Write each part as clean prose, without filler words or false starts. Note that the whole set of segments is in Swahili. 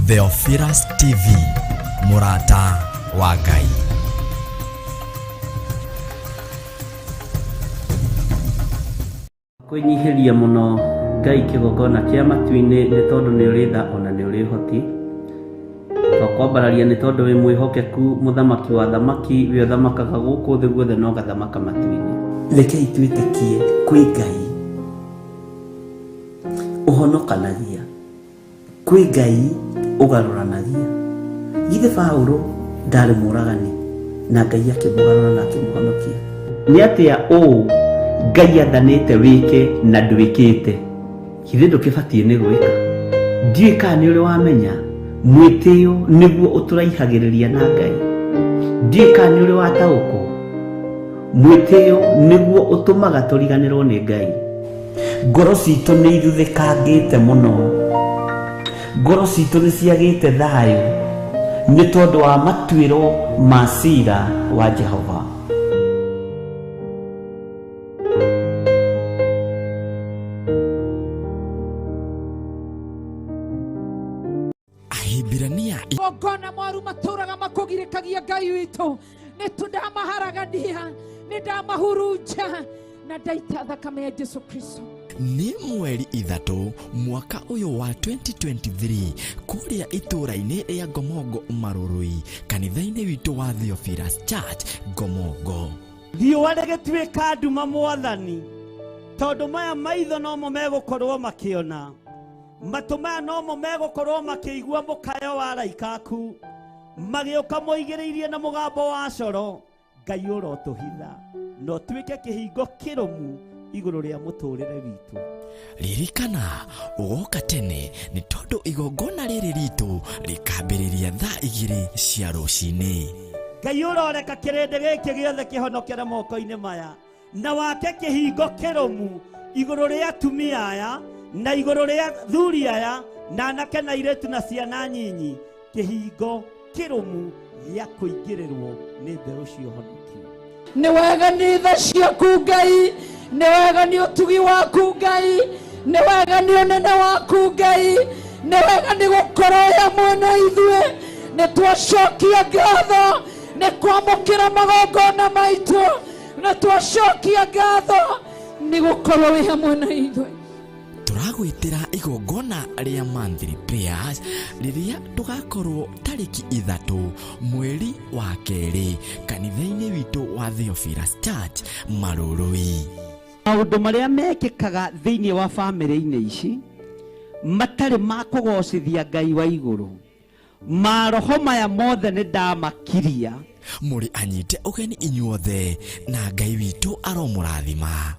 Theophilus TV, Murata wa Ngai. Kwinyihiria muno Ngai kigogona kia matu-ini ni tondu ni uri tha ona ni uri hoti. Twakwambararia ni tondu wi mwihokeku muthamaki wa thamaki wi uthamakaga guku thi guothe no gathamaka matu-ini. Rekei twitikie kwi Ngai uhonokanagia, kwi Ngai ugaruranagia. Githe Paulo ndari muragani na Ngai akimugarura na akimuhonokia. Ni atia Ngai athanite wike na ndwikite, githe ndukibatie ni gwika. Ndiui kana ni uri wamenya mwitio niguo uturaihagiriria na Ngai. Ndiui kana ni uri watauko mwitio niguo utumaga turiganirwo ni Ngai. Ngoro citu ni ithuthikangite muno, ngoro citu ni ciagite thayu ni tondu wa matuiro ma cira wa Jehova. Ogona mwaru maturaga makugirikagia Ngai witu nitundamaharagania nindamahurunja na ndaita thakame ya Jesu Kristo. Ni mweri ithatu mwaka uyu wa 2023 kuria itura-ini ria Ngomongo Marurui, kanitha-ini witu wa Theophilus Church Ngomongo. Riũa rĩgĩtuĩka nduma Mwathani, tondu maya maitho nomo megukorwo makiona, matu maya nomo megukorwo makĩigua mũkayo wa raikaku, magĩũka moigĩrĩirie na mũgambo wa coro. Ngai ũrotũhitha no tuĩke kĩhingo kĩrũmu igũrũ rĩa mũtũrĩre witũ. Ririkana ugoka tene ni tondu igongona rĩrĩ ritũ rĩkambĩrĩria thaa 2 cia rũcinĩ. Ngai ũroreka kĩrĩndĩ gĩkĩ gĩothe kĩhonokere moko-inĩ maya na wake kĩhingo kĩrũmu igũrũ rĩa atumia aya na igũrũ rĩa thuri aya na anake na airĩtu na ciana nyinyi, kĩhingo kĩrũmu gĩa kũingĩrĩrwo nĩ mbeũ cia ũhonokio. Nĩ wega nĩ tha ciaku Ngai, nĩ wega nĩ ũtugi waku Ngai, nĩ wega nĩ ũnene waku Ngai, nĩ wega nĩ gũkorwo hamwe na ithuĩ. Nĩ twacokia ngatho nĩ kwamũkĩra magongona maitũ, nĩ twacokia ngatho nĩ gũkorwo wĩ hamwe na ithuĩ. Turagwitira igongona ria monthly prayers riria tugakorwo tariki 3 mweri wa keri kanitha-ini witu wa Theophilus Church Marurui. Maũndũ marĩa mekĩkaga thĩinĩ wa bamĩrĩ-inĩ ici matarĩ ma kũgocithia Ngai wa igũrũ, maroho maya mothe nĩ ndamakiria. Muri anyite ugeni inyuothe na Ngai witu aromũrathima.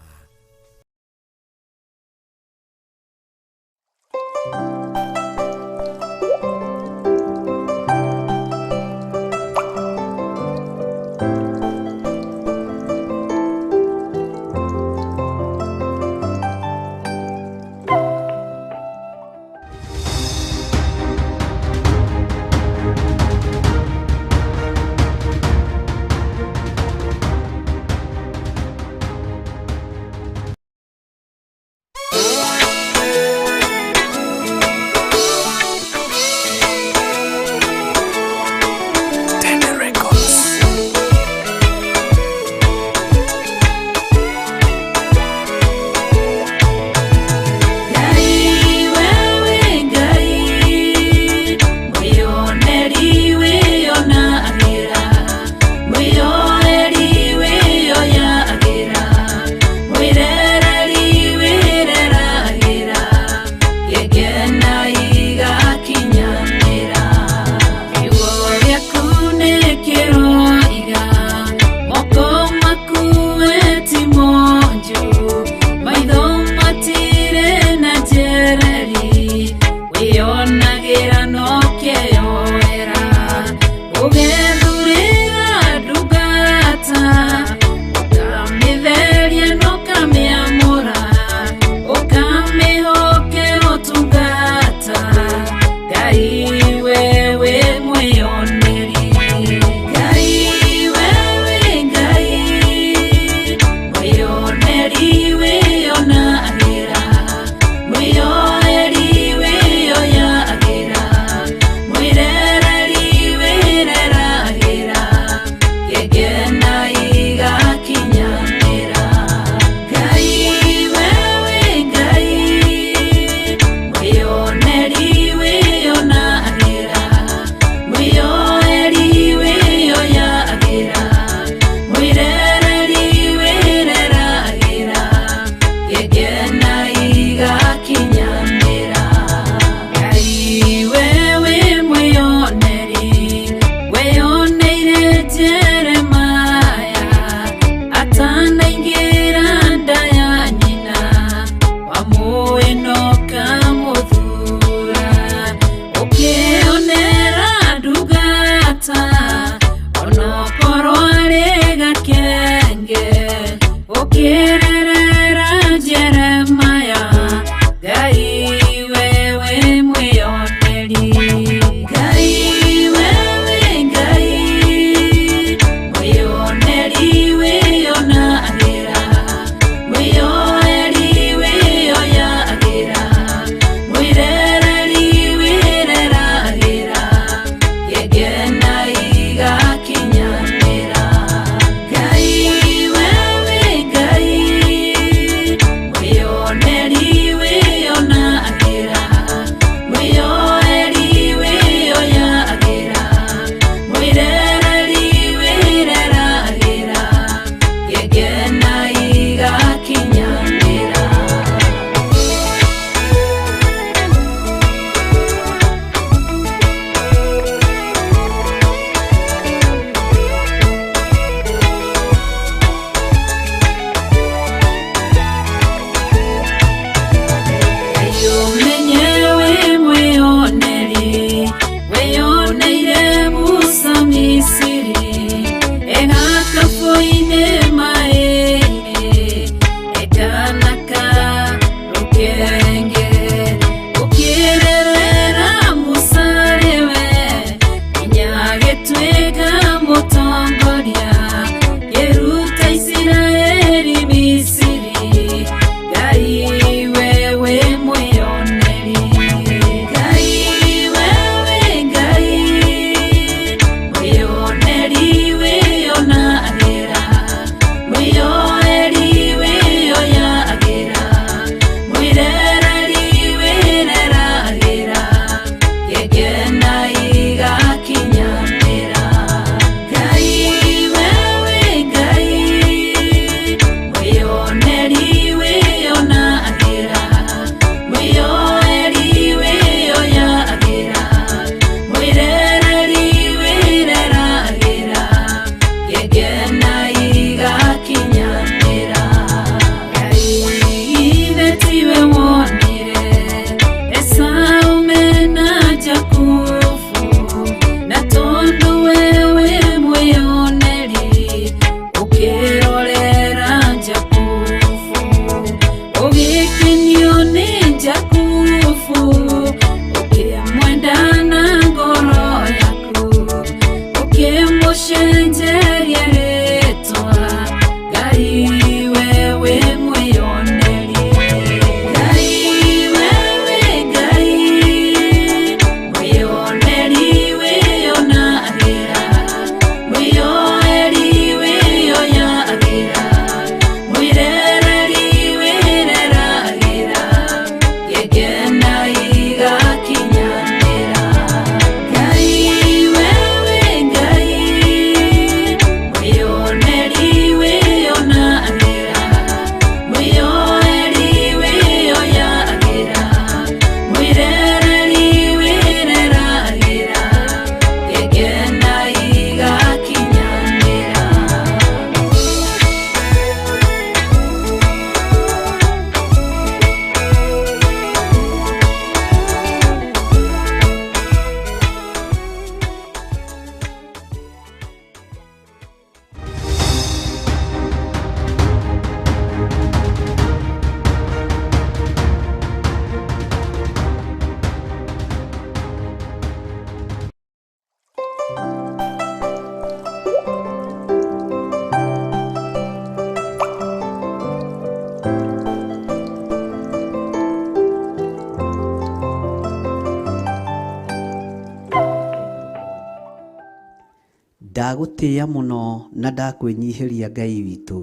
ndagũtĩĩa mũno na ndakwĩnyihĩria Ngai witũ.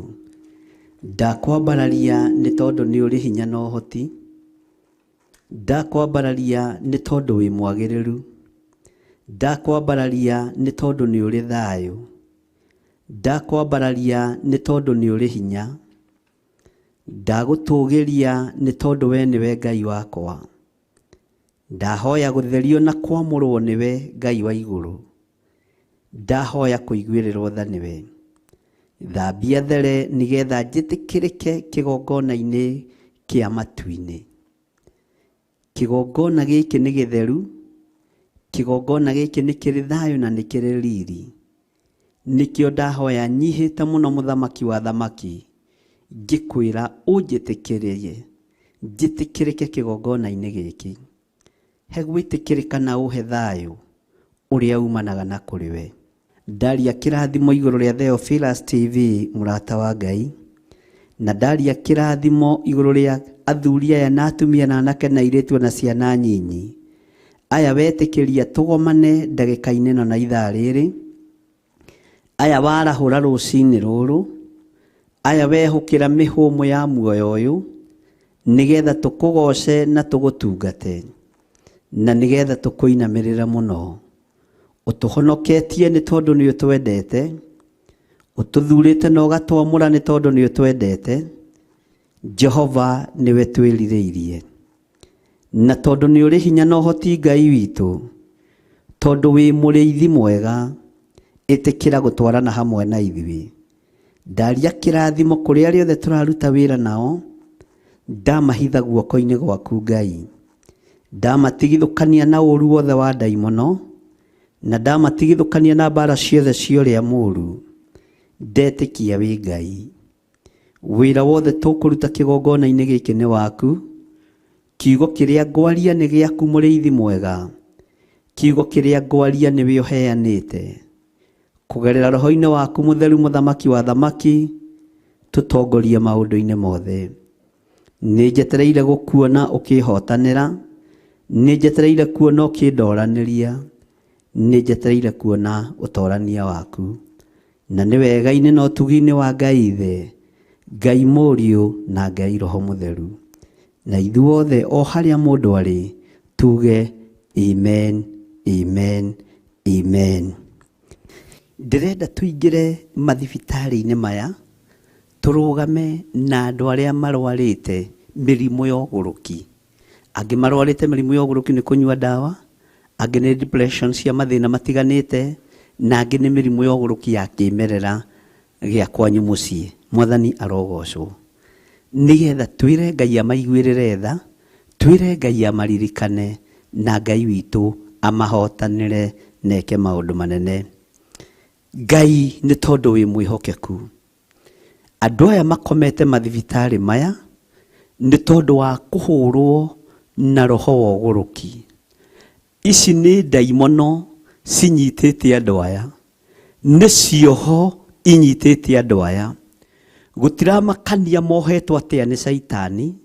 Ndakwambararia nĩ tondũ nĩ ũrĩ hinya na ũhoti. Ndakwambararia nĩ tondũ wĩ mwagĩrĩru. Ndakwambararia nĩ tondũ nĩ ũrĩ thayũ. Ndakwambararia nĩ tondũ nĩ ũrĩ hinya. Ndagũtũũgĩria nĩ tondũ we nĩwe Ngai wakwa. Ndahoya gũtherio na kwamũrwo nĩwe Ngai wa igũrũ. Ndahoya kũiguĩrĩrwo tha nĩwe. Thambia there nĩgetha njĩtĩkĩrĩke kĩgongona-inĩ kĩa matu-inĩ. Kĩgongona gĩkĩ nĩ gĩtheru. Kĩgongona gĩkĩ nĩ kĩrĩ thayũ na nĩ kĩrĩ riri. Nĩkĩo ndahoya nyihĩte mũno mũthamaki wa thamaki, ngĩkwĩra ũnjĩtĩkĩrĩrie njĩtĩkĩrĩke kĩgongona-inĩ gĩkĩ. He gwĩtĩkĩrĩka na ũhe thayũ ũrĩa umanaga na kũrĩ we. Ndaria kĩrathimo igũrũ rĩa Theophilus TV, mũrata wa Ngai, na ndaria kĩrathimo igũrũ rĩa athuri aya na atumia na anake na airĩtu na ciana nyinyi. Aya wetĩkĩria tũgomane ndagĩka-inĩ ĩno na ithaa rĩrĩ. Aya warahũra rũcinĩ rũrũ. Aya wehũkĩra mĩhũmũ ya muoyo ũyũ nĩgetha tũkũgoce na tũgũtungate, na nĩgetha tũkũinamĩrĩra mũno. Ũtũhonoketie nĩ tondũ nĩ ũtwendete. Ũtũthurĩte na ũgatwamũra nĩ tondũ nĩ ũtwendete. Jehova nĩwe twĩrirĩirie. Na tondũ nĩ ũrĩ hinya na ũhoti Ngai witũ, tondũ wĩ mũrĩithi mwega, ĩtĩkĩra gũtwarana hamwe na ithuĩ. Ndaria kĩrathimo kũrĩ arĩa othe tũraruta wĩra nao. Ndamahitha guoko-inĩ gwaku Ngai. Ndamatigithũkania na ũũru wothe wa ndaimono, na ndamatigithũkania na mbara ciothe cia ũrĩa mũũru. Ndetĩkia wĩ Ngai. Wĩra wothe tũkũruta kĩgongona-inĩ gĩkĩ nĩ waku. Kiugo kĩrĩa ngwaria nĩ gĩaku mũrĩithi mwega. Kiugo kĩrĩa ngwaria nĩwe ũheanĩte. Kũgerera roho-inĩ waku mũtheru mũthamaki wa thamaki, tũtongorie maũndũ-inĩ mothe. Nĩ njetereire gũkuona ũkĩhotanĩra. Nĩ njetereire kuona ũkĩndoranĩria. Nĩ njetereire kuona ũtorania waku. Na nĩ wega-inĩ na ũtugi-inĩ wa Ngai Ithe, Ngai Mũriũ na Ngai Roho Mũtheru. Na ithuothe o harĩa mũndũ arĩ tuge amen, amen, amen. Ndĩrenda tũingĩre mathibitarĩ-inĩ maya tũrũgame na andũ arĩa marwarĩte mĩrimũ ya ũgũrũki. Angĩ marwarĩte mĩrimũ ya ũgũrũki nĩ kũnyua ndawa, angĩ nĩ depression cia mathĩna matiganĩte, na angĩ nĩ mĩrimũ ya ũgũrũki ya kĩmerera gĩa kwanyu mũciĩ. Mwathani arogocwo. Nĩgetha twĩre Ngai amaiguĩrĩre tha, twĩre Ngai amaririkane, na Ngai witũ amahotanĩre neke maũndũ manene. Ngai nĩ tondũ wĩ mwĩhokeku. Andũ aya makomete mathibitarĩ maya nĩ tondũ wa kũhũrwo na roho wa ũgũrũki. Ici nĩ ndaimono cinyitĩte andũ aya. Nĩ cioho inyitĩte andũ aya. Gũtiramakania mohetwo atĩa nĩ Saitani,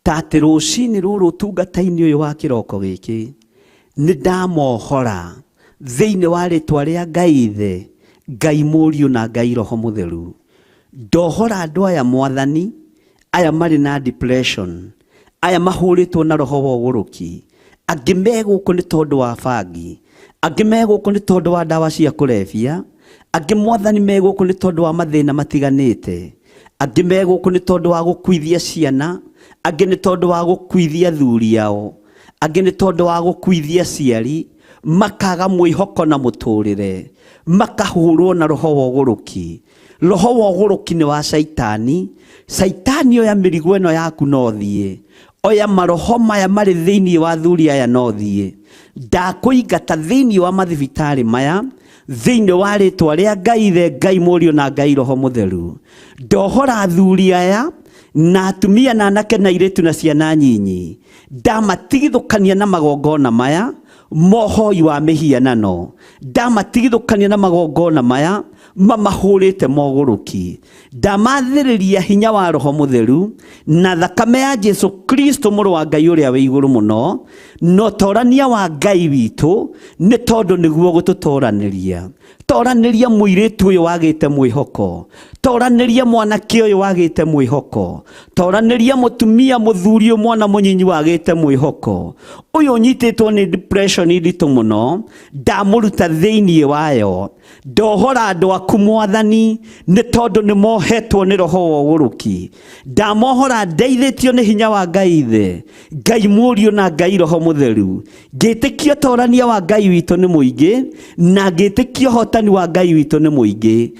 ta atĩ rũcinĩ rũrũ ũtungata-inĩ ũyũ wa kĩroko gĩkĩ nĩ ndamohora thĩinĩ wa rĩtwa rĩa Ngai Ithe, Ngai Mũriũ na Ngai Roho Mũtheru. Ndohora andũ aya Mwathani, aya marĩ na depression, aya mahũrĩtwo na roho wa ũgũrũki. Angĩ me gũkũ nĩ tondũ wa bangi, angĩ me gũkũ nĩ tondũ wa ndawa cia kũrebia, angĩ Mwathani me gũkũ nĩ tondũ wa mathĩna matiganĩte, angĩ me gũkũ nĩ tondũ wa gũkuithia ciana, angĩ nĩ tondũ wa gũkuithia athuri ao, angĩ nĩ tondũ wa gũkuithia aciari, makaga mwĩhoko na mũtũrĩre, makahũrwo na roho wa ũgũrũki. Roho wa ũgũrũki nĩ wa Saitani. Saitani oya mĩrigo ĩno yaku no thiĩ. Oya maroho maya marĩ thĩinĩ wa athuri aya no thiĩ. Ndakũingata thĩinĩ wa mathibitarĩ maya, thĩinĩ wa rĩtwa rĩa Ngai Ithe, Ngai Mũriũ na Ngai Roho Mũtheru. Ndohora athuri aya na atumia na anake na airĩtu na ciana nyinyi. Ndamatigithũkania na magongona maya mohoi wa mĩhianano. Ndamatigithũkania na magongona maya mamahũrĩte mogũrũki. Ndamathĩrĩria hinya wa Roho Mũtheru na thakame ya Jesu Kristo mũrũ wa Ngai ũrĩa wĩ igũrũ mũno, na ũtorania wa Ngai witũ, nĩ tondũ nĩguo gũtũtoranĩria. Toraniria muiritu uyu wagite mwihoko, toraniria mwanake uyu wagite mwihoko, toraniria mutumia muthuri mwana munyinyi wagite mwihoko. Uyu nyititwo ni depression iritu muno, ndamuruta thiini wayo. Ndohora andu aku Mwathani ni tondu ni mohetwo ni roho wa uguruki. Ndamohora ndeithitio ni hinya wa Ngai Ithe, Ngai Mũriũ na Ngai Roho Mũtheru. Ngĩtĩkia torania wa Ngai witũ ni muingi, na ngĩtĩkia hotani wa Ngai witũ ni muingi.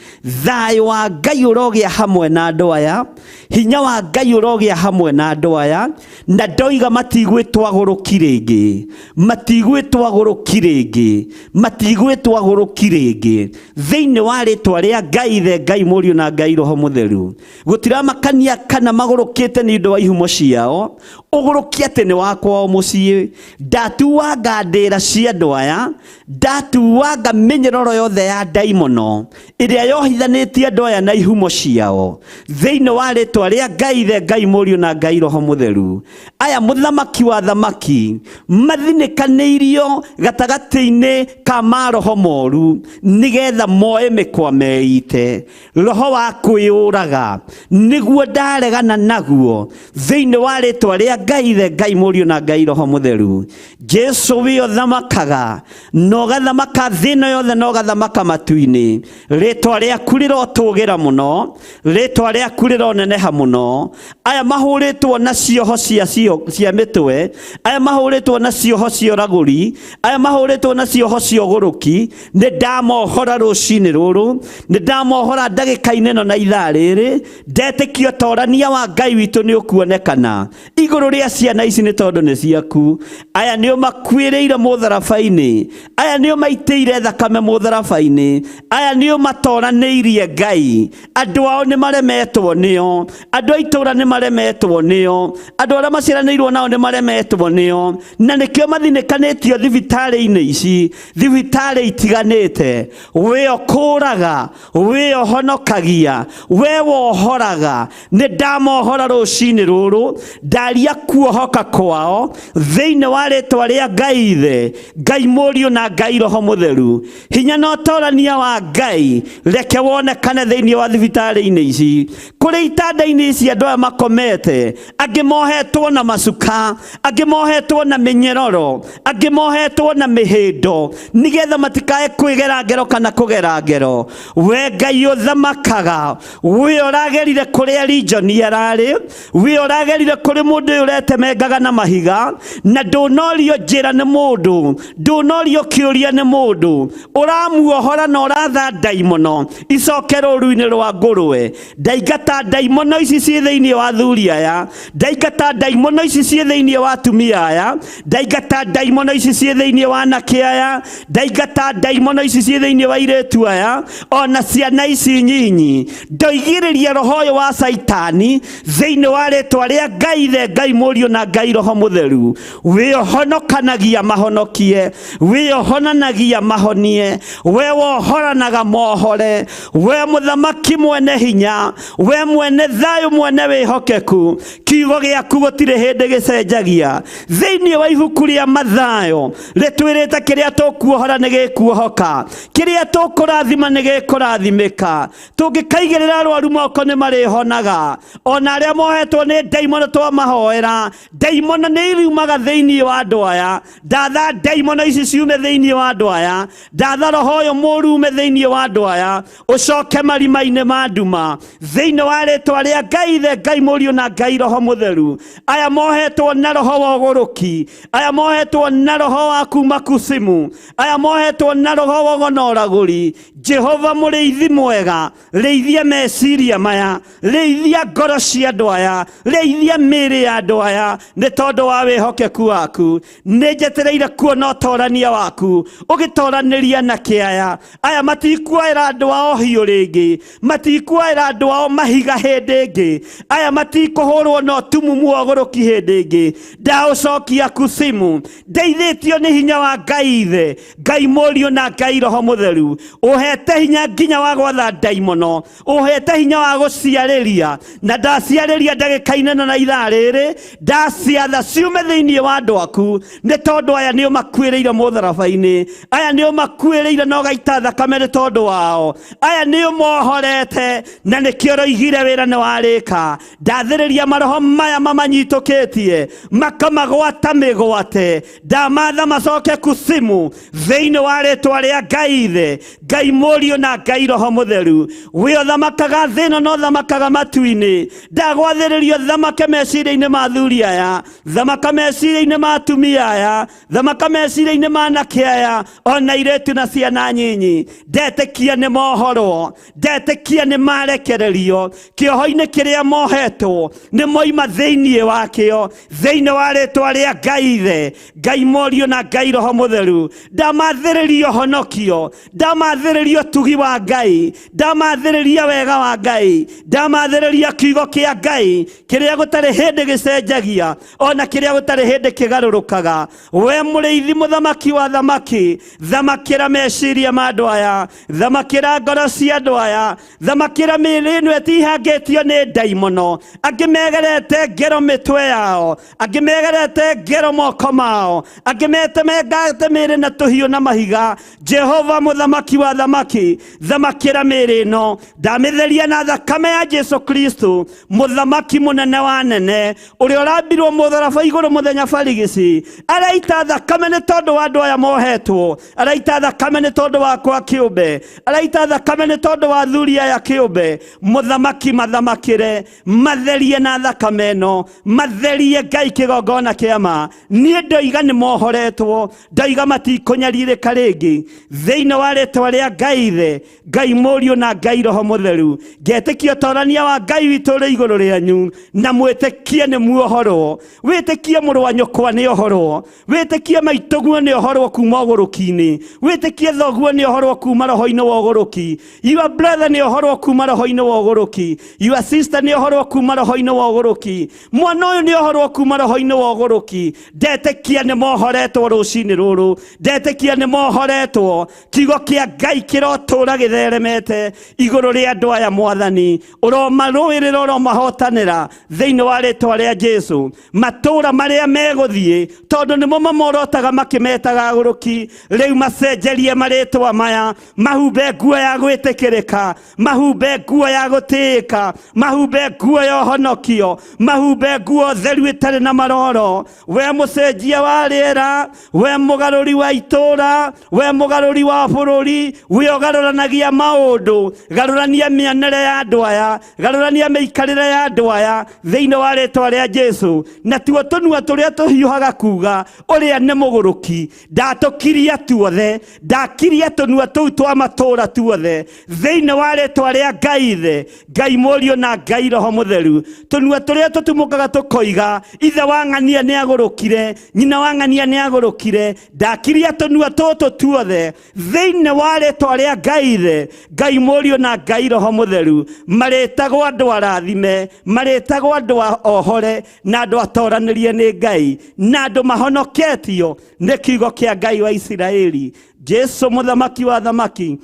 Thayũ wa Ngai ũrogĩa hamwe na andũ aya, hinya wa Ngai ũrogĩa hamwe na andũ aya, na ndoiga matigwĩtwo agũrũki rĩngĩ, matigwĩtwo agũrũki rĩngĩ, matigwĩtwo agũrũki rĩngĩ. Thĩinĩ wa rĩtwa rĩa Ngai Ithe, Ngai Mũriũ na Ngai Roho Mũtheru. Gũtiramakania kana magũrũkĩte nĩ ũndũ wa ihumo ciao, ũgũrũki atĩ nĩ wakwa o mũciĩ. Ndatuanga ndĩra cia andũ aya, ndatuanga mĩnyororo yothe ya ndaimono ĩrĩa yohithanĩtie andũ aya na ihumo ciao, thĩinĩ wa rĩtwa rĩa Ngai Ithe, Ngai Mũriũ na Ngai Roho Mũtheru. Aya mũthamaki wa thamaki mathinĩkanĩirio gatagatĩ-inĩ ka maroho moru, nigetha moe mĩkwa meite. Roho wa kwĩyũraga nĩguo ndaregana naguo, thĩinĩ wa rĩtwa rĩa Ngai Ithe, Ngai Mũriũ na Ngai Roho Mũtheru. Jesu we ũthamakaga, no gathamaka thĩ ĩno yothe, no gathamaka matu-inĩ. Rĩtwa rĩaku rĩrotũgĩra mũno, rĩtwa rĩaku rĩroneneha mũno. Aya mahũrĩtwo na cioho cia mĩtwe, aya mahũrĩtwo na cioho cia ũragũri, aya mahũrĩtwo na cioho cia ũgũrũki, nĩ ndamohora rũcinĩ rũrũ, nĩ ndamohora ndagĩka-inĩ ĩno na ithaa rĩrĩ. Ndetĩkio torania wa Ngai witũ nĩ ũkuonekana igũrũ rĩa ciana ici nĩ tondũ nĩ ciaku. Aya nĩo makuĩrĩire mũtharaba-inĩ, aya nĩo maitĩire thakame mũtharaba-inĩ, aya nĩo matoranĩirie Ngai. Andũ ao nĩ maremetwo nĩo, andũ a itũũra nĩ maremetwo nĩo, andũ arĩa maciaranĩirwo nao nĩ maremetwo nĩo, na nĩkĩo mathinĩkanĩtio thibitarĩ-inĩ ici, thibitarĩ itiganĩte. We ũkũraga, we ũhonokagia, we wohoraga. Nĩ ndamohora rũcinĩ rũrũ, ndaria kuohoka kwao thĩinĩ wa rĩtwa rĩa Ngai Ithe, Ngai Mũriũ na Ngai Roho Mũtheru. Hinya na ũtorania wa Ngai reke wonekane thĩinĩ wa thibitarĩ-inĩ ici, kũrĩ itanda-inĩ ici andũ aya makomete, angĩ mohetwo na macuka, angĩ mohetwo na mĩnyororo, angĩ mohetwo na mĩhĩndo, nigetha matikae kwĩgera ngero kana kũgera ngero. We Ngai ũthamakaga, we ũragerire kũrĩa Elijoni ararĩ, we ũragerire kũrĩ mũndũ ũyũ ũretemengaga na mahiga, na ndũnorio njĩra nĩ mũndũ, ndũnorio kĩũria nĩ mũndũ, ũramuohora na ũratha ndaimono icoke rũru-inĩ rwa ngũrwe. Ndaingata ndaimono ici ciĩ thĩinĩ wa athuri aya, ndaingata ndaimono ici ciĩ thĩinĩ wa atumia aya, ndaingata ndaimono ici ciĩ thĩinĩ wa anake aya, ndaingata ndaimono ici ciĩ thĩinĩ wa airĩtu aya, ona ciana ici nyinyi. Ndoigĩrĩria roho ũyũ wa Saitani thĩinĩ wa rĩtwa rĩa Ngai Ithe, Ngai Mũriũ na Ngai Roho Mũtheru. We ũhonokanagia mahonokie, we ũhonanagia mahonie, we wohoranaga mohore, we mũthamaki mwene hinya, we mwene thayũ, mwene wĩhokeku. Kiugo gĩaku gũtirĩ hĩndĩ gĩcenjagia. Thĩinĩ wa ibuku rĩa Mathayo rĩtwĩrĩte kĩrĩa tũkuohora nĩ gĩkuohoka, kĩrĩa tũkũrathima nĩ gĩkũrathimĩka. Tũngĩkaigĩrĩra arwaru moko nĩ marĩhonaga, ona arĩa mohetwo nĩ ndaimono twamahoera, ndaimono nĩ iriumaga thĩinĩ wa andũ aya. Ndatha ndaimono ici ciume thĩinĩ wa andũ aya, ndatha roho ũyũ mũũru ume thĩinĩ wa andũ aya, ũcoke marima-inĩ ma nduma thĩinĩ wa rĩtwa rĩa Ngai Ithe, Ngai Mũriũ na Ngai Roho Mũtheru. Aya mohetwo na roho wa ũgũrũki, aya mohetwo na roho wa kuma kusimu, aya mohetwo na roho wa ũgũrũki. Jehova mũrĩithi mwega, rĩithia meciria maya, rĩithia ngoro cia andũ aya, rĩithia mĩĩrĩ ya andũ aya, nĩ tondũ wa wĩhokeku waku. Nĩ njetereire kuona ũtorania waku ũgĩtoranĩria na kĩaya. Aya matikuoera andũ ao hiũ rĩngĩ, matikuoera andũ ao mahiga hĩndĩ ĩngĩ, aya matikũhũrwo na ũtumumu wa ũgũrũki hĩndĩ ĩngĩ. Ndaũcokia kusimu, ndeithĩtio nĩ hinya wa Ngai Ithe, Ngai Mũriũ na Ngai Roho Mũtheru. Ũhete hinya nginya wa gwatha ndaimono, ũhete hinya wa gũciarĩria, na ndaciarĩria ndagĩka-inĩ na ithaa rĩrĩ, ndaciatha ciume thĩinĩ wa andũ aku, nĩ tondũ aya nĩo makuĩrĩire mũtharaba-inĩ, aya nĩo makuĩrĩire na agaita thakame nĩ tondũ wao. Aya nĩo mohorete na nĩkĩo roigire wĩra nĩ warĩka. Ndathĩrĩria maroho maya mamanyitũkĩtie makamagwata mĩgwate. Ndamatha macoke kusimu thĩinĩ wa rĩĩtwa rĩa Ngai Ithe, Ngai Mũriũ na Ngai Roho Mũtheru. We ũthamakaga thĩ ĩno na ũthamakaga matu-inĩ. Ndagwathĩrĩrio thamake meciria-inĩ ma athuri aya, thamaka meciria-inĩ ma atumia aya, thamaka meciria-inĩ ma anake aya, ona airĩtu na ciana nyinyi. Ndetĩkia nĩ mohorwo, ndetĩkia nĩ marekererio kĩoho-inĩ kĩrĩa mohetwo, nĩ moima thĩinĩ wakĩo, thĩinĩ wa rĩĩtwa rĩa Ngai Ithe, Ngai Mũriũ na Ngai Roho Mũtheru. Ndamathĩrĩrio honokio, ndamathĩrĩrio tugi wa Ngai, ndamathĩrĩria wega wa Ngai, ndamathĩrĩria kiugo kĩa Ngai kĩrĩa gũtarĩ hĩndĩ gĩcenjagia, ona kĩrĩa gũtarĩ hĩndĩ kĩgarũrũkaga. We mũrĩithi mũthamaki wa thamaki, thamakĩra meciria ma andũ aya, thamakĩra ngoro cia andũ aya, thamakĩra mĩĩrĩ ĩno ĩtihangĩtio nĩ ndaimono, angĩ megerete ngero mĩtwe yao, angĩ megerete ngero moko mao, angĩ metemengate mĩĩrĩ na tũhiũ na mahiga. Jehova mũthamaki wa thamaki, thamakĩra mĩĩrĩ ĩno, ndamĩtheria na thakame ya Jesu Kristo, mũthamaki mũnene wa nene, ũrĩa ũrambirwo mũtharaba igũrũ mũthenya barigici. Araita thakame nĩ tondũ wa andũ aya mohetwo, araita thakame nĩ tondũ wakwa kĩũmbe, araita thakame nĩ tondũ wa athuri aya kĩũmbe. Mũthamaki mathamakĩre, matherie na thakame ĩno, matherie Ngai kĩgongona kĩa ma. Niĩ ndoiga nĩ mohoretwo, ndoiga matikũnyarirĩka rĩngĩ, thĩinĩ wa rĩĩtwa rĩa Ngai Ithe, Ngai Mũriũ na Ngai Roho Mũtheru. Ngetĩkia ũtorania wa Ngai witũ ũrĩ igũrũ rĩanyu, na mwĩtĩkie nĩ muohorwo. Wĩtĩkie mũrũ wa nyũkwa nĩ ohorwo, wĩtĩkie maitũguo nĩ ohorwo kuma ũgũrũki-inĩ, wĩtĩkie thoguo nĩ ohorwo kuma roho-inĩ wa ũgũrũki, your brother nĩ ohorwo kuma roho-inĩ wa ũgũrũki, your sister nĩ ohorwo kuma roho-inĩ wa ũgũrũki, mwana ũyũ nĩ ohorwo kuma roho-inĩ wa ũgũrũki. Ndetĩkia nĩ mohoretwo rũcinĩ rũrũ, ndetĩkia nĩ mohoretwo. Kiugo kĩa Ngai kĩrotũũra gĩtheremete igũrũ rĩa andũ aya Mwathani, ũromarũĩrĩra, ũromahotanĩra thĩinĩ wa rĩĩtwa rĩa Jesu. Matũũra marĩa megũthiĩ, tondũ nĩmo mamorotaga makĩmetaga agũrũki, rĩu macenjerie marĩĩtwa maya, mahumbe nguo ya gwĩtĩkĩrĩka, mahumbe nguo ya gũtĩĩka, mahumbe nguo ya ũhonokio, mahumbe nguo theru ĩtarĩ na maroro. We mũcenjia wa rĩera, we mũgarũri wa itũũra, we mũgarũri wa bũrũri, we ũgarũranagia maũndũ, garũrania mĩonere ya andũ aya, garũrania mĩikarĩre ya andũ aya thĩinĩ wa rĩĩtwa rĩa Jesu. Na tuo tũnua tũrĩa tũhiũhaga kuga ũrĩa nĩ mũgũrũki, ndatũkiria tuothe, ndakiria tũnua tũu twa matũũra tuothe thĩinĩ wa rĩĩtwa rĩa Ngai Ithe, Ngai Mũriũ na Ngai Roho Mũtheru. Tũnua tũrĩa tũtumũkaga tũkoiga ithe wa ng'ania nĩ agũrũkire, nyina wa ng'ania nĩ agũrũkire, ndakiria tũnua tũtũ tuothe thĩinĩ wa rĩĩtwa rĩa Ngai Ithe, Ngai Mũriũ na Ngai Roho Mũtheru. Marĩtagwo andũ arathime, marĩtagwo andũ ohore, na andũ atoranĩrie nĩ Ngai, na andũ mahonoketio nĩ kiugo kĩa Ngai wa Isiraeli. Jesu mũthamaki wa thamaki,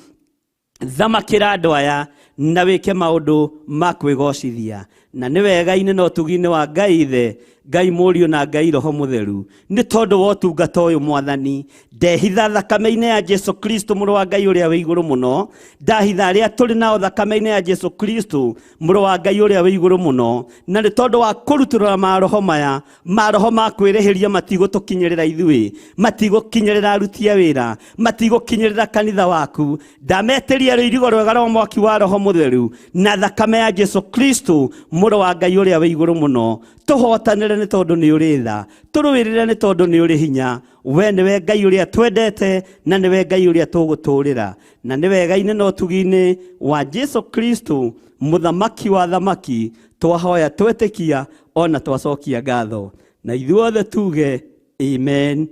thamakĩra andũ aya na wĩke maũndũ ma kwĩgocithia. Na nĩ wega-inĩ na ũtugi-inĩ wa Ngai Ithe, Ngai Mũriũ na Ngai Roho Mũtheru, nĩ tondũ wa ũtungata ũyũ Mwathani, ndehitha thakame-inĩ ya Jesu Kristo mũrũ wa Ngai ũrĩa wĩ igũrũ mũno, ndahitha arĩa tũrĩ nao thakame-inĩ ya Jesu Kristo mũrũ wa Ngai ũrĩa wĩ igũrũ mũno. Na nĩ tondũ wa kũrutũrũra maroho maya, maroho ma kwĩrĩhĩria matigũtũkinyĩrĩra ithuĩ, matigũkinyĩrĩra aruti a wĩra, matigũkinyĩrĩra kanitha waku. Ndametĩria rũirigo rwega rwa mwaki wa Roho Mũtheru na thakame ya Jesu Kristo mũrũ wa Ngai ũrĩa wĩ igũrũ mũno. Tũhotanĩre nĩ tondũ nĩ ũrĩ tha, tũrũĩrĩre nĩ tondũ nĩ ũrĩ hinya. We nĩwe Ngai ũrĩa twendete, na nĩwe Ngai ũrĩa tũgũtũũrĩra. Na nĩ wega-inĩ na ũtugi-inĩ wa Jesu Kristo mũthamaki wa thamaki, twahoya twetĩkia ona twacokia ngatho. Na ithuothe tuge amen.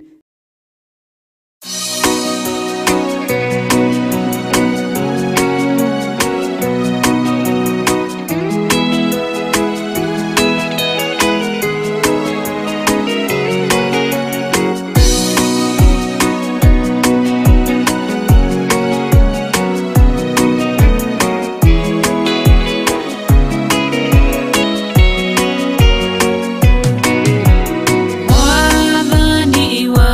Mwathani wa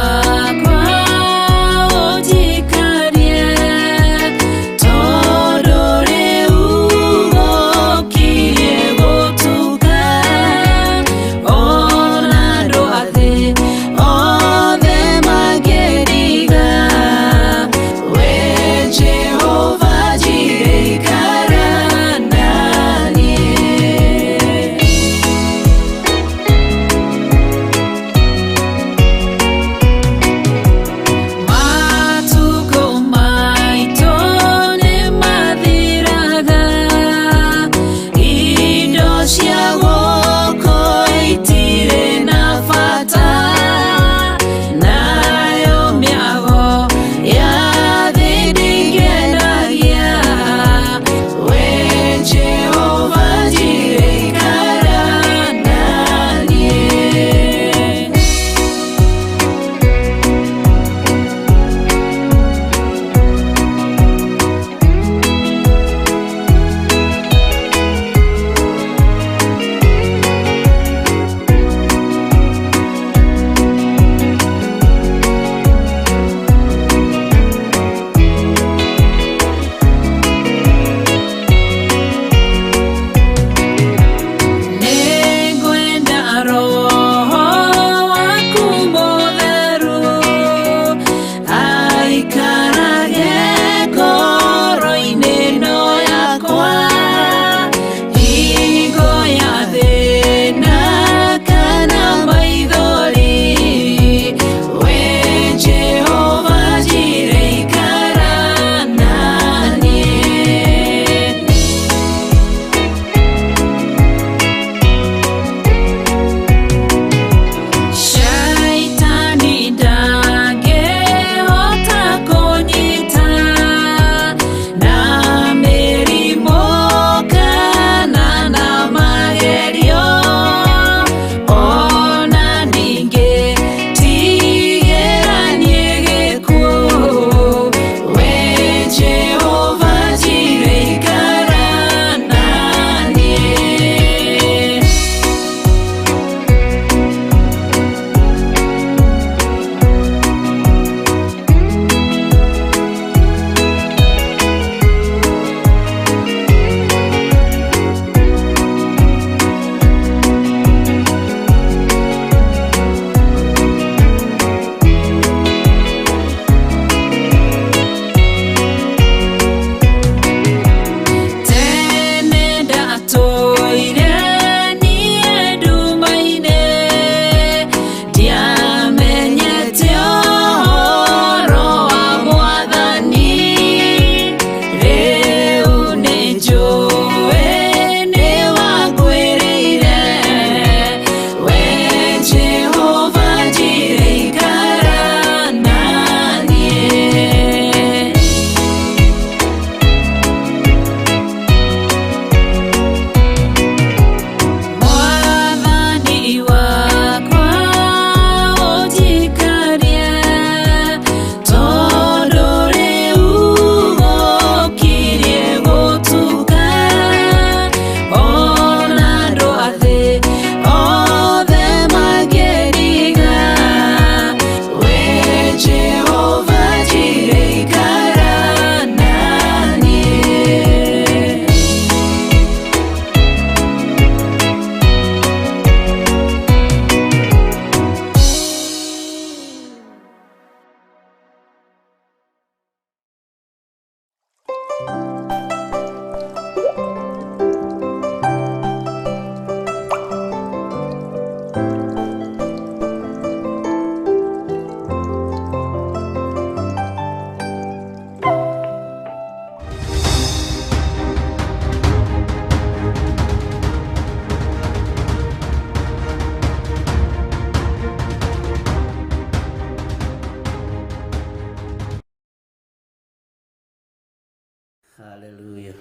Haleluya.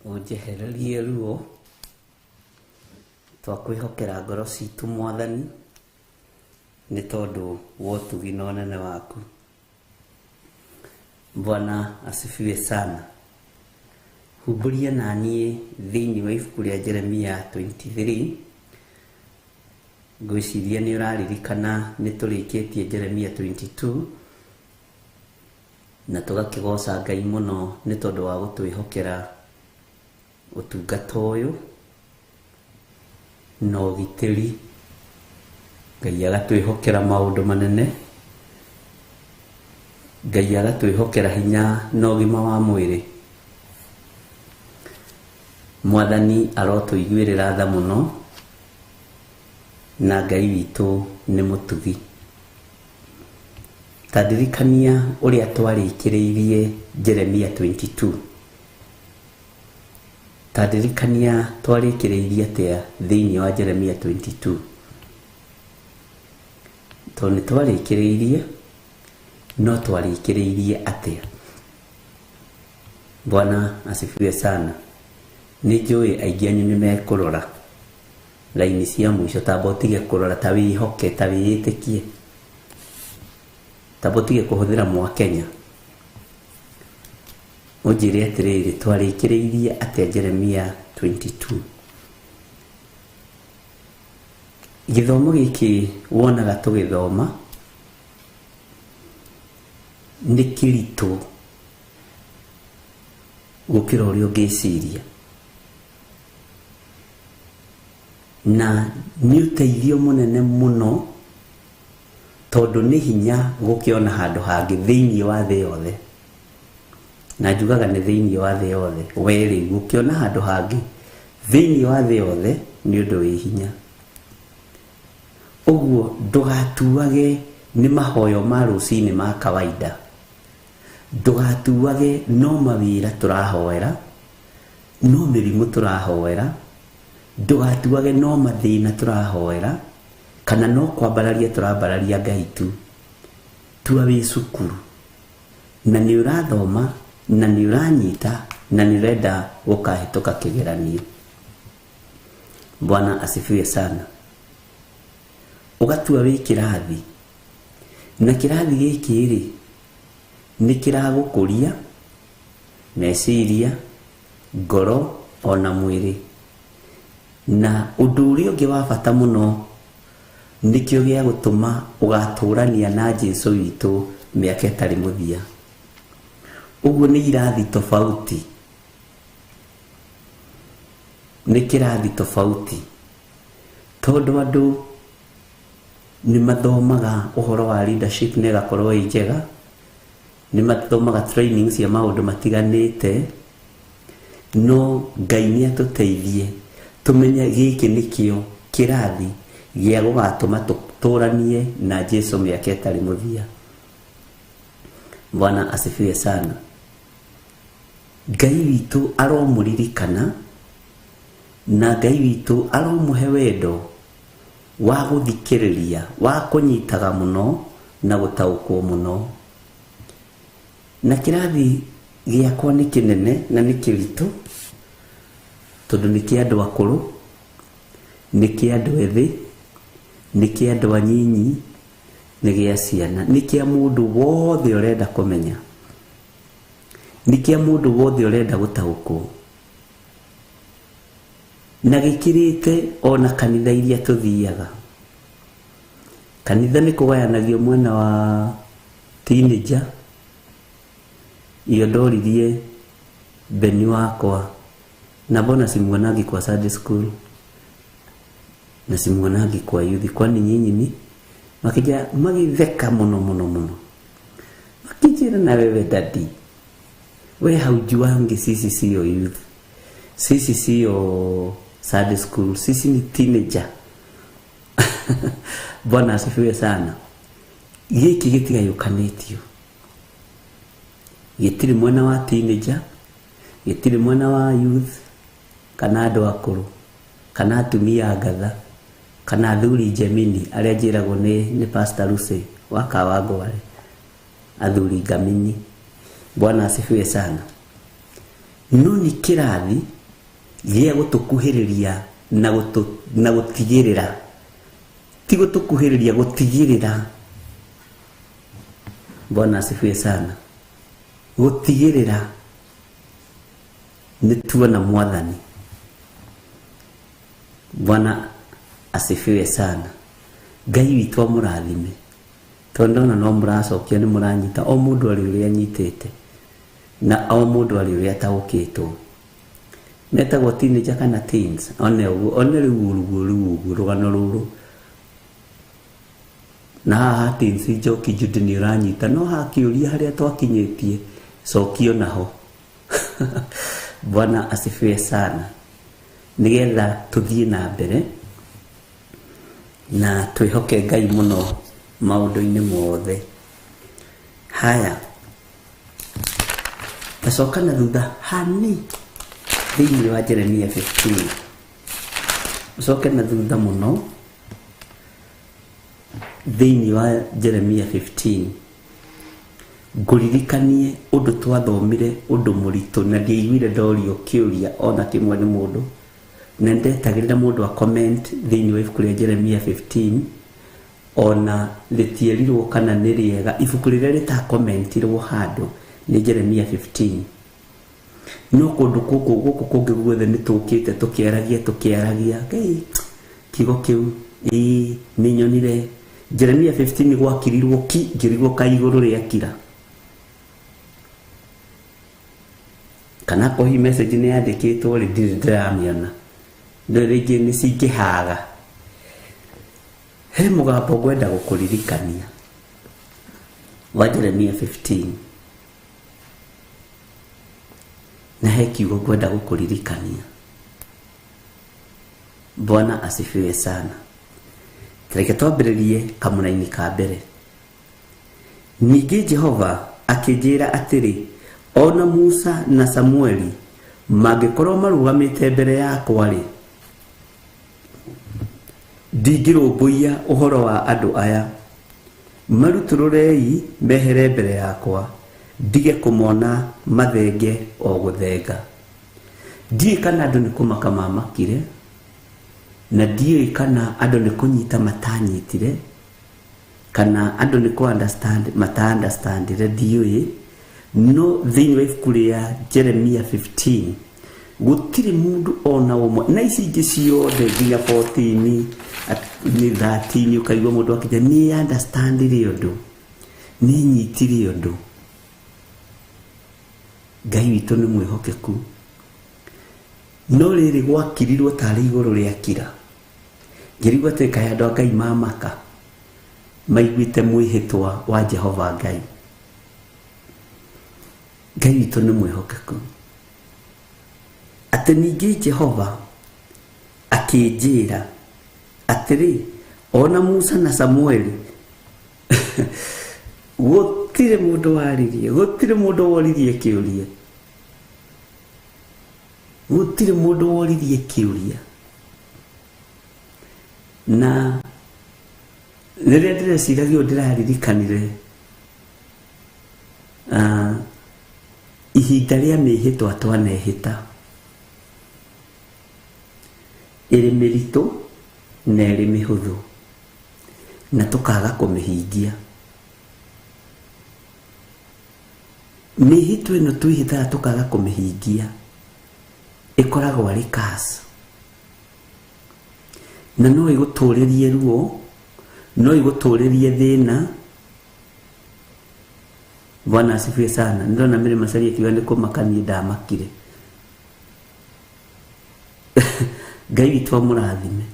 Ũnjehererie ruo twakwĩhokera ngoro citũ Mwathani nĩ tondũ wa ũtugi na ũnene waku. Bwana asifiwe sana. Huburia naniĩ thĩinĩ wa ibuku rĩa Jeremia 23. Ngwĩciria nĩ ũraririkana nĩ tũrĩkĩtie Jeremia 22 na tũgakĩgoca Ngai mũno nĩ tondũ wa gũtwĩhokera ũtungata ũyũ na ũgitĩri. Ngai agatwĩhokera maũndũ manene. Ngai agatwĩhokera hinya na ũgima wa mwĩrĩ. Mwathani arotũiguĩrĩra tha mũno na Ngai witũ nĩ mũtugi. Tadirikania ũrĩa twarĩkĩrĩirie Jeremia 22. Tadirikania twarĩkĩrĩirie atĩa thĩinĩ wa Jeremia 22. Tondũ nĩ twarĩkĩrĩirie no twarĩkĩrĩirie atĩa. Bwana asifiwe sana. Nĩ njũĩ aingĩ anyu nĩmekũrora raini cia mũico, tamba ũtige kũrora ta wĩhoke, ta wĩĩtĩkie, tamba ũtige kũhũthĩra Mwakenya. Ũnjĩre atĩrĩrĩ, twarĩkĩrĩirie atĩa Jeremia 22. Gĩthomo gĩkĩ wonaga tũgĩthoma nĩ kĩritũ gũkĩra ũrĩa ũngĩciria, na nĩ ũteithio mũnene mũno tondũ nĩ hinya gũkĩona handũ hangĩ thĩinĩ wa thĩ yothe. Na njugaga nĩ thĩinĩ wa thĩ yothe. Werĩ gũkĩona handũ hangĩ thĩinĩ wa thĩ yothe nĩ ũndũ wĩ hinya. Ũguo ndũgatuage nĩ mahoyo ma rũcinĩ ma kawaida. Ndũgatuage no mawĩra tũrahoera, no mĩrimũ tũrahoera. Ndũgatuage no mathĩna tũrahoera, kana no kwambararia tũrambararia Ngai tu. Tua wĩ cukuru na nĩ ũrathoma na nĩ ũranyita na nĩ ũrenda gũkahĩtũka kĩgeranio. Bwana asifiwe sana. Ũgatua wĩ kĩrathi, na kĩrathi gĩkĩ rĩ nĩ kĩragũkũria meciria, ngoro ona mwĩrĩ. Na ũndũ ũrĩa ũngĩ wa bata mũno nĩkĩo gĩa gũtũma ũgatũrania na Jesũ witũ mĩaka ĩtarĩ mũthia. Ũguo nĩ irathi tofauti, nĩ kĩrathi tofauti, tondũ andũ nĩ mathomaga ũhoro wa leadership na ĩgakorwo ĩ njega, nĩ mathomaga training cia maũndũ matiganĩte, no Ngai nĩ atũteithie tũmenye gĩkĩ nĩkĩo kĩrathi gĩa gũgatũma tũtũranie na Jesũ mĩaka ĩtarĩ mũthia. Bwana asifiwe sana. Ngai witũ aromũririkana na Ngai witũ aromũhe wendo wa gũthikĩrĩria, wa kũnyitaga mũno na gũtaũkwo mũno. Na kĩrathi gĩakwa nĩ kĩnene na nĩ kĩritũ tondũ nĩ kĩa andũ akũrũ, nĩ kĩa andũ ethĩ, nĩ kĩa andũ anyinyi, nĩ gĩa ciana, nĩ kĩa mũndũ wothe ũrenda kũmenya, nĩ kĩa mũndũ wothe ũrenda gũtaũkwo. Na gĩkirĩte ona kanitha iria tũthiaga. Kanitha nĩ kũgayanagio mwena wa teenager. Iyo ndoririe Beni wakwa, na mbona simuonagi kwa Sunday school na simuonagi kwa youth, kwani nyinyi ni makija magitheka muno muno muno, makijira na wewe dadi, we haujuangi sisi sio youth, sisi sio Sunday school, sisi ni teenager. Bwana asifiwe sana. Gĩkĩ gĩtigayũkanĩtio, gĩtirĩ mwena wa teenager, gĩtirĩ mwena wa youth, kana andũ akũrũ, kana atumia ngatha, kana athuri Gemini arĩa njĩragwo nĩ Pastor Lucy wa Kawangware, athuri Ngamini. Bwana asifiwe sana. No ni kirathi gĩa gũtũkuhĩrĩria na gũtigĩrĩra, ti gũtũkuhĩrĩria, gũtigĩrĩra. Bwana asifiwe sana. Gũtigĩrĩra nĩ tuona Mwathani. Bwana asifiwe sana. Ngai witũ amũrathime, tondũ no mũracokia nĩ mũranyita o mũndũ arĩ ũrĩa anyitĩte na o mũndũ arĩ ũrĩa ataũkĩtwo. Metagwo teenager kana teens, one rĩu rũgano rũrũ. Na haha teens njoki Judy nĩ ũranyita, no hakĩũria harĩa twakinyĩtie cokio naho. Bwana asifiwe sana. Nigetha tuthiĩ na mbere na twĩhoke Ngai mũno maũndũ-inĩ mothe. Haya, tacoka na thutha hani thĩinĩ wa Jeremia 15. Coke na thutha mũno thĩinĩ wa Jeremia 15. Ngũririkanie ũndũ twathomire, ũndũ mũritũ, na ndiaiguire ndorio kĩũria ona kĩmwe nĩ mũndũ, na ndetagĩrĩra mũndũ a comment thĩinĩ wa ibuku rĩa Jeremia 15 ona rĩtierirwo kana nĩ rĩega. Ibuku rĩrĩa rĩtakomentirwo handũ nĩ Jeremia 15. No kũndũ gũkũ kũngĩ guothe nĩ tũkĩte tũkĩaragia kiugo kĩu nĩ nyonire. Jeremia 15 gwakirirwo ngĩrigwo kaigũrũ rĩakira, kana kohi message nĩ yandĩkĩtwo rĩ ndiramĩona, ndio rĩngĩ nĩ cingĩhaga. He mũgambo ngwenda gũkũririkania wa Jeremia 15, na he kiugo ngwenda gũkũririkania. Bwana asifiwe sana. Reke twambĩrĩrie kamũra-inĩ ka mbere. Ningĩ Jehova akĩnjĩra atĩrĩ, ona Musa na Samueli mangĩkorwo marũgamĩte mbere yakwa-rĩ, ndingĩrũmbũiya ũhoro wa andũ aya. Marutũrũrei mehere mbere yakwa, ndige kũmona mathenge o gũthenga. Ndiũĩ kana andũ nĩ kũmaka mamakire, na ndiũĩ kana andũ nĩ kũnyita matanyitire, kana andũ nĩ kũ-understand mata-understandire, ndiũĩ. No thĩinĩ wa ibuku rĩa Jeremia 15 gũtirĩ mũndũ ona ũmwe, na ici ingĩ ciothe nginya 14 nĩ 13 ũkaigua mũndũ akĩnja nĩ understandire ũndũ, nĩ nyitire ũndũ. Ngai witũ nĩ mwĩhokeku. No rĩrĩ gwakirirwo tarĩ igũrũ rĩakira, ngĩrigwo atĩ kaĩ andũ a Ngai mamaka maiguĩte mwĩhĩtwa wa Jehova Ngai. Ngai witũ nĩ mwĩhokeku. Atĩ ningĩ Jehova akĩnjĩra atĩrĩ, ona Musa na Samueli gũtirĩ mũndũ waririe, gũtirĩ mũndũ woririe kĩũria, gũtirĩ mũndũ woririe kĩũria. Na rĩrĩa ndĩreciragio ndĩraririkanire ihinda rĩa mĩhĩtwa twanehĩta, ĩrĩ mĩritũ na ĩrĩ mĩhũthũ, na tũkaga kũmĩhingia. Mĩhĩtwa ĩno twĩhĩtaga tũkaga kũmĩhingia ĩkoragwo arĩ curse, na no ĩgũtũrĩrie ruo, no ĩgũtũrĩrie thĩna. Bwana asifiwe sana. Ndona mĩrĩ Macharia akiuga nĩ kũmakania ndamakire. Ngai witũ amũrathime.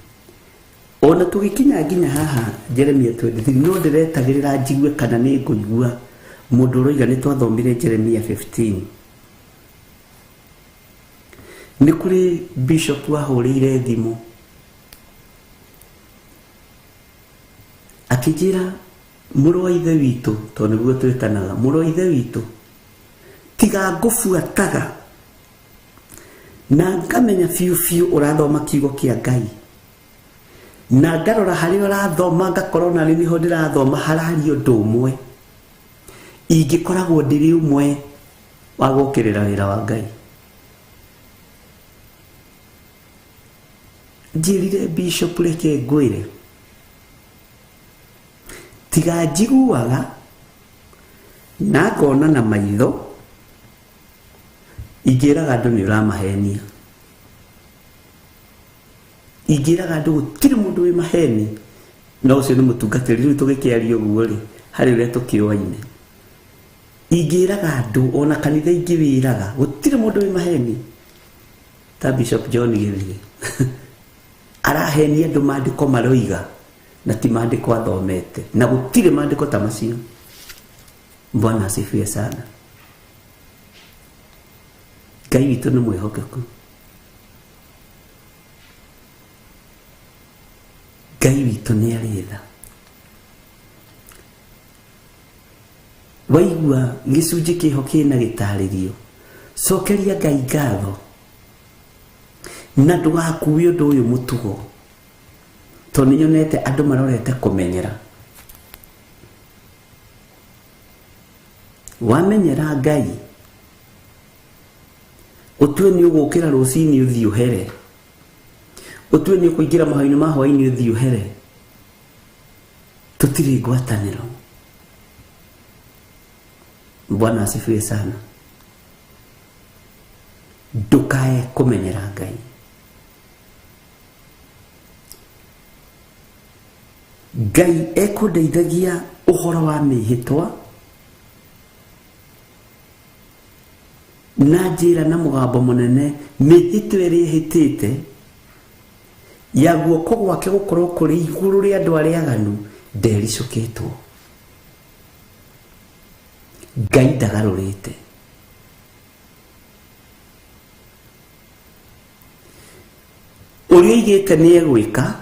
Ona tũgĩkinya nginya haha Jeremia 23, no ndĩretagĩrĩra njigue kana nĩ ngũigua mũndũ ũroiga nĩ twathomire Jeremia 15. Nĩ kũrĩ bishop wahũrĩire thimũ akĩnjĩra, mũrũ wa ithe witũ, tondũ nĩguo twĩtanaga, mũrũ wa ithe witũ, tiga ngũbuataga na ngamenya biũ biũ ũrathoma kiugo kĩa Ngai, na ngarora harĩa ũrathoma ngakorwo narĩ niho ndĩrathoma harario ũndũ ũmwe, ingĩkoragwo ndĩrĩ ũmwe wa gukirira wira wa Ngai. Njirire Bishop Reke ngwire tiga njiguaga na ngona na maitho ingiraga andu ni uramahenia, ingiraga andu gutiri mundu wi maheni no ucio ni mutungatiri riu tugikiaria uguo ri hari uria tukioaine. Ingiraga andu ona kanitha ingi wiraga gutiri mundu wi maheni ta Bishop John Githige arahenia andu mandiko maroiga na ti mandiko athomete na gutire mandiko ta macio. Bwana asifiwe sana. Ngai witu ni mwihokeku. Ngai witu ni aritha. Waigua gicunji kiho kina gitaririo, cokeria Ngai ngatho na ndugakuwe undu uyu mutugo, to ninyonete andu marorete kumenyera. Wamenyera Ngai utue ni ugukira rucini uthii uhere, utue ni kuingira mahaini ma hwaini uthii uhere, tutiri ngwataniro. Bwana asifiwe sana. Ndukae kumenyera Ngai. Ngai ekundeithagia uhoro wa mihitwa na njira na mugambo munene mihitwa iri hitite ya guoko gwake gukorwo kuri iguru ria andu aria aganu ndericukitwo. Ngai ndagarurite. Uria igite ni egwika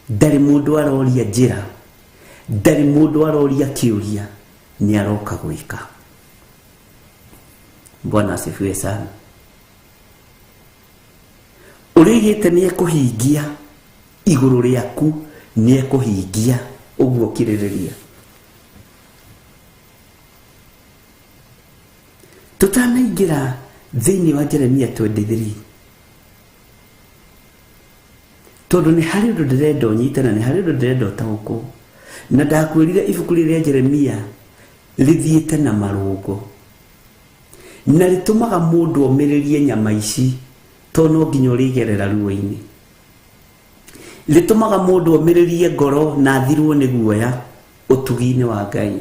ndari mundu aroria njira, ndari mundu aroria kiuria, ni aroka gwika. Bwana asifiwe sana. Uria igite ni ekuhingia iguru riaku, ni ekuhingia uguo kiririria. Tutanaingira thiini wa Jeremia 23 tondu ni hari undu ndirenda unyitana, ni hari undu ndirenda utaguku, na ndakwirire ibuku ria Jeremia rithiite na marungu na ritumaga mundu omiririe nyama ici to no nginya urigerera ruo-ini. Ritumaga mundu omiririe ngoro na thirwo ni guoya utugi-ini wa Ngai.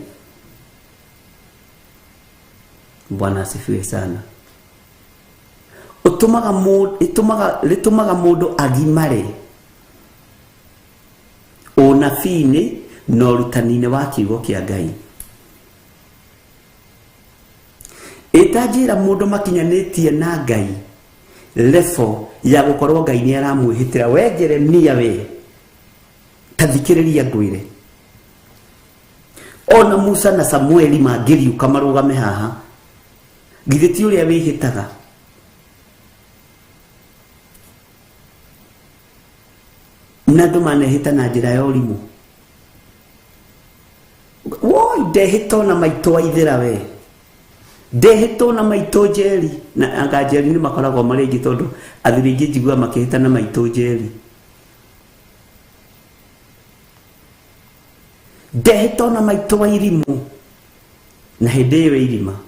Bwana asifiwe sana. Ritumaga mundu agimare unabii-ini na urutani-ini wa kiugo kia Ngai. Itanjira mundu makinyanitie na Ngai lefo ya gukorwo Ngai ni aramwihitira. We Jeremia we tathikiriria ngwire, ona Musa na Samueli mangiriuka marugame haha, githĩ ti uria wihitaga? Na andu manehita na njira ya urimu. Woi ndehita na maito wa ithira we, ndehita na maito njeri, na anga njeri ni makoragwo maringi tondu athuri ingi njigua makihita na maito njeri. Ndehita na maito wa irimu na hindi iyo irima,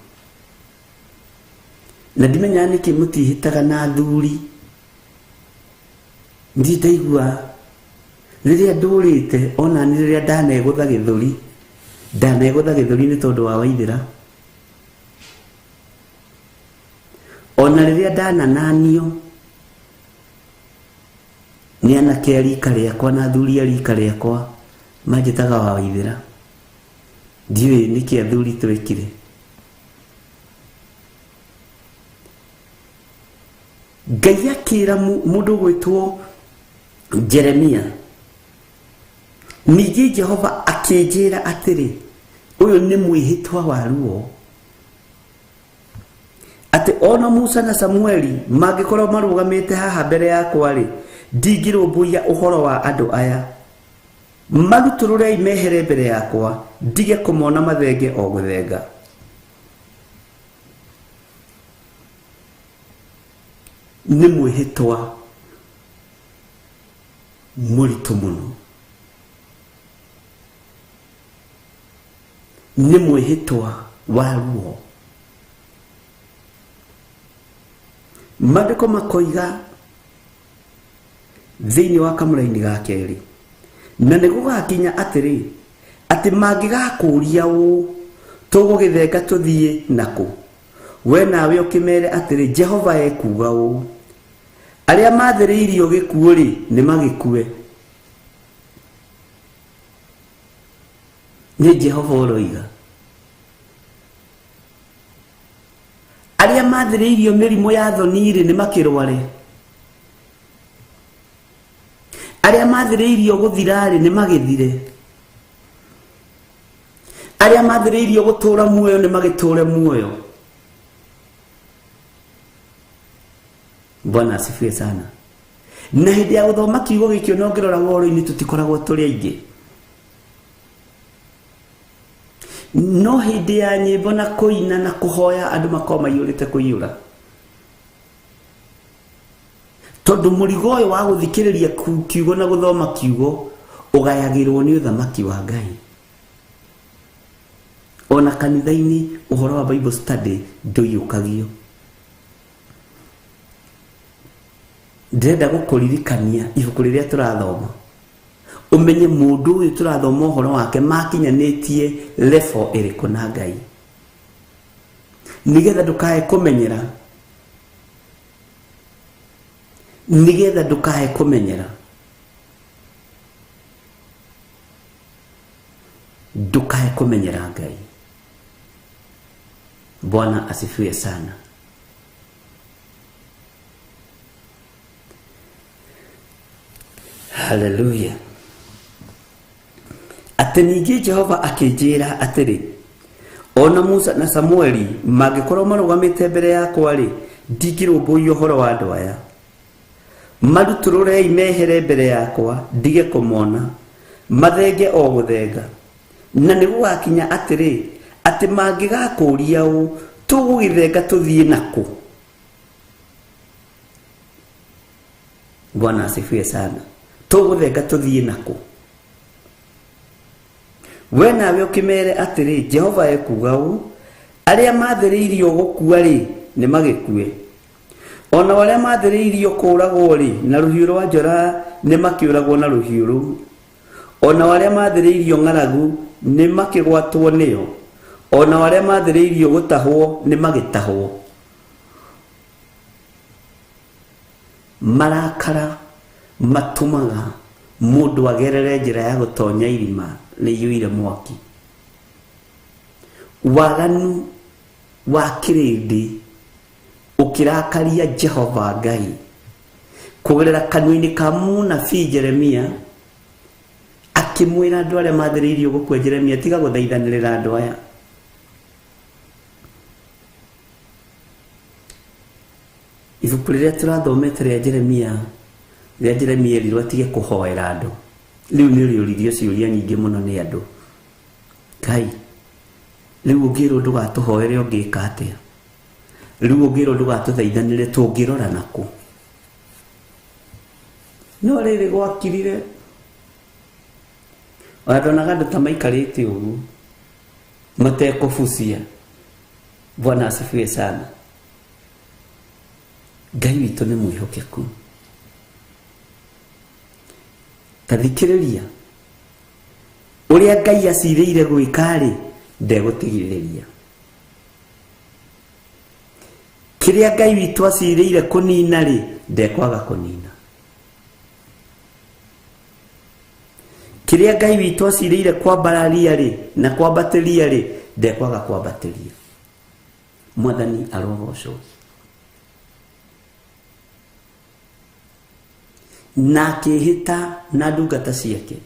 na ndimenya niki mutihitaga na thuri. Ndi ndaigua riria ndurite ona ni riria ndanegutha githuri ni tondu wa Waithira, ona riria ndanananio ni anake arika riakwa na thuri arika riakwa manjitaga wa Waithira. Ndiwe niki athuri twekire. Ngai akira mundu gwitwo Jeremia, ningi Jehova akinjira atiri uyu ni mwihitwa wa ruo, ati ona Musa na Samueli mangikorwo marugamite haha mbere yakwa ri ndingirumbuia uhoro wa andu aya, maruturure imehere mbere yakwa ndige kumona mathenge o guthenga. nĩ mwĩhĩtwa mũritũ mũno, nĩ mwĩhĩtwa wa ruo. Maandĩko makoiga thĩinĩ wa kamũra-inĩ ga kerĩ, na nĩ gũgakinya atĩrĩ, atĩ mangĩgakũũria ũũ, tũgũgĩthenga tũthiĩ nakũ? We nawe ũkĩmere atĩrĩ, Jehova ekuuga ũũ, arĩa maathĩrĩirio gĩkuũ-rĩ, nĩ magĩkue. Nĩ Jehova ũroiga. Arĩa maathĩrĩirio mĩrimũ ya thoni-rĩ, nĩ makĩrware. Arĩa maathĩrĩirio gũthira-rĩ, nĩ magĩthire. Arĩa maathĩrĩirio gũtũũra muoyo nĩ magĩtũũre muoyo. Bwana asifiwe sana. Na hĩndĩ ya gũthoma kiugo gĩkĩ no ngĩrora woro-inĩ tũtikoragwo tũrĩ aingĩ. No hĩndĩ ya nyĩmbo na kũina na kũhoya andũ makorwo maiyũrĩte kũiyũra. Tondũ mũrigo ũyũ wa gũthikĩrĩria kiugo na gũthoma kiugo ũgayagĩrwo nĩ ũthamaki wa Ngai. Ona kanitha-inĩ ũhoro wa Bible study ndũiyũkagio. Ndĩrenda gũkũririkania ibuku rĩrĩa tũrathoma, ũmenye mũndũ ũyũ tũrathoma ũhoro wake makinyanĩtie level ĩrĩkũ na Ngai, nĩgetha ndũkae kũmenyera, nĩgetha ndũkae kũmenyera, ndũkae kũmenyera Ngai. Bwana asifiwe sana. Hallelujah. Atĩ ningĩ Jehova akĩnjĩra atĩrĩ, ona Musa na Samueli mangĩkorwo marũgamĩte mbere yakwa-rĩ, ndingĩrũmbũiya ũhoro wa andũ aya. Marutũrũrei mehere mbere yakwa, ndige kũmona, mathenge o gũthenga. Na nĩ gũgakinya atĩrĩ, atĩ mangĩgakũũria ũũ, tũgũgĩthenga tũthiĩ nakũ? Bwana asifiwe sana. Tũgũthenga tũthiĩ nakũ? We nawe ũkĩmere atĩrĩ, Jehova ekuuga ũũ, arĩa maathĩrĩirio gũkua-rĩ, nĩ magĩkue. Ona arĩa maathĩrĩirio kũũragwo-rĩ, na rũhiũ rwa njora nĩ makĩũragwo na rũhiũ rũu. Ona arĩa maathĩrĩirio ng'aragu nĩ makĩgwatwo nĩyo. Ona arĩa maathĩrĩirio gũtahwo nĩ magĩtahwo. Marakara matũmaga mũndũ agerere njĩra ya gũtonya irima rĩiyũire mwaki. Waganu wa kĩrĩndĩ ũkĩrakaria Jehova Ngai kũgerera kanua-inĩ ka mũnabii Jeremia, akĩmwĩra andũ arĩa maathĩrĩirio gũkua, Jeremia, tiga gũthaithanĩrĩra andũ aya. Ibuku rĩrĩa tũrathomete rĩa Jeremia, rĩrĩa Jeremia erirwo atige kũhoera andũ, rĩu nĩ rĩũririo ciũria nyingĩ mũno nĩ andũ. Ngai, rĩu ũngĩrwo ndũgatũhoere ũngĩka atĩa? Rĩu ũngĩrwo ndũgatũthaithanĩre tũngĩrora nakũ? No rĩrĩ gwakirire, wathonaga andũ ta maikarĩte ũguo matekũbucia. Bwana asifiwe sana. Ngai witũ nĩ mwĩhokeku. Tathikĩrĩria, ũrĩa Ngai acirĩire gwĩka-rĩ, ndegũtigithĩria. Kĩrĩa Ngai witũ acirĩire kũnina-rĩ, ndekwaga kũnina. Kĩrĩa Ngai witũ acirĩire kwambararia-rĩ na kwambatĩria-rĩ, ndekwaga kwambatĩria. Mwathani arogocwo. Na akĩhĩta na ndungata ciake.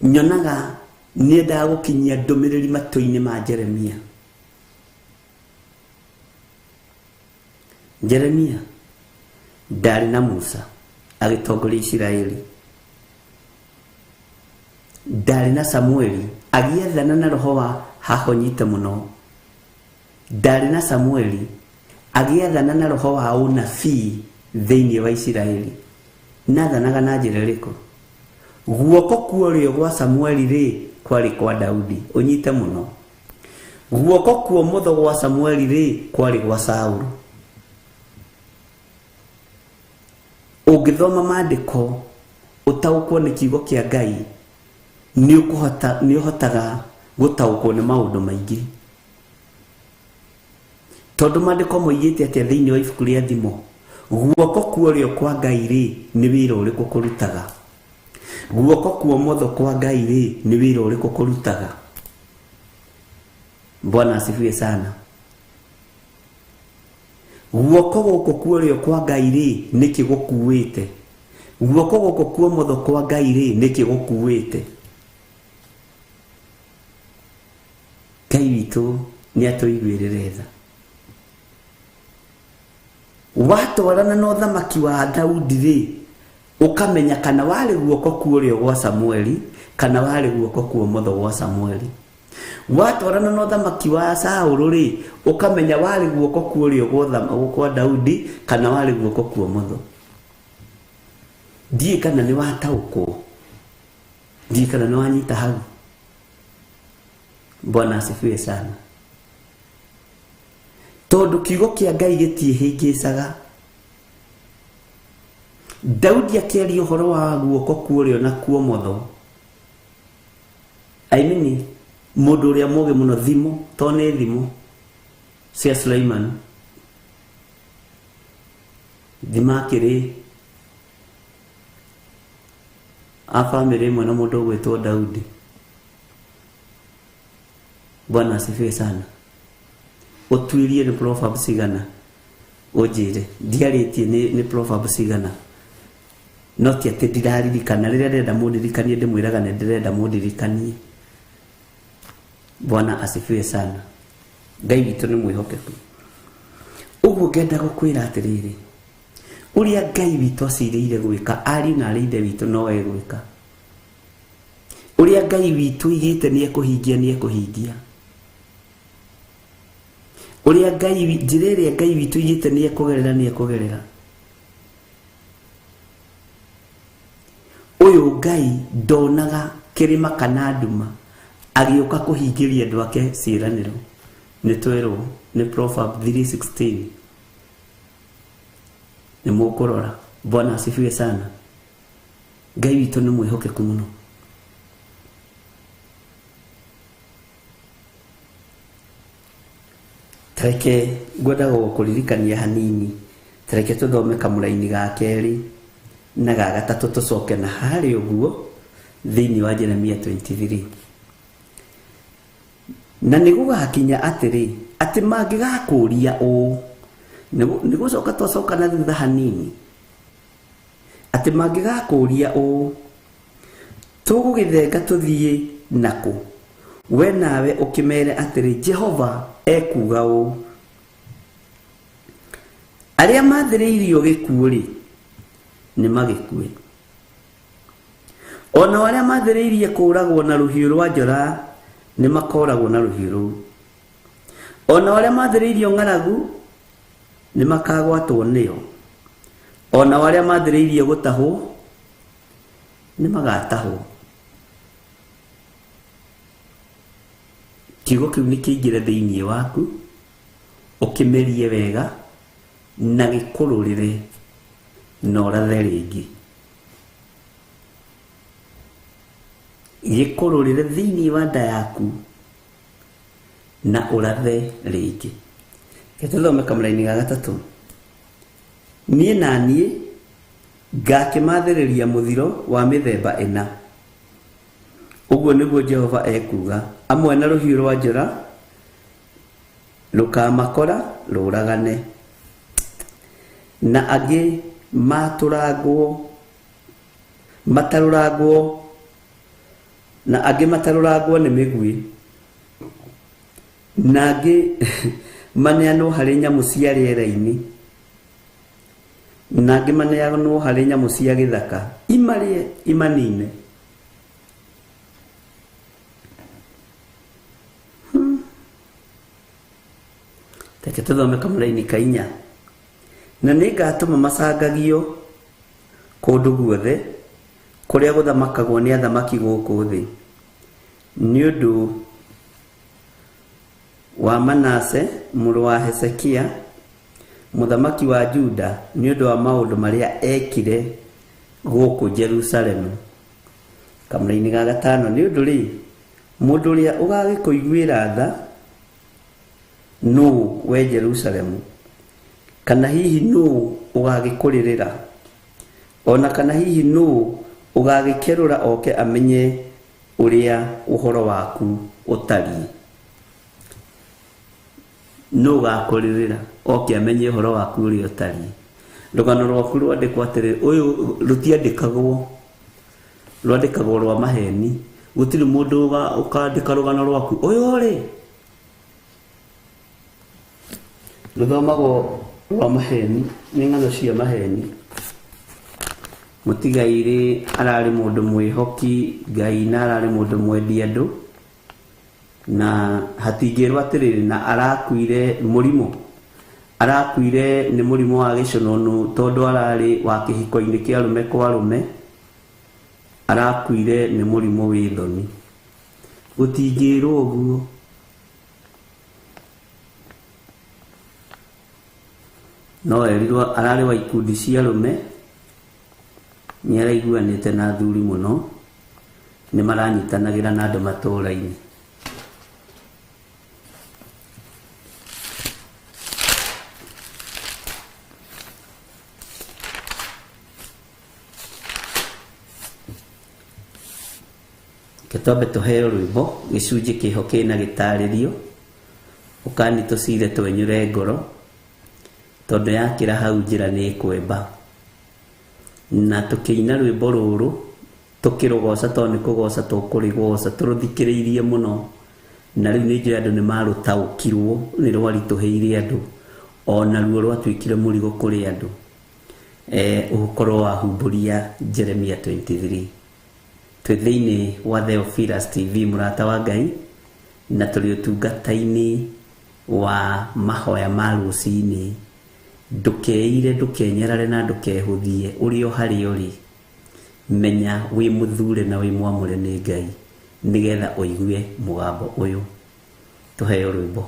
Nyonaga nĩendaga gũkinyia ndũmĩrĩri matũ-inĩ ma Jeremia. Jeremia ndarĩ na Musa agĩtongoria Isiraeli, ndarĩ na Samueli agĩathana na roho wa hahonyite mũno, ndarĩ na Samueli agĩathana na roho wa ũnabii thĩinĩ wa Isiraeli. Nathanaga na njĩra ĩrĩkũ? Guoko kuorĩo gwa Samueli rĩ kwarĩ kwa Daudi. Ũnyite mũno. Guoko kwa ũmotho gwa Samueli rĩ kwarĩ gwa Saũlũ. Ũngĩthoma maandĩko ũtaũkwo nĩ kiugo kĩa Ngai, nĩ ũhotaga gũtaũkwo nĩ maũndũ maingĩ. Tondũ maandĩko moigĩte atĩa thĩinĩ wa ibuku rĩa thimo? Guoko kuorĩo kwa Ngai rĩ nĩ wĩra ũrĩkũ kũrutaga? Guoko kwa ũmotho kwa Ngai rĩ nĩ wĩra ũrĩkũ kũrutaga? Bwana asifiwe sana. Guoko gũkũ kuorĩo kwa Ngai rĩ nĩkĩ gũkuĩte? Guoko gũkũ kwa ũmotho kwa Ngai rĩ nĩkĩ gũkuĩte? Ngai witũ nĩ atũiguĩrĩre tha. Watwarana na ũthamaki wa Daudi rĩ, ũkamenya kana warĩ guoko kuorĩo gwa Samueli kana warĩ guoko kwa ũmotho gwa Samueli. Watwarana na ũthamaki wa Saũlũ rĩ, ũkamenya warĩ guoko kuorĩo gwa Daudi kana warĩ guoko kwa ũmotho. Ndiĩ kana nĩ wataũkwo, ndiĩ kana nĩ wanyita hau. Bwana asifiwe sana. Tondũ kiugo kĩa Ngai gĩtiĩhĩngĩcaga. Daudi akĩaria ũhoro wa guoko kuorĩo na kwa ũmotho. Mũndũ ũrĩa mũũgĩ mũno thimo, to nĩ thimo cia Suleiman. Thima kĩrĩ a famĩlĩ ĩmwe na mũndũ ũgwĩtwo Daudi. Bwana asifiwe sana. Ũtuĩrie nĩ Proverbs cigana? Ũnjĩre. Ndiarĩtie nĩ Proverbs cigana? No ti atĩ ndiraririkana. Rĩrĩa ndĩrenda mũndirikanie ndĩmwĩraga nĩ ndĩrenda mũndirikanie. Bwana asifiwe sana. Ngai witũ nĩ mwĩhokeku. Ũguo ngenda gũkwĩra atĩrĩrĩ, ũrĩa Ngai witũ acirĩire gwĩka, ariũ na aarĩ ithe witũ no egwĩka. Ũrĩa Ngai witũ igĩte nĩ ekũhingia nĩ ekũhingia. Ũrĩa Ngai, njĩra ĩrĩa Ngai witũ igĩte nĩ ekũgerera nĩ ekũgerera. Ũyũ Ngai ndonaga kĩrĩma kana nduma agĩũka kũhingĩria andũ ake ciĩranĩro. Nĩ twerwo nĩ Proverbs 3:16. Nĩ mũkũrora. Bwana asifiwe sana. Ngai witũ nĩ mwĩhokeku mũno. Tareke ngwenda gũkũririkania hanini. Tareke tũthome kamũraini ga kerĩ na ga gatatũ tũcoke na harĩ ũguo thĩinĩ wa Jeremia 23. Na nĩgũgakinya atĩrĩ, atĩ mangĩgakũria ũũ, nĩgũcoka twacoka na thutha hanini, atĩ mangĩgakũria ũũ, tũgũgĩthenga tũthiĩ nakũ? We nawe ũkĩmere atĩrĩ, Jehova ekuga ũũ, arĩa mathĩrĩirio gĩkuũ rĩ nĩ magĩkue, ona arĩa mathĩrĩirie kũragwo na rũhiũ rwa njora nĩ makoragwo na rũhiũ rũu, ona arĩa mathĩrĩirio ng'aragu nĩ makagwatwo nĩyo, ona arĩa mathĩrĩirie gũtahwo nĩ magatahwo. Kiugo kĩu nĩ kĩingĩre thĩinĩ waku, ũkĩmerie wega na gĩkũrũrĩre na ũrathe rĩngĩ. Gĩkũrũrĩre thĩinĩ wa nda yaku na ũrathe rĩngĩ. Tũthome kamũraini ga gatatũ. Niĩ na niĩ ngakĩmathĩrĩria mũthiro wa mĩthemba ĩna. Ũguo nĩguo Jehova ekuga. Amwe na rũhiũ rwa njora rũkamakora rũragane, na angĩ matarũragwo na angĩ matarũragwo nĩ mĩguĩ, na angĩ maneanwo harĩ nyamũ cia rĩera-inĩ, na angĩ maneanwo harĩ nyamũ cia gĩthaka imarĩe imanine. reke tuthome kamũraini ka 4. Na nĩngatũma macangagio kũndũ guothe kũrĩa gũthamakagwo nĩ athamaki gũkũ thĩ, nĩ ũndũ wa Manase mũrũ wa Hezekia mũthamaki wa Juda, nĩ ũndũ wa maũndũ marĩa ekire gũkũ Jerusalemu. Kamũraini ga 5, nĩ ũndũ rĩ, mũndũ ũrĩa ũgagĩkũiguĩra tha nũũ we Jerusalemu, kana hihi nũũ ũgagĩkũrĩrĩra, ona kana hihi nũũ ũgagĩkerũra oke amenye ũrĩa ũhoro waku ũtariĩ. Nũũ ũgakũrĩrĩra oke amenye ũhoro waku ũrĩa ũtariĩ. Rũgano rwaku rwandĩkwo atĩrĩ, ũyũ rwandĩkagwo rwa maheni. Gũtirĩ mũndũ ũkandĩka rũgano rwaku ũyũ rĩ, rũthomagwo rwa maheni, nĩ ng'ano cia maheni. Mũtigairĩ ararĩ mũndũ mwĩhoki Ngai na ararĩ mũndũ mwendi andũ, na hatingĩrwo atĩrĩrĩ, na arakuire mũrimũ, arakuire nĩ mũrimũ wa gĩcononu tondũ ararĩ wa kĩhiko-inĩ kĩa arũme kwa arũme, arakuire nĩ mũrimũ wĩ thoni. Gũtingĩrwo ũguo. No erirwo ararĩ wa ikundi cia arũme, nĩ araiguanĩte na athuri mũno, nĩ maranyitanagĩra na andũ matũũra-inĩ. Ketwambe tũheo rwĩmbo gĩcunjĩ kĩho kĩna gĩtarĩrio, ũkani tũcire twenyũre ngoro, tondũ yakĩra hau njĩra nĩ kwemba. Na tũkĩina rwĩmbo rũrũ tũkĩrũgoca, tondũ nĩ kũgoca tũkũrĩgoca, tũrũthikĩrĩirie mũno, na rĩu nĩ njũĩ andũ nĩ marũtaũkirwo nĩ rwarĩtũhĩire andũ, ona ruo rwatuĩkire mũrigo kũrĩ andũ. Ũgũkorwo wahumbũria Jeremia 23. Twĩ thĩinĩ wa Theophilus TV, mũrata wa Ngai, na tũrĩ ũtungata-inĩ wa mahoya ma rũcinĩ. Ndũkeire, ndũkenyerare na ndũkehũthie, ũrĩ o harĩa ũrĩ, menya wĩ mũthure na wĩ mwamũre nĩ Ngai, nĩgetha ũigue mũgambo ũyũ. Tũheo rwĩmbo.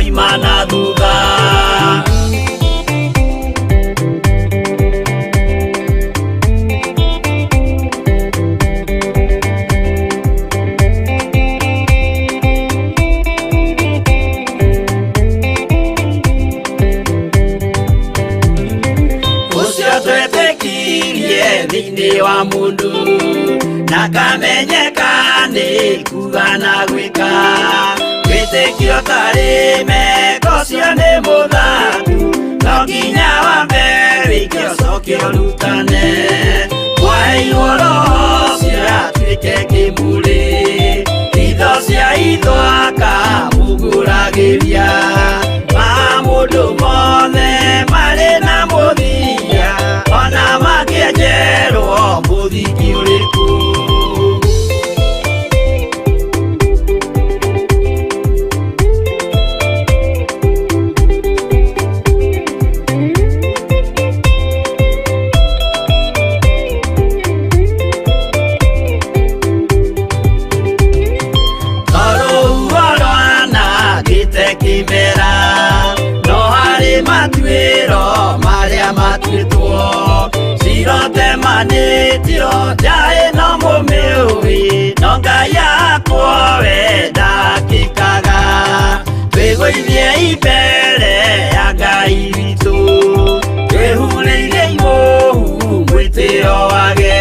Imana thutha. Ucio twetĩkirie thĩinĩ wa akamenyeka nĩ kuga na gwĩka wĩtĩkio tarĩ meko cio nĩ mũthaku no nginya wambe wĩke ũcoke ũrutane waheirwo roho cio atuĩke kĩmũrĩ itho cia ithwaka muguragĩria ma mũndũ mothe marĩ na mũthia ona makĩenjerwo mũthingi ũrĩkũ. Manitio jae no mumiui no Ngai yakwa we ndakikaga twĩgũithie imbere ya Ngai witũ twĩhurĩire imũhu mwĩtĩo wage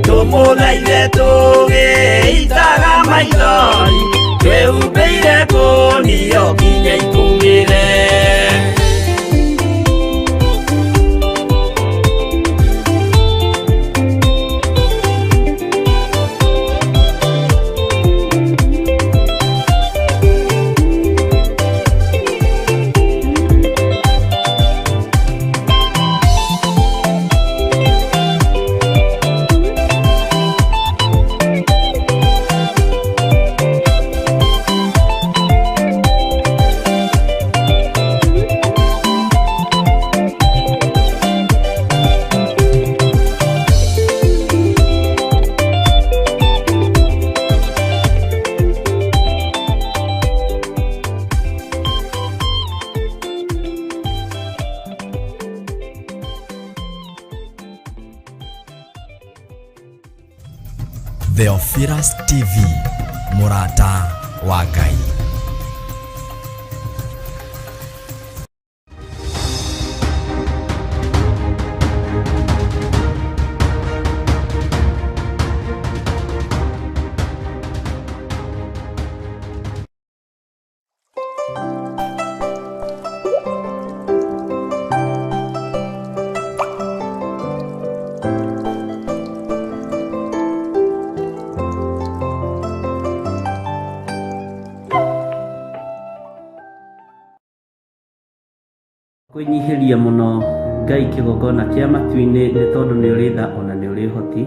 tũmũthaithe tũgĩitaga maithori twĩhumbĩire ngũnio nginya ikumĩre. Theophilus TV, Murata wa Ngai. Kwĩnyihĩria mũno Ngai kĩgongona kĩa matu-inĩ nĩ tondũ nĩ ũrĩ tha ona nĩ ũrĩ hoti.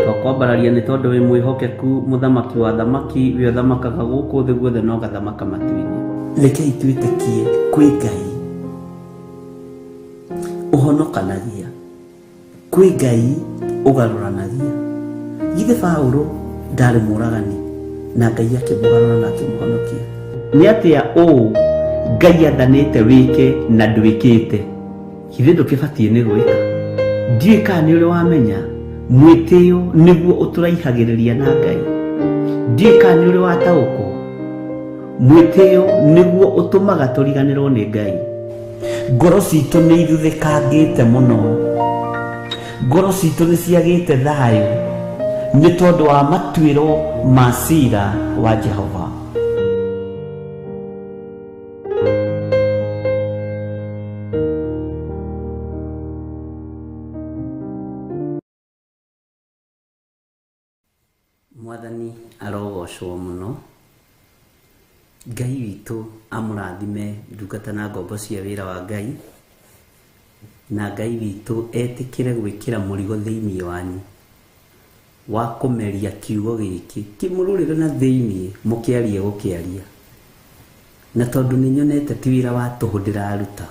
Twakwambararia nĩ tondũ wĩ mwĩhokeku mũthamaki wa thamaki we ũthamakaga gũkũ thĩ guothe no gathamaka matu-inĩ. Rekei twĩtĩkie kwĩ Ngai ũhonokanagia, kwĩ Ngai ũgarũranagia. Githĩ Paũlũ ndarĩ mũũragani na Ngai akĩmũgarũra na akĩmũhonokia? Nĩ atĩa ũũ Ngai athanĩte wĩke na ndwĩkĩte? Githĩ ndũkĩbatiĩ nĩ gwĩka? Ndiũĩ kana nĩ ũrĩ wamenya mwĩtĩo nĩguo ũtũraihagĩrĩria na Ngai. Ndiũĩ kana nĩ ũrĩ wataũkwo mwĩtĩo nĩguo ũtũmaga tũriganĩrwo nĩ Ngai. Ngoro citũ nĩ ithuthĩkangĩte mũno, ngoro citũ nĩ ciagĩte thayũ nĩ tondũ wa matuĩro ma ciira wa Jehova. Mwathani arogocwo mũno. Ngai witũ amũrathime ndungata na ngombo cia wĩra wa Ngai, na Ngai witũ etĩkĩre gwĩkĩra mũrigo thĩinĩ wanyu wa kũmeria kiugo gĩkĩ kĩmũrũrĩre na thĩinĩ mũkĩarie gũkĩaria, na tondũ nĩ nyonete ti wĩra wa tũhũ ndĩraruta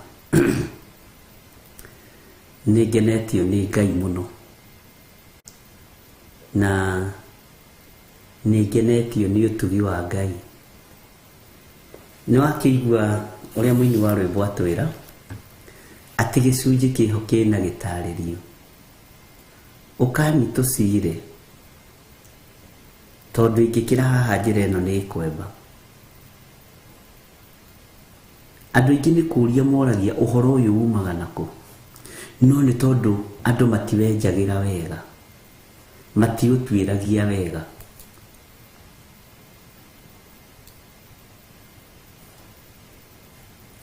nĩ ngenetio nĩ Ngai mũno, na nĩ ngenetio nĩ ũtugi wa Ngai. Nĩ wakĩigua ũrĩa mũini wa rwĩmbo atwĩra atĩ gĩcunjĩ kĩho kĩna gĩtarĩrio, ũkani tũcire tondũ ingĩkĩra haha njĩra ĩno nĩ kwemba. Andũ aingĩ nĩ kũria moragia ũhoro ũyũ umaga nakũ, no nĩ tondũ andũ matiwenjagĩra wega, matiũtuĩragia wega.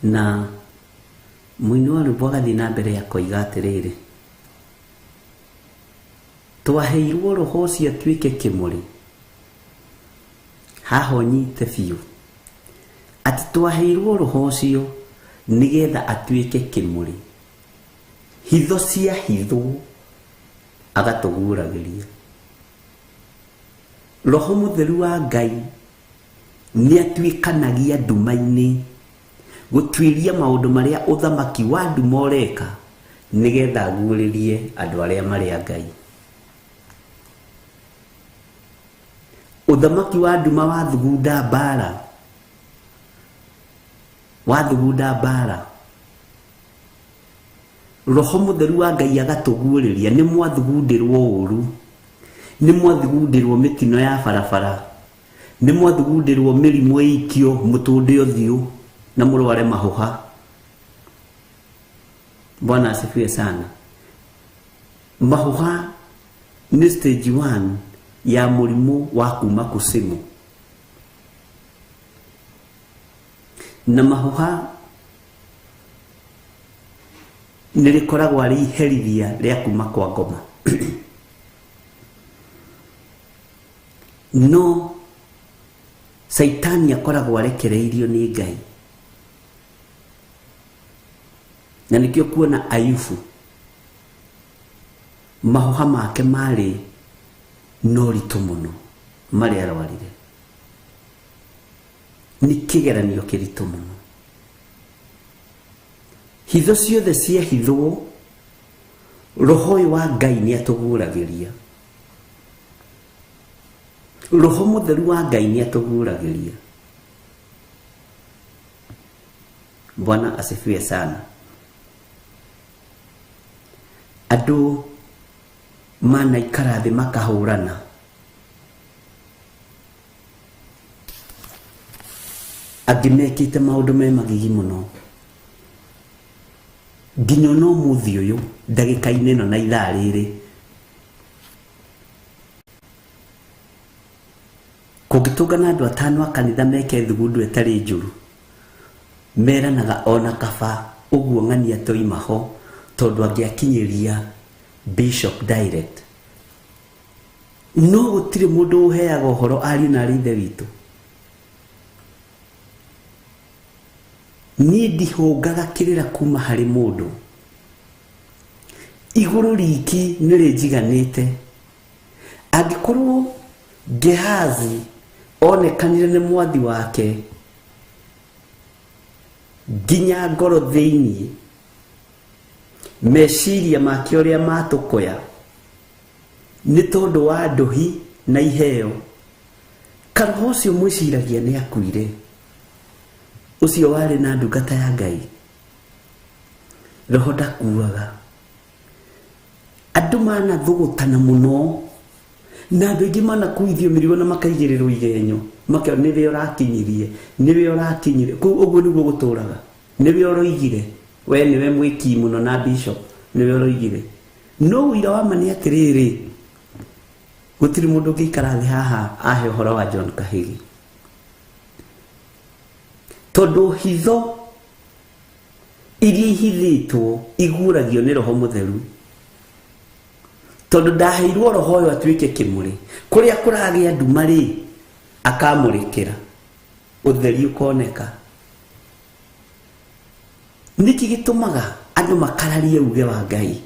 Na mũini wa rwĩmbo agathiĩ na mbere akoiga atĩrĩrĩ, twaheirwo roho ũcio atuĩke kĩmũrĩ. Haha ũnyite biũ atĩ twaheirwo roho ũcio nĩgetha atuĩke kĩmũrĩ, hitho cia hitho agatũguũragĩria. Roho Mũtheru wa Ngai nĩ atuĩkanagia nduma-inĩ gũtuĩria maũndũ marĩa ũthamaki wa nduma ũreka nĩgetha aguũrĩrie andũ arĩa marĩ a Ngai. Ũthamaki wa nduma wathugunda mbara, Roho Mũtheru wa Ngai agatũguũrĩria. Nĩ mwathugundĩrwo ũũru, nĩ mwathugundĩrwo mĩtino ya barabara, nĩ mwathugundĩrwo mĩrimũ ĩikio mũtũnde ũthiũ na mũrware mahũha. Bwana asifiwe sana. Mahũha nĩ stage 1 ya mũrimũ wa kuma kusimu, na mahũha nĩ rĩkoragwo arĩ iherithia rĩa kuma kwa ngoma. No Saitani akoragwo arekereirio nĩ Ngai, na nĩkĩo kuona Ayubu mahũha make marĩ no ritũ mũno marĩa arwarire. Nĩ kĩgeranio kĩritũ mũno. Hitho ciothe cia hithwo, roho ũyũ wa Ngai nĩ atũguũragĩria. Roho Mũtheru wa Ngai nĩ atũguũragĩria. Bwana asifiwe sana. Andũ manaikara thĩ makahũrana, angĩ mekĩte maũndũ me magigi mũno, nginya no mũthĩ ũyũ ndagĩka-inĩ ĩno na ithaa rĩrĩ kũngĩtũngana andũ 5 a kanitha meke thugundu ĩtarĩ njũru, meranaga ona kaba ũguo ng'ania toima ho, tondũ angĩakinyĩria Bishop direct. No gũtirĩ mũndũ ũheaga ũhoro ariũ na arĩ ithe witũ. Niĩ ndihũngaga kĩrĩra kuma harĩ mũndũ, igũrũ riki nĩ rĩnjiganĩte. Angĩkorwo Gehazi onekanire nĩ mwathi wake nginya ngoro thĩinĩ, meciria make ũrĩa matũkoya nĩ tondũ wa ndũhi na iheo, karoho ũcio mwĩciragia nĩ akuire, ũcio warĩ na ndungata ya Ngai. Roho ndakuaga. Andũ manathũgũtana mũno, na andũ aingĩ manakuithio mĩrigo na makaigĩrĩrwo igenyo, makĩo nĩwe ũrakinyirie, nĩwe ũrakinyire. Ũguo nĩguo gũtũraga, nĩwe ũroigire, we nĩwe mwĩki mũno na Bishop nĩwe ũroigire. No ũira wa ma nĩ atĩrĩrĩ, gũtirĩ mũndũ ũngĩikara thĩ haha ahe ũhoro wa John Kahigi, tondũ hitho iria ihithĩtwo iguũragio nĩ Roho Mũtheru, tondũ ndaheirwo roho ũyũ atuĩke kĩmũrĩ. Kũrĩa kũragĩa nduma rĩ, akamũrĩkĩra, ũtheri ũkoneka. Nĩkĩ gĩtũmaga andũ makararie uge wa Ngai?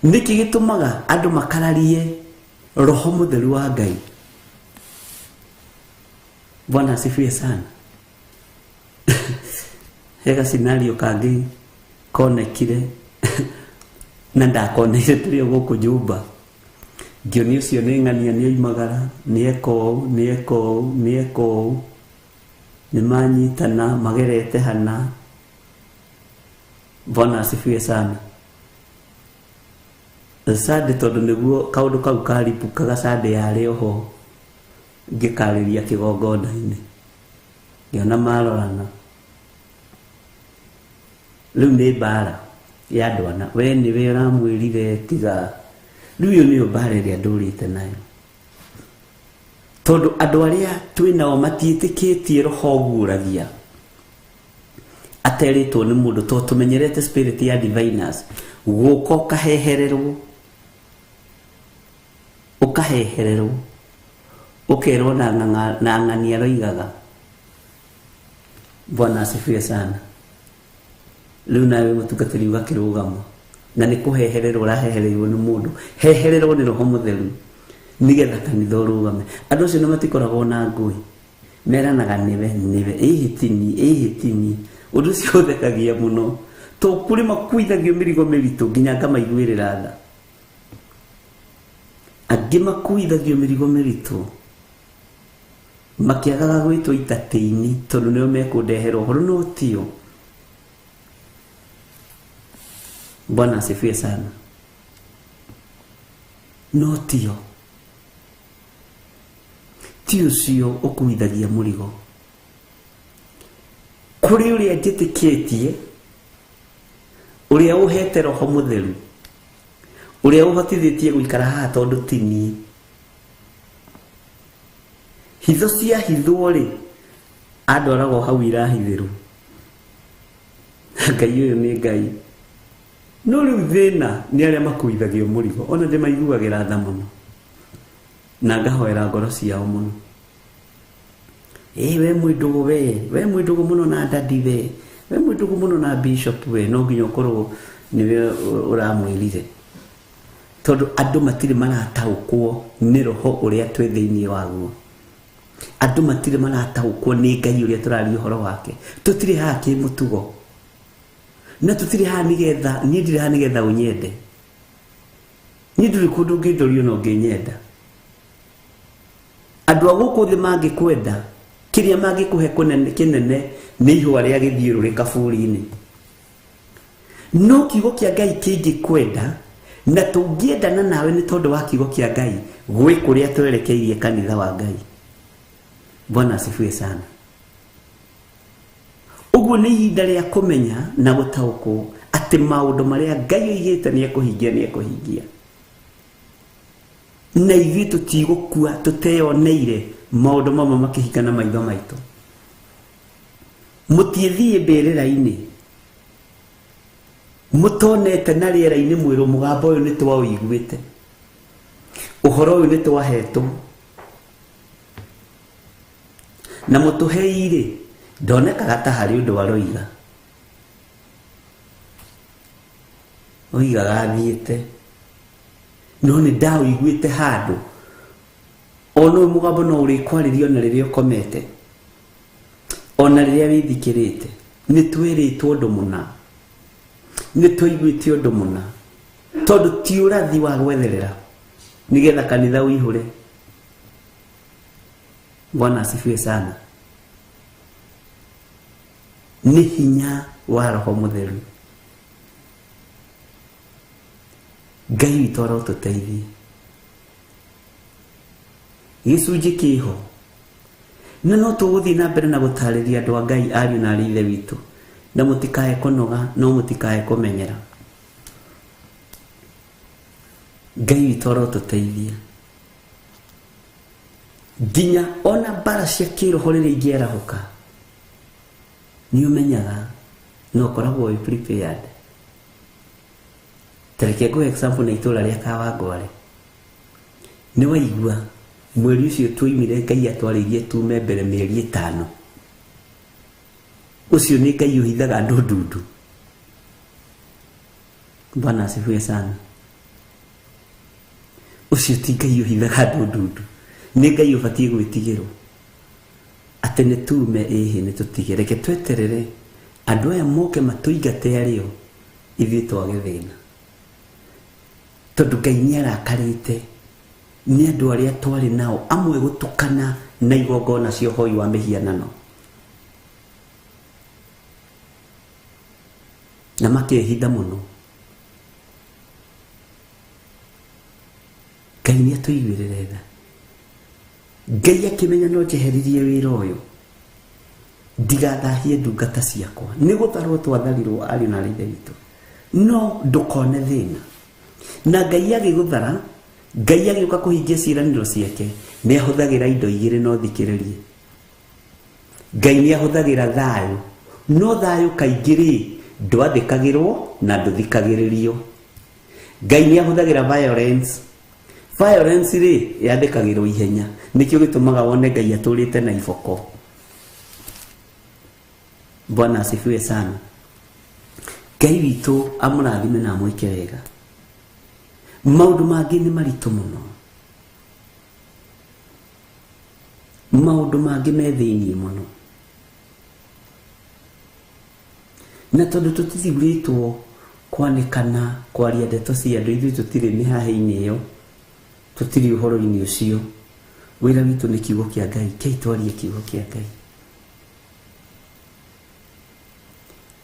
Nĩkĩ gĩtũmaga andũ makararie Roho Mũtheru wa Ngai? Bwana asifiwe sana. Hega scenario kangĩ konekire na ndakoneire tũrĩ gũkũ nyũmba, ngĩoni ũcio nĩ ng'ania nĩ oimagara, nĩ eka ũũ, nĩ manyitana magerete hana. Bwana asifiwe sana. Sade tondũ nĩguo kaũndũ kau karipũkaga, Sade yarĩ oho ngĩkarĩria kĩgongona-inĩ, ngĩona marorana. Rĩu nĩ mbara ya andũ ana, we nĩwe ũramwĩrire tiga Riu niyo bare ria ndurite nayo. Tondu andu aria twinao matiitikitie roho guragia. Ateritwo ni mundu to tumenyerete spirit ya diviners guko kahehererwo. Ukahehererwo. Ukerwo na ng'ang'ania roigaga. Bwana asifiwe sana. Riu nawe mutungatiri ugakirugamo na ni kuhehererwo rahehererwo ni mundu. Hehererwo ni roho mutheru nigetha kanitha urugame. Andu acio matikoragwo na ngui, meranaga nive ihitini undu cio thekagia muno to kuri makuithagio mirigo miritu nginya ngamaiguirira tha. Angi makuithagio mirigo miritu makiagaga gwitwo itatĩini tondu nio mekundehera uhoro no tio. Bwana asifiwe sana. No tio. Tio cio ukuithagia murigo. Kuri uria njitikitie uria uhete roho mutheru uria uhotithitie guikara haha tondu tini hitho cia hithwo ri andoragwo hau irahithiru. Ngai uyu ni Ngai. No riu thina ni aria makuithagio murigo ona ndimaiguagira tha muno na ngahoera ngoro ciao muno. We mwidugu we mwidugu muno na dadi we mwidugu muno na bishop we no nginya ukorwo niwe uramwirire tondu andu matire marataukwo ni roho uria twi thiini waguo. Andu matire marataukwo ni Ngai uria turari uhoro wake. Tutire haki mutugo na tutire ha nigetha ni ndire ha nigetha unyende ni nduri kundu ngidorio no nginyenda. Andu aguko thi mangikwenda kiria mangikuhe kinene ni ihwa ria githiururika bũrũri-inĩ. No kiugo kia Ngai kingikwenda na tungiendana nawe ni tondu wa kiugo kia Ngai gwi kuria twerekeirie kanitha wa Ngai. Bwana asifiwe sana. Uguo ni ihinda ria kumenya na gutaukwo ati maundu maria Ngai oigite ni ekuhingia na ithuĩ tutigũkua tuteyoneire maundu mamwe makihinga na maitho maitu. Mutiethie mbĩrĩra-inĩ mutonete na rĩera-inĩ mwĩrũ mũgambo ũyũ nĩ twaũiguĩte, ũhoro ũyũ nĩ twahetwo na mũtũheire. Ndonekaga ta harĩ ũndũ waroiga oigaga athiĩte no nĩ ndaũiguĩte handũ ona ũyũ mũgambo no ũrĩkwarĩrio na rĩrĩa ũkomete ona rĩrĩa wĩthikĩrĩte. Nĩ twĩrĩtwo ũndũ mũna, nĩ twaiguĩte ũndũ mũna tondũ ti ũrathi wa gwetherera nigetha kanitha ũihũre. Bwana asifiwe sana. Ni hinya wa roho mutheru. Ngai witũ arotũteithie. Gĩcunjĩ kĩho na no tũgũthiĩ na mbere na gũtarĩria andũ a Ngai ariũ na arĩ ithe witũ na mũtikae kũnoga no mũtikae kũmenyera. Ngai witũ arotũteithia nginya ona mbara cia kĩroho rĩrĩa ingĩarahũka nĩ ũmenyaga no ũkoragwo wĩ prepared. Tareke ngũhe example na itũra rĩa Kawangware. Nĩ waigua mweri ũcio twoimire Ngai atwarĩirie tume mbere mĩeri 5. Ũcio nĩ Ngai ũhithaga andũ ndundu. Bwana asifiwe sana. Ũcio ti Ngai ũhithaga andũ ndundu, nĩ Ngai ũbatiĩ gwĩtigĩrwo atĩ nĩ tume nĩ tũtige. Reke tweterere andũ aya moke matũingate arĩo ithuĩ twage thĩna tondũ Ngai nĩ arakarĩte nĩ andũ arĩa twarĩ nao amwe gũtukana na igongona cia ũhoi wa mĩhianano na makehitha mũno. Ngai nĩ atũiguĩrĩre tha. Ngai akĩmenya no njeheririe wĩra ũyũ ndigathahie ndungata ciakwa, nĩ gũtharwo twatharirwo ariũ na ithe witũ, no ndũkone thĩna na Ngai agĩgũthara, Ngai agĩũka kũhingia ciĩranĩro ciake, nĩ ahũthagĩra indo igĩrĩ no thikĩrĩrie. Ngai nĩ ahũthagĩra thayũ, no thayũ kaingĩ ndwathĩkagĩrwo na ndũthikagĩrĩrio. Ngai nĩ ahũthagĩra violence. Violence yathĩkagĩrwo ihenya, nĩkĩo gĩtũmaga wone Ngai atũrĩte na iboko. Bwana asifiwe sana. Ngai witũ amũrathime na amwĩke wega. Maũndũ mangĩ nĩ maritũ mũno, maũndũ mangĩ me thĩinĩ mũno, na tondũ tũtithurĩtwo kwanĩkana kwaria ndeto cia andũ, ithuĩ tũtirĩ mĩhahe-inĩ ĩyo, tũtirĩ ũhoro-inĩ ũcio. Wĩra witũ nĩ kiugo kĩa Ngai, kei twarie kiugo kĩa Ngai.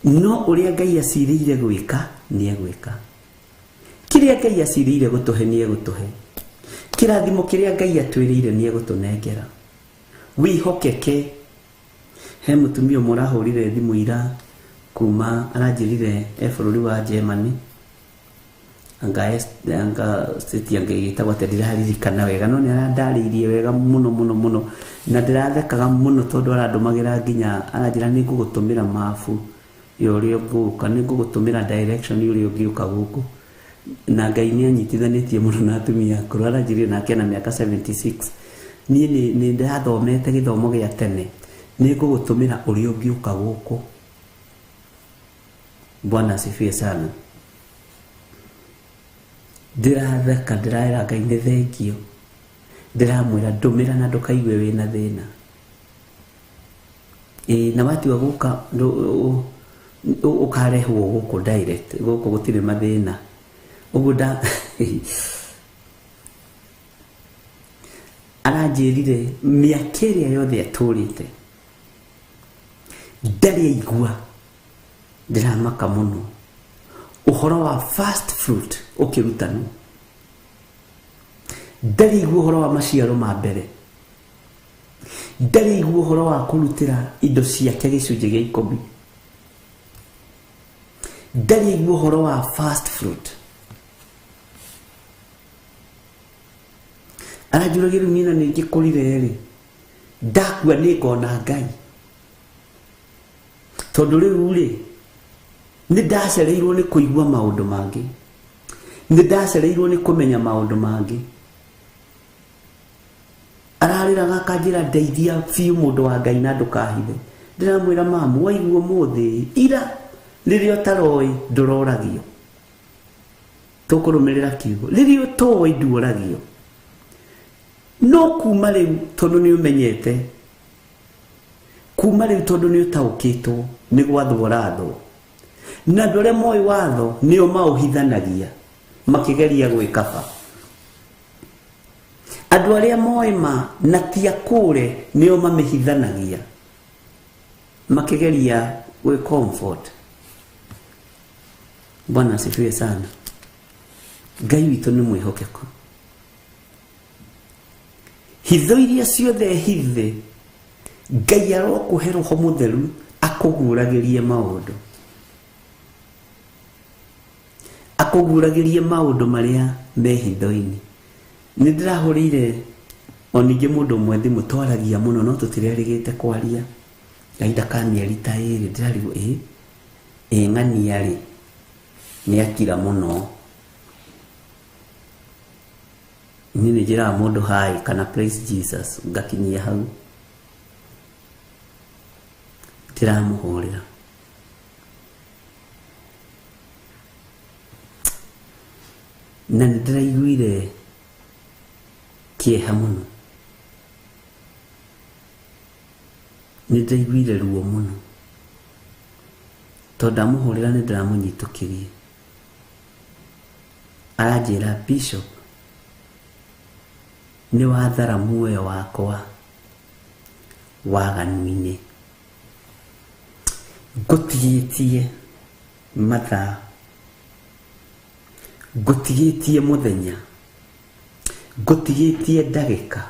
No ũrĩa Ngai acirĩire gwĩka nĩ egwĩka. Kĩrĩa Ngai acirĩire gũtũhe nĩ egũtũhe. Kĩrathimo kĩrĩa Ngai atwĩrĩire nĩ egũtũnengera. Wĩhokeke. He mũtumia ũmwe ũrahũrire thimũ ira kuma aranjĩrire bũrũri wa Germany, anga city angĩgĩtagwo atĩ ndĩraririkana wega, no nĩ arandarĩirie wega mũno na ndĩrathekaga mũno tondũ arandũmagĩra nginya aranjĩra nĩ ngũgũtũmĩra mabu ũrĩa ũngĩũka, nĩ ngũgũtũmĩra direction ũrĩa ũngĩũka gũkũ. Na Ngai nĩ anyitithanĩtie mũno na atumia akũrũ. Aranjĩrire nake na mĩaka 76, niĩ nĩ ndathomete gĩthomo gĩa tene, nĩ ngũgũtũmĩra ũrĩa ũngĩũka gũkũ. Bwana asifiwe sana. Ndĩratheka, ndĩraĩra Ngai nĩ thengio, ndĩramwĩra ndũmĩra na ndũkaigue wĩna thĩna. Na watua gũka ũkarehwo gũkũ direct, gũkũ gũtirĩ mathĩna. Ũguo aranjĩrire mĩaka ĩrĩa yothe atũrĩte ndarĩ aigua, ndĩramaka mũno, ũhoro wa first fruit ũkĩrutanwo. Ndarĩ aigua ũhoro wa maciaro ma mbere, ndarĩ aigua ũhoro wa kũrutĩra indo ciake gĩcunjĩ gĩa 10, ndarĩ aigua ũhoro wa first fruit. Aranjũragĩra rĩu niĩ nĩ ngĩkũrire ndakua nĩ ngona Ngai, tondũ rĩu nĩ ndacereirwo nĩ kũigua maũndũ mangĩ, nĩ ndacereirwo nĩ kũmenya maũndũ mangĩ. Ararĩraga akanjĩra ndeithia biũ mũndũ wa Ngai na ndũkahithe. Ndĩramwĩra mamu, waigua ũmũthĩ, ira rĩrĩa ũtaroĩ ndũroragio. Tũkũrũmĩrĩra kiugo, rĩrĩa ũtoĩ ndũragio. No kuma rĩu tondũ nĩ ũmenyete, kuma rĩu tondũ nĩ ũtaũkĩtwo, nĩ gwathwo rathwo. Na andũ arĩa moĩ watho nĩo maũhithanagia makĩgeria gwĩkaba. Andũ arĩa moĩ ma na ti akũre nĩo mamĩhithanagia makĩgeria gwĩ comfort. Bwana asifiwe sana. Ngai witũ nĩ mwĩhokeku. Hitho iria ciothe hithe, Ngai arokũhe Roho Mũtheru akũguũragĩrie maũndũ, akũguũragĩrie maũndũ marĩa me hitho-inĩ. Nĩ ndĩrahũrĩire o ningĩ mũndũ ũmwe thimũ, twaragia mũno no tũtirerĩgĩte kwaria. Kahinda ka mĩeri ta ĩrĩ ndĩrarigwo ng'ania rĩ nĩ akira mũno. Niĩ nĩ njĩraga mũndũ hi kana praise Jesus, ngakinyia hau ndiramũhũrĩra. Na nĩ ndĩraiguire kĩeha mũno, nĩ ndĩraiguire ruo mũno, tondũ ndamũhũrĩra nĩ ndĩramũnyitũkĩrie. Aranjĩra Bishop, nĩ wathara muoyo wakwa waganu-inĩ, ngũtigĩtie mathaa, ngũtigĩtie mũthenya, ngũtigĩtie ndagĩka.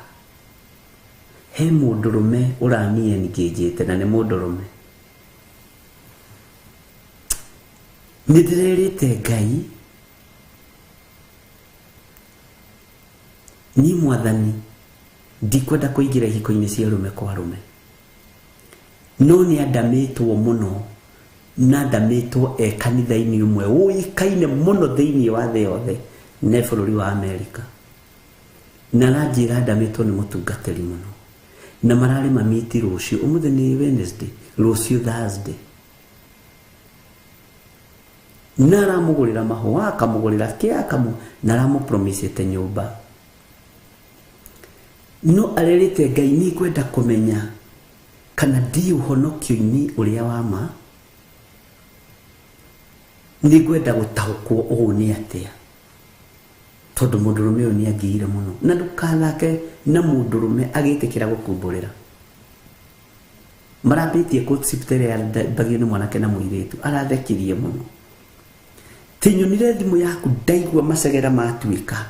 He mũndũrũme ũrani engagĩte na nĩ mũndũrũme. Nĩ ndĩrerĩte Ngai ni mwathani ndikwenda kuingira ihiko-ini cia rume kwa rume, no ni andamitwo muno na andamitwo kanitha-ini umwe uikaine muno thiini wa thi yothe ne bururi wa Amerika, na ranjira andamitwo ni mutungatiri muno, na marari mamiti rucio umuthi ni Wednesday, rucio Thursday, na aramugurira mahua akamugurira kiakamu na aramupromisete nyumba. No arerete Ngai ni kwenda kumenya kana ndi uhonokio-ini uria wa ma, ni kwenda gutaukwo uu ni atia, tondu mundurume uyu ni agiire muno, na ndukathake na mundurume agitikira gukumburira. Marabitie kutsiptere ya bagio ni mwanake na muiritu arathekirie muno. Tinyonire thimu yaku ndaigua macegera matuika,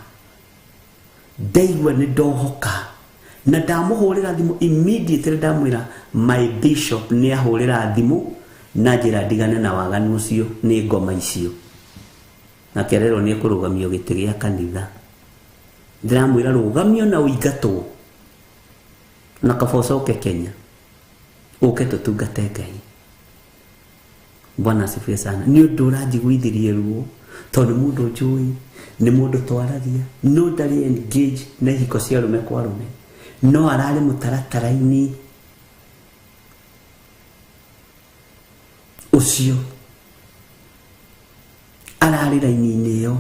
ndaigua ni ndohoka, na ndamuhurira thimu immediately ndamwira my bishop ni ahurira thimu na njira ndigane na waganu ucio ni ngoma icio, na kerero ni kurugamio giti gia kanitha. Ndiramwira rugamio na uigatwo na kabocoke Kenya uke tutungate Ngai. Bwana asifiwe sana. Ni undu uranjiguithirie ruo tondu mundu njui ni mundu twaragia, no ndari engage na ihiko cia rume kwa rume, no arari mutaratara-ini ucio, arari raini-ini iyo.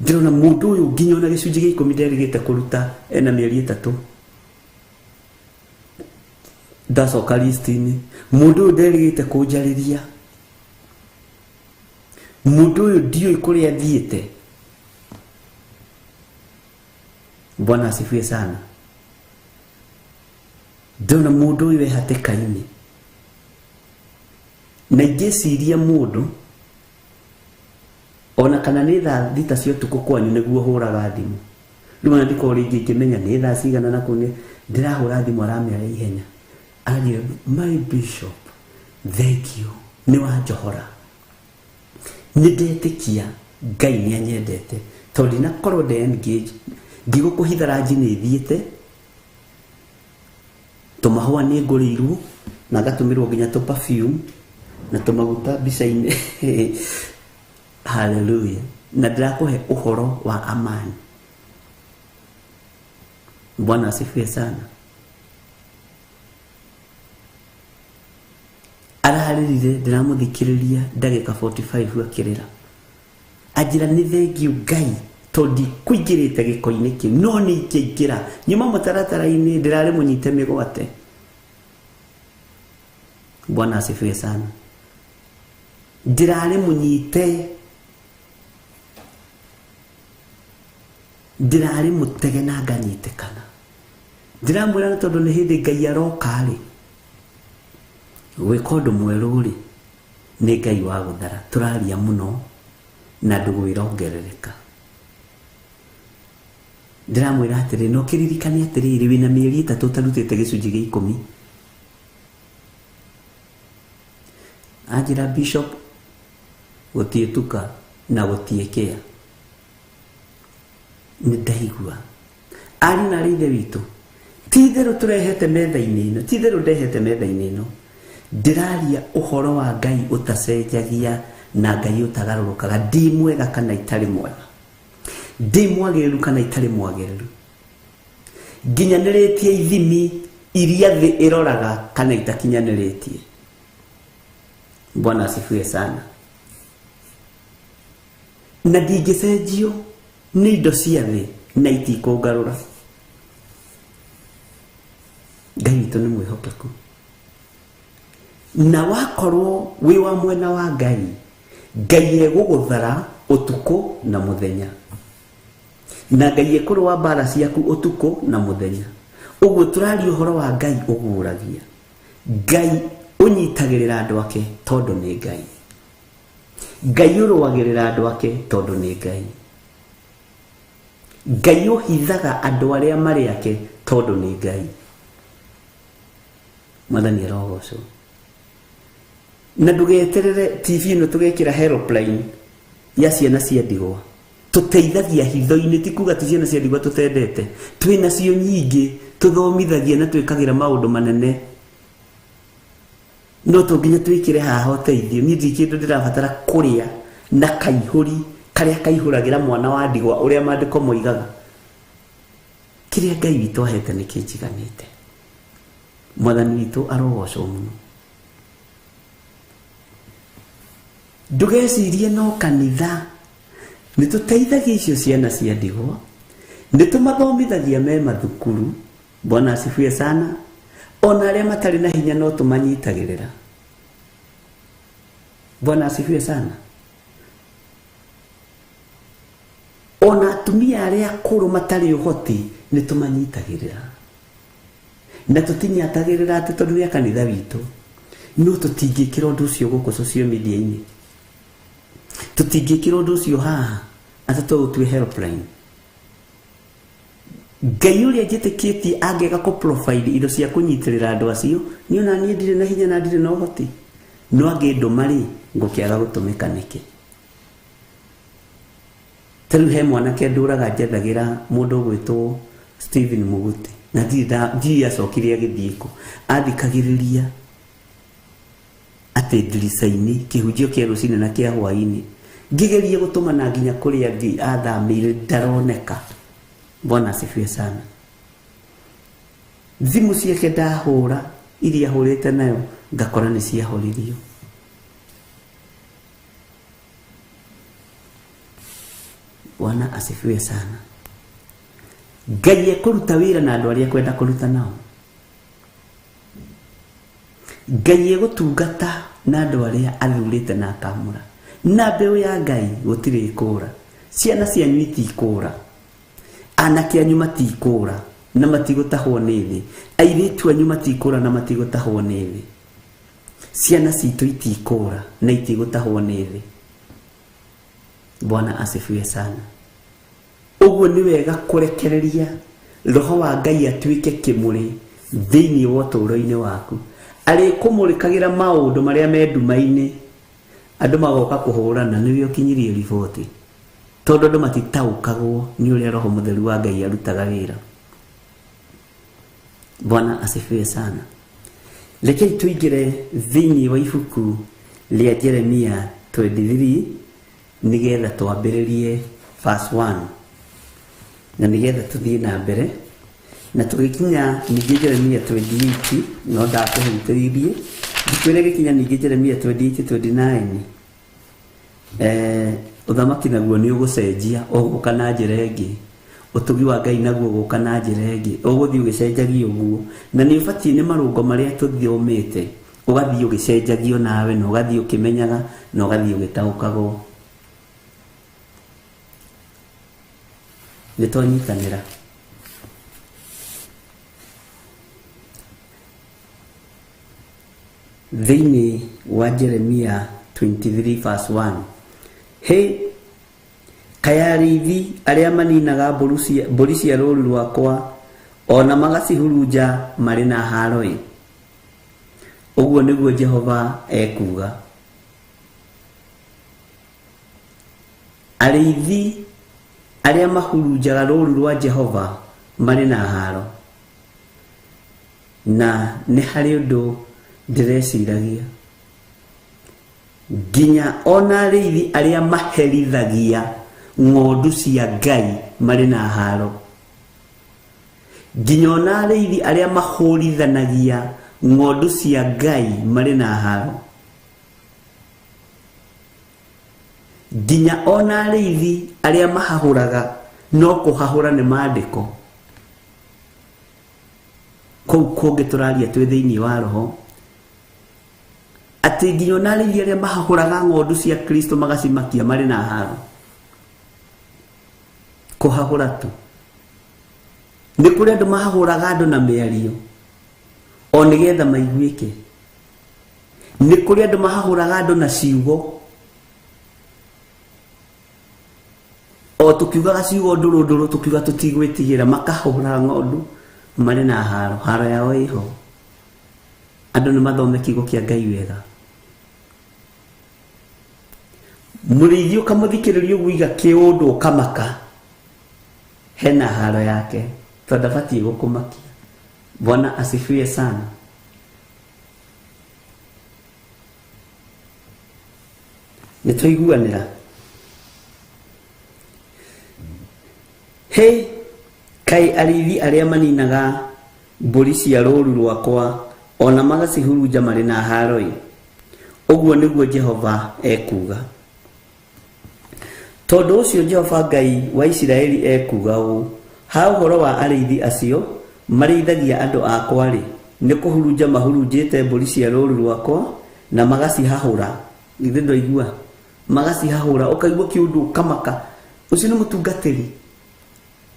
Ndirona mundu uyu nginya na gicunji gia 10 nderigite kuruta ena mieri 3 ndacoka list-ini. Mundu uyu nderigite kunjariria, mundu uyu ndioi kuria athiite. Bwana asifiwe sana. Ndona mundu uyu ehatikaini, na ingiciria mundu ona kana ni thaa thita cia utuku kwanyu niguo huraga thimu. Riu na ndiko ringi ngimenya ni thaa cigana na kuni ndirahura thimu aramera ihenya. Arie my bishop, thank you, ni wa Johora, nindetikia Ngai ni anyendete tondu na korwo de engage ndigukuhitha ranji ni thiete tumahua ni ngurirwo na gatumirwo nginya to perfume na tumaguta bica-ini. Hallelujah. Na ndirakuhe uhoro wa amani. Bwana asifiwe sana. Arahariririe ndiramuthikiriria ndagika 45 akirira, ajira ni thengiu Ngai tondi kuingirite giko-ini ki, no ni ingira nyuma mutaratara-ini ndirari munyite migwate. Bwana asifiwe sana. Ndirari munyite, ndirari mutege na nganyitikana. Ndiramwira tondu ni hindi Ngai aroka ri gwika undu mweru ri ni Ngai wa guthara. Turaria muno na ndugu irongerereka. Ndiramwira atiri no kiririkani atiri wina mieri 3 utarutite gicunji gia 10. Ajira bishop gutietuka na gutiekea ni ndaigua ari na rithe witu titheru turehete metha-ini ino, titheru ndehete metha-ini ino. Ndiraria uhoro wa Ngai utacenjagia na Ngai utagarurukaga, ndi mwega kana itari mwega, ndi mwagiriru kana itari mwagiriru, nginyaniretie ithimi iria thi iroraga kana itakinyaniretie. Bwana asifiwe sana. Na ndingicenjio ni indo cia thi na itikungarura. Ngai witũ nĩ mwĩhokeku, na wakorwo wi wa mwena wa Ngai, Ngai egũgũthara utuku na muthenya, na Ngai ekũrũa mbara ciaku utuku na muthenya. Ũguo tũraria ũhoro wa Ngai ũguũragia. Ngai unyitagĩrĩra andũ ake tondu nĩ Ngai. Ngai ũrũagĩrĩra andũ ake tondu nĩ Ngai. Ngai ũhithaga andũ arĩa marĩ ake tondu nĩ Ngai. Mwathani arogocwo. Na ndugeterere TV ino tugekira helpline ya ciana cia ndigwa tuteithagia hitho-ini ti kuga ti ciana cia ndigwa tutendete twina cio nyingi tuthomithagia na twikagira maundu manene no tunginya twikire haha uteithio ni ndikindu ndirabatara kuria na kaihuri karia kaihuragira mwana wa ndigwa uria mandiko moigaga kiria Ngai witu ahete ni kinjiganite mwathani witu arogocwo muno ndugecirie no kanitha ni tuteithagia icio ciana cia ndigwa ni tumathomithagia me mathukuru Bwana asifiwe sana ona aria matari na hinya no tumanyitagirira Bwana asifiwe sana ona atumia aria akuru matari uhoti ni tumanyitagirira na tutinyatagirira ati tondu ya kanitha witu no tutingikira undu ucio guku social media-ini tutingikira undu ucio haha ati tugutue helpline Ngai uria njitikitie angeka ko profile indo cia kunyitirira andu acio ni ona ni ndire na hinya na ndire na uhoti no angindo mari ngukiaga gutumika niki telu he mwanake nduraga njethagira mundu gwitwo Stephen Muguti na ndi acokirie agithiiko athikagiriria ati ndirica-ini kihunjio kia rucini na kia hwaini ngigerie gutuma na nginya kuria ngi athamire ndaroneka Bwana asifiwe sana thimu ciake ndahura iria hurite nayo ngakora ni ciahoririo Bwana asifiwe sana Ngai ekuruta wira na andu aria kwenda kuruta nao Ngai egutungata na andu aria athurite na akamura na mbeu ya Ngai gutire ikura ciana cianyu itikura anake anyu matikura na matigutahwo ni thi airitu anyu matikura na matigutahwo ni thi ciana citu itikura na itigutahwo ni thi Bwana asifiwe sana uguo ni wega kurekereria roho wa Ngai atuike kimuri thiini wa uturo-ini waku ari kumurikagira maundu maria me nduma-ini andu magoka kuhurana nibio kinyirie riboti tondu andu matitaukagwo ni uria roho mutheru wa Ngai arutaga wira Bwana asifiwe sana Leke tuigire thiini wa ibuku ria Jeremia 23 nigetha twambiririe verse 1 na nigetha tuthie na mbere na tugikinya ningi Jeremia 28 no ndakuhutiririe ndikwire gikinya ningi Jeremia 28 29 uthamaki naguo ni ugucenjia uguka na njira ingi utugi wa Ngai naguo uguka na njira ingi uguthii ugicenjagia uguo na ni ubatie ni marungo maria tuthiomete ugathii ugicenjagio nawe no ugathii ukimenyaga no ugathii ugitaukago nitwanyitanira thiini wa Jeremia 23 verse 1 he kayarithi aria maninaga mburi cia rũũru rwakwa ona magacihurunja marĩ na haroi ũguo nĩguo Jehova ekuga arĩithi aria mahurunjaga rũũru rwa Jehova marĩ na haro na nĩ harĩ ũndũ ndireciragia nginya ona arĩithi aria maherithagia ng'ondu cia Ngai marĩ na haro nginya ona arĩithi aria mahũrithanagia ng'ondu cia Ngai marĩ na haro nginya ona arĩithi aria mahahũraga no kũhahũra nĩ mandĩko kũu kũngĩ tũraria twĩ thĩinĩ wa roho atĩ nginya ona arĩithi aria mahahũraga ng'ondu cia Kristo magacimakia marĩ na haro kuhahura tu ni kuri andu mahahuraga andu na miario o nigetha maiguike ni kuri andu mahahuraga andu na ciugo o tukiugaga ciugo nduru tukiuga tutigwitigira makahura ng'ondu mari na haro yao iho andu ni mathome kiugo kia Ngai wega mũrĩithi ũkamũthikĩrĩria ũguo iga kĩũndũ ũkamaka, hena haro yake tondũ ndabatiĩ gũkũmakia. Bwana asifiwe sana. Nĩtũiguanĩra. Hĩ kaĩ arĩithi arĩa maninaga mbũri cia rũũru rwakwa ona magacihurunja marĩ na haro-ĩ, ũguo nĩguo Jehova ekuga. Tondũ ũcio Jehova Ngai wa Isiraeli ekuga ũũ, ha ũhoro wa arĩithi acio marĩithagia andũ akwa-rĩ, nĩ kũhurunja mahurunjĩte mbũri cia rũũru rwakwa na magacihahũra. Githĩ ndwaigua? Magacihahũra, ũkaigua kĩũndũ ũkamaka. Ũcio nĩ mũtungatĩri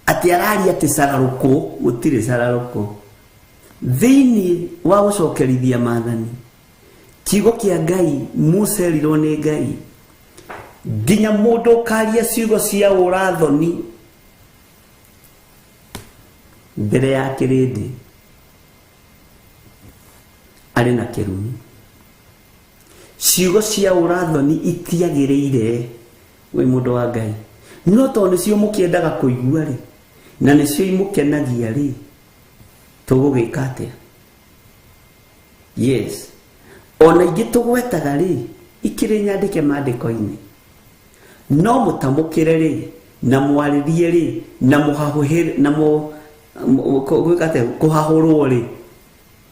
atĩ araria atĩ cararũkũ, gũtirĩ cararũkũ. Thĩinĩ wa gũcokerithia maathani, kiugo kĩa Ngai mũcerirwo nĩ Ngai, nginya mũndũ ũkaria ciugo cia ũrathoni mbere ya kĩrĩndĩ arĩ na kĩrumi. Ciugo cia ũrathoni itiagĩrĩire wĩ mũndũ wa Ngai, no tondũ nĩcio mũkĩendaga kũigua-rĩ na nĩcio imũkenagia-rĩ, tũgũgĩka atĩa? Yes, ona ingĩ tũgwetaga-rĩ ikĩrĩ nyandĩke maandĩko-inĩ, no mũtamũkĩre-rĩ na mwarĩrie-rĩ na mũhahũhĩre na kũhahũrwo-rĩ,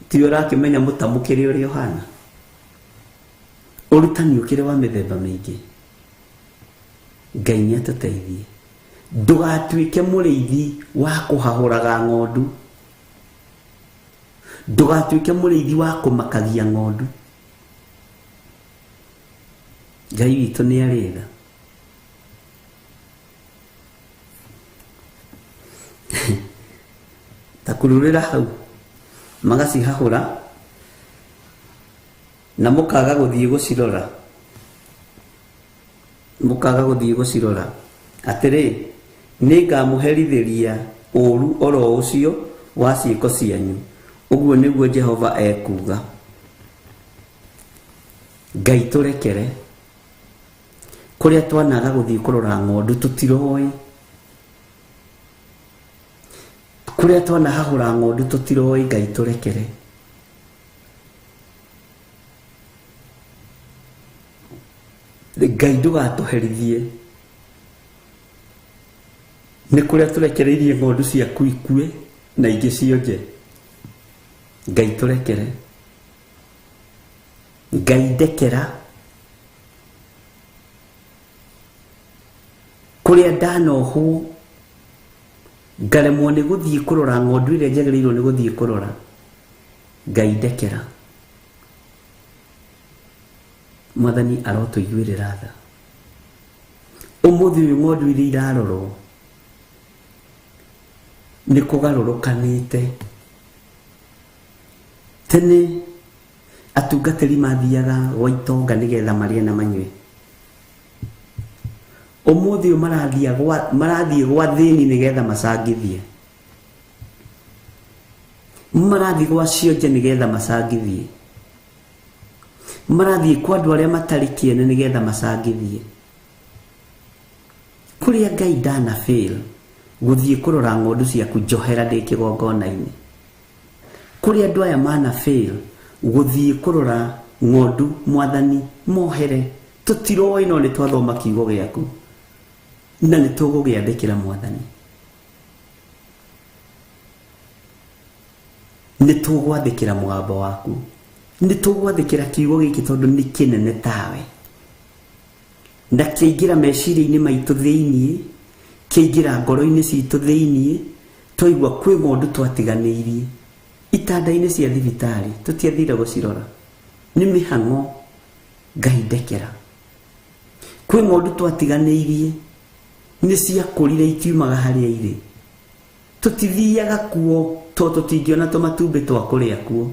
ti ũrakĩmenya mũtamũkĩre ũrĩa ũhana. Ũrutani ũkĩrĩ wa mĩthemba mĩingĩ. Ngai nĩatũteithie. Ndũgatuĩke mũrĩithi wa kũhahũraga ng'ondu, ndũgatuĩke mũrĩithi wa kũmakagia ng'ondu. Ngai witũ nĩ arĩtha. Ta kũrũrĩra hau magacihahũra na mũkaga gũthiĩ gũcirora, mũkaga gũthiĩ gũcirora. Atĩrĩ, nĩngamũherithĩria ũũru oro ũcio wa ciĩko cianyu, ũguo nĩguo Jehova ekuga. Ngai tũrekere kũrĩa twanaga gũthiĩ kũrora ng'ondu tũtiroĩ, kũrĩa twanahahũra ng'ondu tũtiroĩ. Ngai tũrekere. Ngai ndũgatũherithie nĩ kũrĩa tũrekereirie ng'ondu ciaku ikue na ingĩ cionje. Ngai tũrekere. Ngai ndekera kũrĩa ndanohwo ngaremwo nĩ gũthiĩ kũrora ng'ondu ĩrĩa njagĩrĩirwo nĩ gũthiĩ kũrora. Ngai ndekera. Mwathani arotũiguĩrĩra tha. Ũmũthĩ ũyũ ng'ondu iria irarorwo nĩ kũgarũrũkanĩte. Tene atungatĩri mathiaga gwa itonga nĩgetha marĩe na manyue. Ũmũthĩ ũyũ marathiĩ gwa thĩni nĩgetha macangithie. Marathiĩ gwa cionje nĩgetha macangithie. Marathiĩ kwa andũ arĩa matarĩ kĩene nĩgetha macangithie. Kũrĩa Ngai ndana fail gũthiĩ kũrora ng'ondu ciaku njohera ndĩ kĩgongona-inĩ. Kũrĩa andũ aya mana fail gũthiĩ kũrora ng'ondu, Mwathani mohere. Tũtiroĩ no nĩ twathoma kiugo gĩaku na nĩ tũgũgĩathĩkĩra Mwathani. Nĩ tũgwathĩkĩra mũgambo waku, nĩ tũgwathĩkĩra kiugo gĩkĩ tondũ nĩ kĩnene tawe, na kĩaingĩra meciria-inĩ maitũ thĩiniĩ, kĩaingĩra ngoro-inĩ citũ thĩiniĩ. Twaigua kwĩ ng'ondu twatiganĩirie itanda-inĩ cia thibitarĩ tũtiathire gũcirora, nĩ mĩhang'o. Ngai ndekera. Kwĩ ng'ondu twatiganĩirie nĩ ciakũrire itiumaga harĩa irĩ, tũtithiaga kuo tondũ tũtingĩona tũmatumbĩ twa kũrĩa kuo,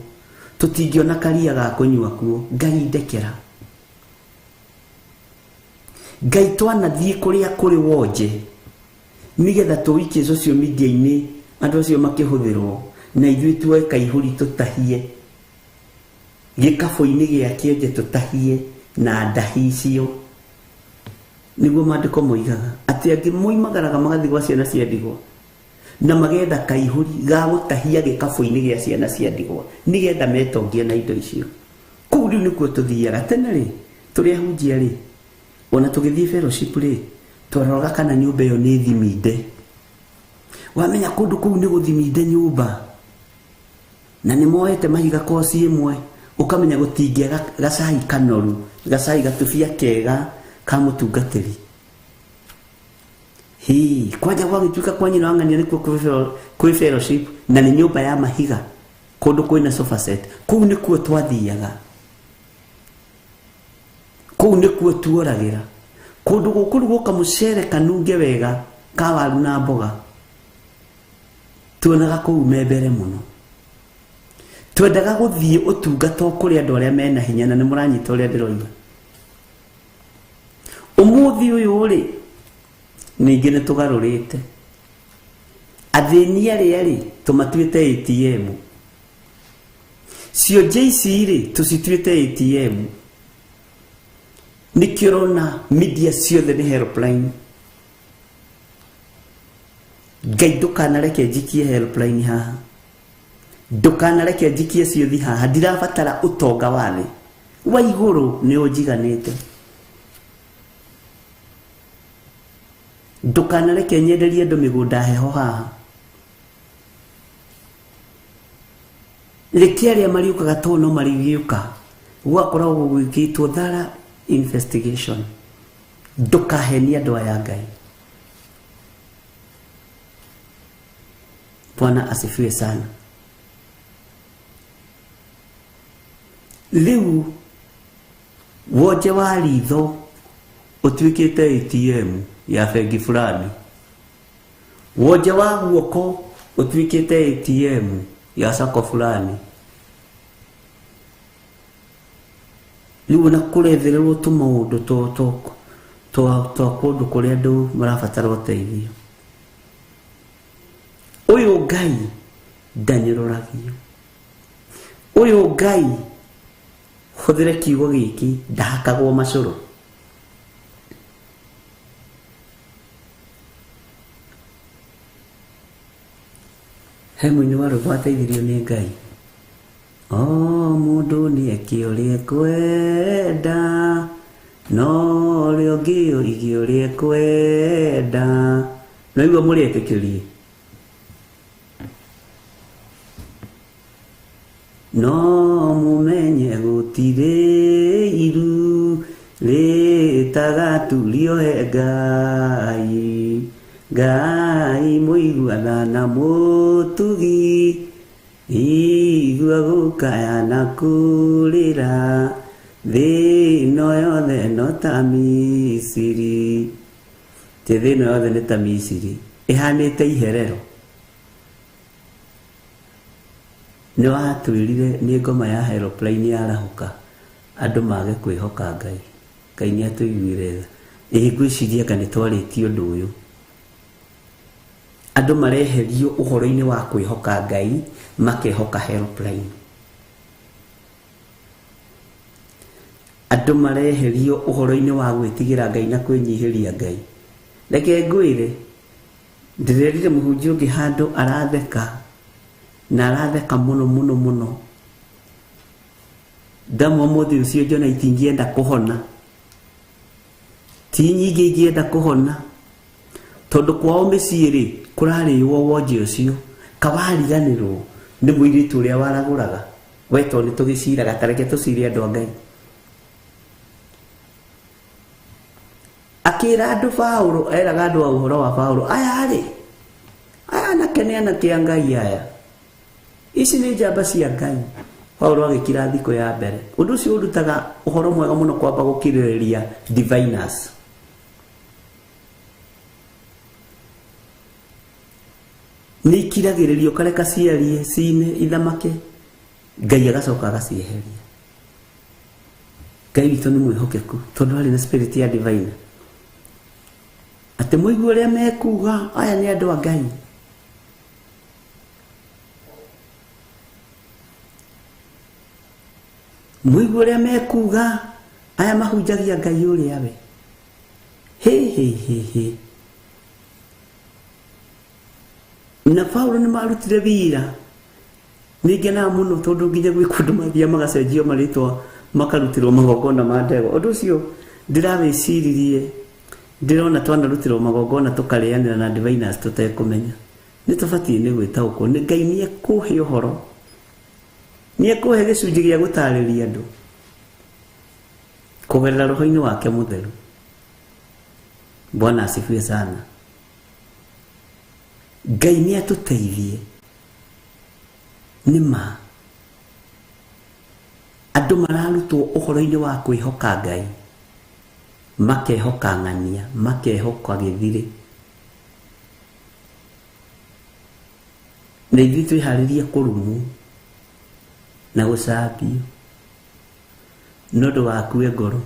tũtingĩona karia ga kũnyua kuo. Ngai ndekera. Ngai twanathiĩ kũrĩa kũrĩ wonje nĩgetha tũikie social media-inĩ andũ acio makĩhũthĩrwo na ithuĩ tuoe kaihũri tũtahie, gĩkabũ-inĩ gĩa kĩonje tũtahie na ndahi icio. niguo maandiko moigaga ati angi moimagaraga magathi gwa ciana cia ndigwa na magetha kaihuri ga gutahia gikabu-ini gia ciana cia ndigwa nigetha metongie na indo icio. Kuu riu nikuo tuthiaga tene ri turi ahunjia ri ona tugithii fellowship ri twaroraga kana nyumba iyo ni thiminde. Wamenya kundu kuu ni guthiminde nyumba na ni moete mahiga kosi imwe ukamenya gutingia gacai kanoru gacai gatubia kega ka mutungatiri. Hi kwaja gwagituika kwa nyina wangania nikuo kwi fellowship na ni nyumba ya mahiga kundu kwina sofa set. Kuu nikuo twathiaga, kuu nikuo tuoragira kundu gukuruguka mucere kanunge wega ka waru na mboga tuonaga kuu membere muno. Twendaga guthie utungata kuri andu aria mena hinya na ni muranyita uria ndiroiga. Umuthi uyu ri ningi ni tugarurite athini ari tumatuite ATM cio JC ri tusituite ATM. Nikirona media ciothe ni helpline. Ngai ndukanareke njikie helpline haha, ndukanareke njikie ciothi haha. Ndirabatara utonga wa thi wa iguru ni unjiganite. Ndukanareke nyenderie andu migunda heho haha. Reke aria mariukaga tono marigiuka gwakoragwo gwikitwo thara investigation. Ndukahenia andu aya Ngai. Bwana asifiwe sana. Liu woje wa ritho utuikite ATM ya bengi fulani, woje wa guoko utuikite ATM ya sako fulani. Liu na kurethererwo tumaundu to kundu kuria andu marabatara uteithio. Uyu Ngai ndanyiroragio. Uyu Ngai huthire kiugo giki ndahakagwo macuru. Hemwe wari gwateithirio ni Ngai. Mundu ni ekiurie kwenda no rio ngio igiurie kwenda. No igua muri etikirie no mumenye gutire iru ritagaturio he Ngai. Ngai muiguana na mutugi igua gukaya na kurira thino yothe no ta Misiri. Te thino yothe ni ta Misiri ihanite iherero. Ni watwirire ni ngoma ya helpline ya rahuka andu mage kwihoka Ngai. Ngai ni atuiguire tha. Ngwiciria kana twarĩtie ũndũ ũyũ. Andũ mareherio ũhoro-inĩ wa kwĩhoka Ngai makehoka helpline. Andũ mareherio ũhoro-inĩ wa gwĩtigĩra Ngai na kwĩnyihĩria Ngai. Reke ngwĩre ndĩrerire mũhunjia ũngĩ handũ aratheka na aratheka muno muno muno. Ndamwa mũthĩ ũcio njona itingĩenda kũhona. Ti nyingĩ ingĩenda kũhona tondu kwao mĩciĩ-rĩ kũrarĩo wonje ũcio kawariganĩrwo nĩ mũirĩtu ũrĩa waragũraga. We to nĩ tũgĩciraga tareke tũcire andũ a Ngai. Akĩra andũ Paulo, eraga andũ a ũhoro wa Paulo, aya-rĩ aya anake nĩ anake a Ngai aya. Ici nĩ njamba cia Ngai. Paulo agĩkira thikũ ya mbere. Ũndũ ũcio ũrutaga ũhoro mwega mũno kwamba gũkirĩrĩria diviners. Nĩ ikiragĩrĩrio kareka ciarie cine ithamake Ngai agacoka agacieheria. Ngai witũ nĩ mwĩhokeku tondũ arĩ na spirit ya divine. Atĩ mũigua ũrĩa mekuga aya nĩ andũ a Ngai. Mũigua ũrĩa mekuga aya mahunjagia Ngai ũrĩa we. Hĩ he na Paulo nĩ marutire wĩra ningena muno tondu nginya gwĩ kũndũ mathia magacenjio marĩtwa makarutirwo magongona ma ndego. Ũndũ ũcio ndirawĩciririe, ndirona twanarutirwo magongona tũkarĩanĩra na diviners tũtekũmenya. Nĩ tũbatiĩ nĩ gwĩtaũkwo nĩ Ngai nĩ ekũhe ũhoro, nĩ ekũhe gĩcunjĩ gĩa gũtarĩria andũ kũgerera roho-inĩ wake mũtheru. Bwana asifiwe sana. Ngai nĩ atũteithie nĩma andũ mararutwo ũhoro-inĩ wa kwĩhoka Ngai, makehoka ng'ania, makehoka gĩthirĩ. Na ithuĩ twĩharĩrie kũrumwo na gũcambio nĩ ũndũ wakue ngoro.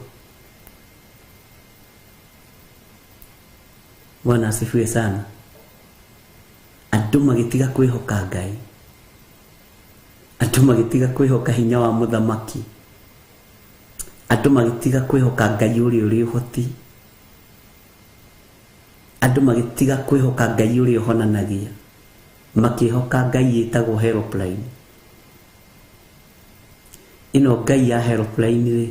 Bwana asifiwe sana. Andũ magĩtiga kwĩhoka Ngai, andũ magĩtiga kwĩhoka hinya wa mũthamaki, andũ magĩtiga kwĩhoka Ngai ũrĩa ũrĩ ũhoti, andũ magĩtiga kwĩhoka Ngai ũrĩa ũhonanagia, makĩhoka Ngai ĩtagwo helpline. Ĩno Ngai ya helpline rĩ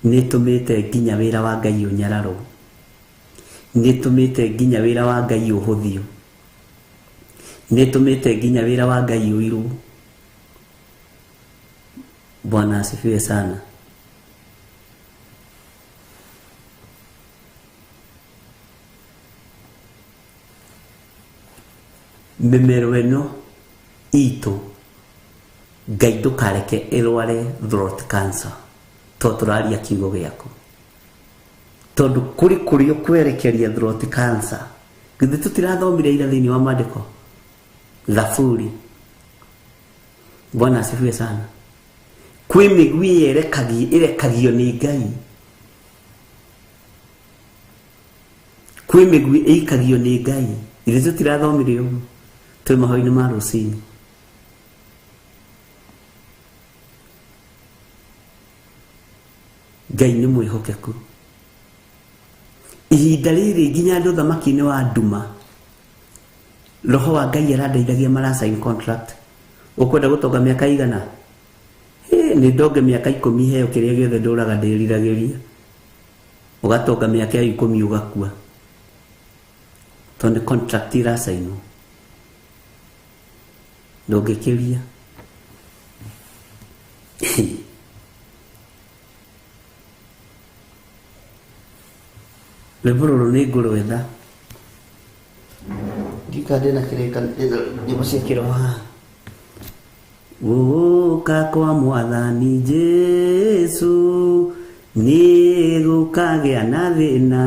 nĩ ĩtũmĩte nginya wĩra wa Ngai ũnyararwo, nĩ ĩtũmĩte nginya wĩra wa Ngai ũhũthio, nĩ ĩtũmĩte nginya wĩra wa Ngai ũirwo. Bwana asifiwe sana. Mĩmero ĩno itũ Ngai ndũkareke ĩrware throat cancer to tũraria kiugo gĩaku, tondu kũrĩ ũkwerekeria throat cancer. Githĩ tũtirathomire ira thĩinĩ wa maandĩko Thaburi? Bwana asifiwe sana. Kwĩ mĩgui ĩrekagio nĩ Ngai, kwĩ mĩgui ĩikagio nĩ Ngai. Githĩ tũtirathomire ũguo twĩ mahoya-inĩ ma rũcinĩ? Ngai nĩ mwĩhokeku. Ihinda rĩrĩ nginya andũ thamaki-inĩ wa nduma, roho wa Ngai arandeithagia mara sign contract. Ũkwenda gũtonga mĩaka igana? Nĩ ndonge mĩaka 10 heo kĩrĩa gĩothe ndũraga ndĩriragĩria. Ũgatonga mĩaka 10 ũgakua, tondũ contract irasainwo. Ndũngĩkĩria. Rũrũ nĩ ngũrwetha ndika ndĩna kĩrĩka nyĩmbo cia kĩroho. Gũka kwa Mwathani Jesũ nĩ gũkagĩa na thĩna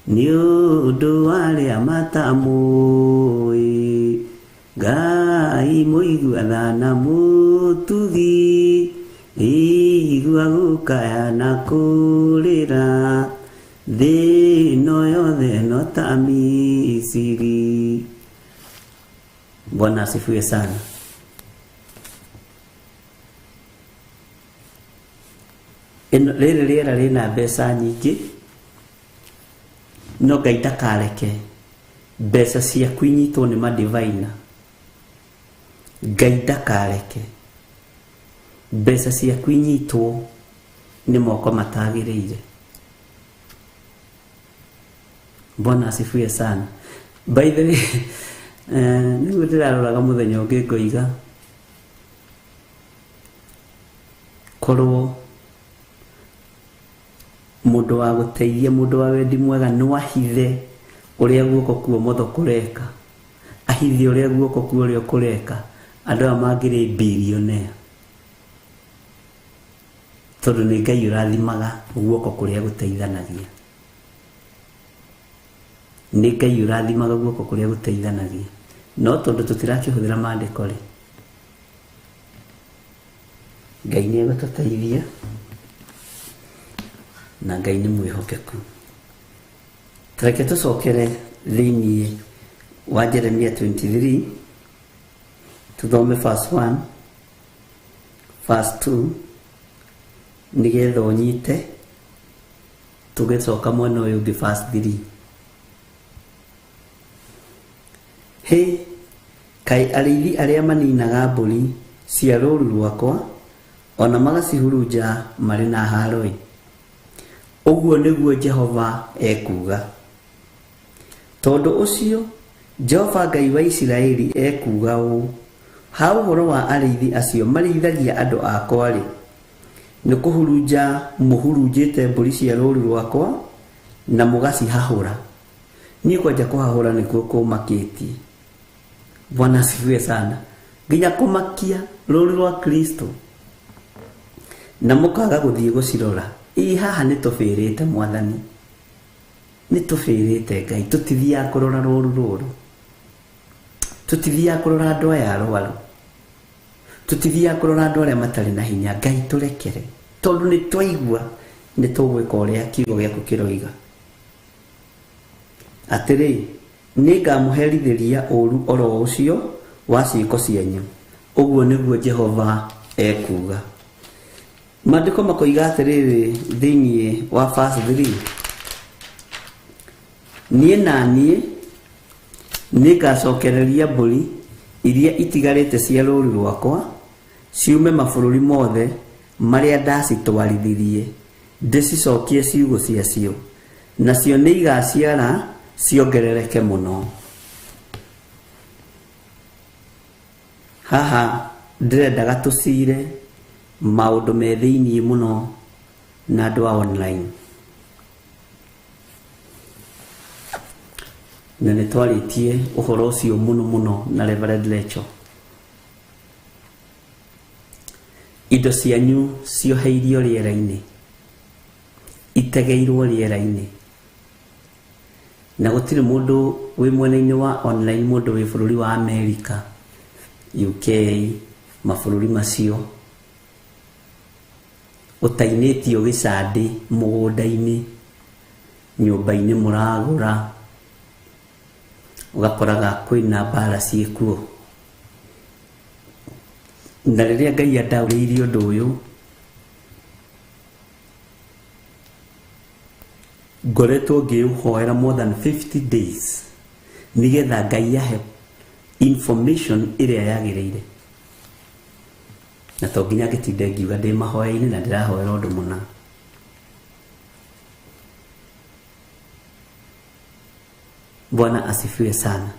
nĩ ũndũ wa arĩa matamũĩ. Ngai mũigua na mũtugi, igua gũkaya na kũrĩra, thĩ ĩno yothe no ta Misiri. Bwana asifiwe sana. Rĩrĩ rĩera rĩna mbeca nyingĩ, no Ngai ndakareke mbeca ciaku inyitwo nĩ madiviner. Ngai ndakareke mbeca ciaku inyitwo nĩ moko matagĩrĩire. Bwana asifiwe sana. By the way, nĩguo ndĩraroraga mũthenya ũngĩ ngoiga korwo mũndũ wa gũteithia, mũndũ wa wendi mwega no ahithe ũrĩa guoko kwa ũmotho kũreka, ahithe ũrĩa guoko kwa ũrĩo kũreka, andũ aya mangĩrĩ billionaire, tondũ nĩ Ngai ũrathimaga guoko kũrĩa gũteithanagia. Nĩ Ngai ũrathimaga guoko kũrĩa gũteithanagia, no tondũ tũtirakĩhũthĩra maandĩko rĩ, Ngai nĩ egũtũteithia na Ngai nĩ mwĩhokeku. Reke tũcokere thĩinĩ wa Jeremia 23 tuthome verse 1 verse 2 nĩgetha ũnyite tugicoka mwena uyu ngi verse 3. He kai arithi aria maninaga mburi cia rũũru rwakwa ona magacihurunja marĩ na haroi, ũguo nĩguo Jehova ekuga. Tondũ ũcio Jehova Ngai wa Isiraeli ekuga ũũ: ha ũhoro wa arĩithi acio marĩithagia andũ akwa-rĩ, nĩ kũhurunja mũhurunjĩte mbũri cia rũũru rwakwa na mũgacihahũra. Niĩ kwanja kũhahũra nĩkuo kũmakĩtie. Bwana asifiwe sana. Nginya kũmakia rũũru rwa Kristo na mũkaga gũthiĩ gũcirora. Haha nĩ tũbĩrĩte Mwathani, nĩ tũbĩrĩte Ngai. Tũtithiaga kũrora rũũru rũrũ, tũtithiaga kũrora andũ aya arwaru, tũtithiaga kũrora andũ arĩa matarĩ na hinya. Ngai tũrekere, tondũ nĩ twaigua nĩ tũgwĩka ũrĩa kiugo gĩaku kĩroiga. Atĩrĩ, nĩngamũherithĩria ũũru oro ũcio wa ciĩko cianyu, ũguo nĩguo Jehova ekuga. Maandĩko makoiga atĩrĩrĩ thĩinĩ wa verse 3: niĩ na niĩ nĩngacokereria mbũri iria itigarĩte cia rũũru rwakwa ciume mabũrũri mothe marĩa ndacitwarithirie, ndĩcicokie ciugo ciacio, nacio nĩ igaciara ciongerereke mũno. Haha ndĩrendaga tũcire maũndũ me thĩinĩ mũno na andũ a online, na nĩ twarĩtie ũhoro ũcio mũno mũno na Reverend Rachel. Indo cianyu cioheirio rĩera-inĩ, itegeirwo rĩera-inĩ, na gũtirĩ mũndũ wĩ mwena-inĩ wa online, mũndũ wĩ bũrũri wa America, UK, mabũrũri macio, ũtainĩtio gĩcandĩ mũgũnda-inĩ, nyũmba-inĩ mũragũra, ũgakoraga kwĩna mbara ciĩkuo. Na rĩrĩa Ngai andaũrĩirie ũndũ ũyũ, ngoretwo ngĩũhoera more than 50 days nĩgetha Ngai ahe information ĩrĩa yagĩrĩire, na to nginya ngĩtinde ngiuga ndĩ mahoya-inĩ na ndĩrahoera ũndũ mũna. Bwana asifiwe sana.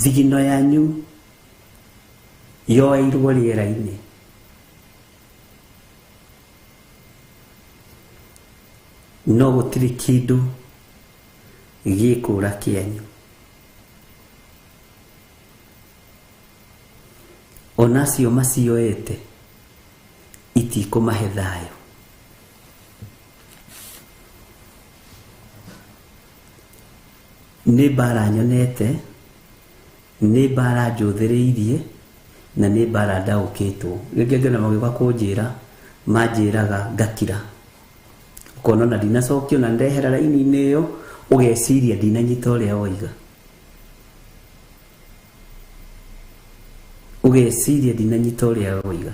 Thigino yanyu yoeirwo rĩera-inĩ, no gũtirĩ kĩndũ gĩkũra kĩanyu. Onacio macioete itikũmahe thayũ. Nĩ mbara nyonete, nĩ mbara njũthĩrĩirie, na nĩ mbara ndaũkĩtwo. Rĩngĩ ngĩona magĩũka kũnjĩra, manjĩraga ngakira, ũkona na ndinacokio na ndehera raini-inĩ ĩyo, ũgeciria ndinanyita ũrĩa woiga, ũgeciria ndinanyita ũrĩa woiga.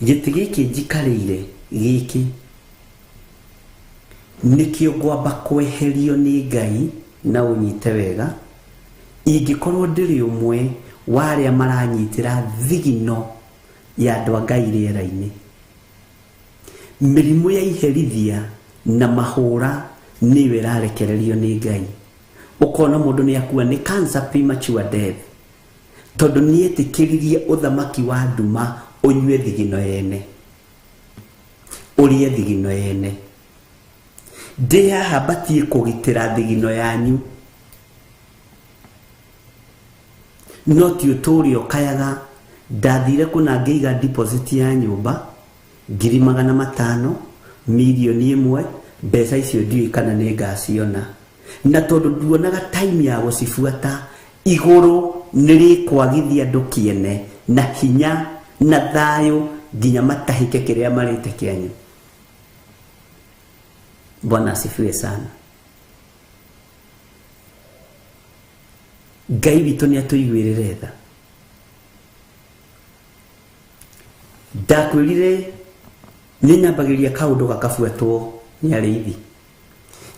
Gĩtĩ gĩkĩ njikarĩire gĩkĩ nĩkĩo ngwamba kweherio nĩ Ngai na ũnyite wega, ingĩkorwo ndĩrĩ ũmwe wa arĩa maranyitĩra thigino ya andũ a Ngai rĩera-inĩ. Mĩrimũ ya iherithia na mahũra nĩyo ĩrarekererio nĩ Ngai. Ũkona mũndũ nĩ akua nĩ cancer, premature death, tondũ nĩetĩkĩririe ũthamaki wa nduma ũnyue thigino yene, ũrĩe thigino yene. Ndĩ haha batie kũgitĩra thigino yanyu, no ti ũtũũre ũkayaga ndathire kũna ngĩiga deposit ya nyũmba 500,000, milioni 1, mbeca icio ndiũĩ kana nĩ ngaciona, na tondũ nduonaga time ya gũcibuata, igũrũ nĩrĩkwagithia andũ kĩene na hinya na thayũ nginya matahĩke kĩrĩa marĩte kĩanyu. Bwana asifiwe sana. Ngai witũ nĩ atũiguĩrĩre tha. Ndakwĩrire Ninyambagĩrĩria kaũndũ gakabuatwo nĩ arĩithi.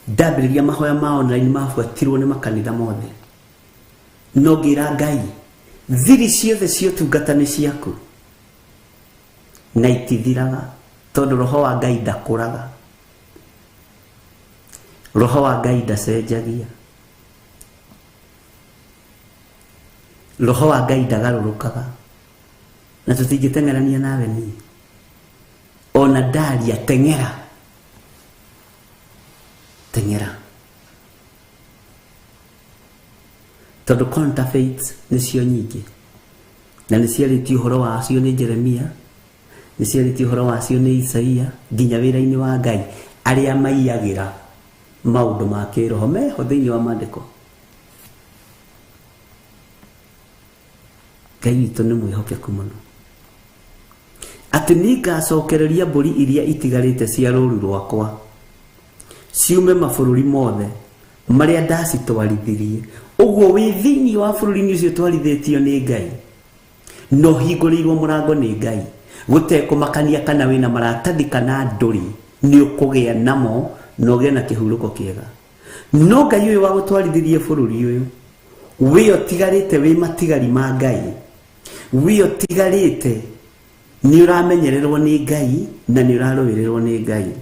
Ndambĩrĩria mahoya ma online mabuatirwo nĩ makanitha mothe. No ngĩra Ngai, thiri ciothe cia ũtungata nĩ ciaku. Na itithiraga tondũ roho wa Ngai ndakũraga. Roho wa Ngai ndacenjagia. Roho wa Ngai ndagarũrũkaga. Na tũtingĩteng'erania nawe niĩ. Ona ndaria teng'era. Teng'era. Tondũ counterfeits nĩcio nyingĩ. Na nĩciarĩtio ũhoro wacio nĩ Jeremia. Nĩciarĩtio ũhoro wacio nĩ Isaia. Nginya wĩra-inĩ wa Ngai. Arĩa maiyagĩra maũndũ ma kĩroho meho thĩinĩ wa maandĩko. Ngai witũ nĩ mwĩhokeku mũno. Atĩ nĩngacokereria mbũri iria itigarĩte cia rũũru rwakwa. Ciume mabũrũri mothe marĩa ndacitwarithirie. Ũguo wĩ thĩinĩ wa bũrũri-inĩ ũcio twarithĩtio nĩ Ngai. No hingũrĩirwo mũrango nĩ Ngai. Gũtekũmakania kana wĩna maratathi kana ndũrĩ. Nĩ ũkũgĩa namo na ũgĩe na kĩhurũko kĩega. No Ngai ũyũ wa gũtwarithirie bũrũri ũyũ. Wĩ ũtigarĩte wĩ matigari ma Ngai. Wĩ ũtigarĩte nĩ ũramenyererwo nĩ Ngai na nĩ ũrarũĩrĩrwo nĩ Ngai.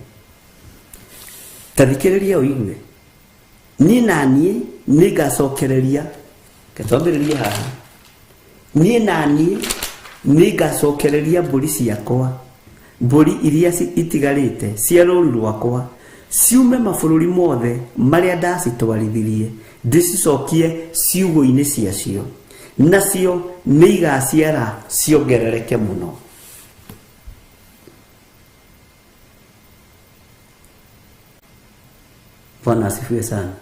Tathikĩrĩria ũigue. Niĩ na niĩ nĩngacokereria. Ketwambĩrĩrie haha. Niĩ na niĩ nĩngacokereria mbũri ciakwa. Mbũri iria itigarĩte cia rũũru rwakwa. Ciume mabũrũri mothe marĩa ndacitwarithirie. Ndĩcicokie ciugo-inĩ ciacio. Nacio nĩ igaciara ciongerereke mũno. Bwana asifiwe sana.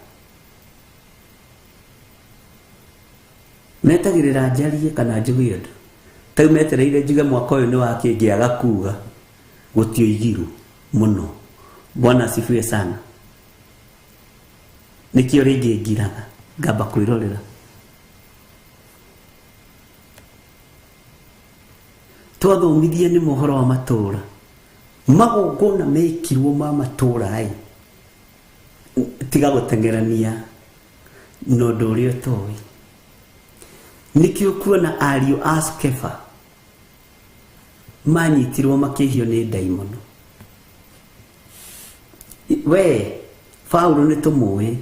Metagĩrĩra njarie kana njuge ũndũ. Tau metereire njuge mwaka ũyũ nĩ wakĩngĩaga kuga. Gũtio igiru mũno. Bwana asifiwe sana. Nikĩo rĩngĩ ngiraga ngamba kwĩrorera. Twathomithie nĩ mohoro wa matũũra. Magongona mekirwo ma matũũra tiga gũteng'erania na ũndũ ũrĩa ũtoĩ. Nikĩo kuona ariũ a Skefa manyitirwo makĩhio nĩ ndaimono. We Paulo nĩ tũmũĩ,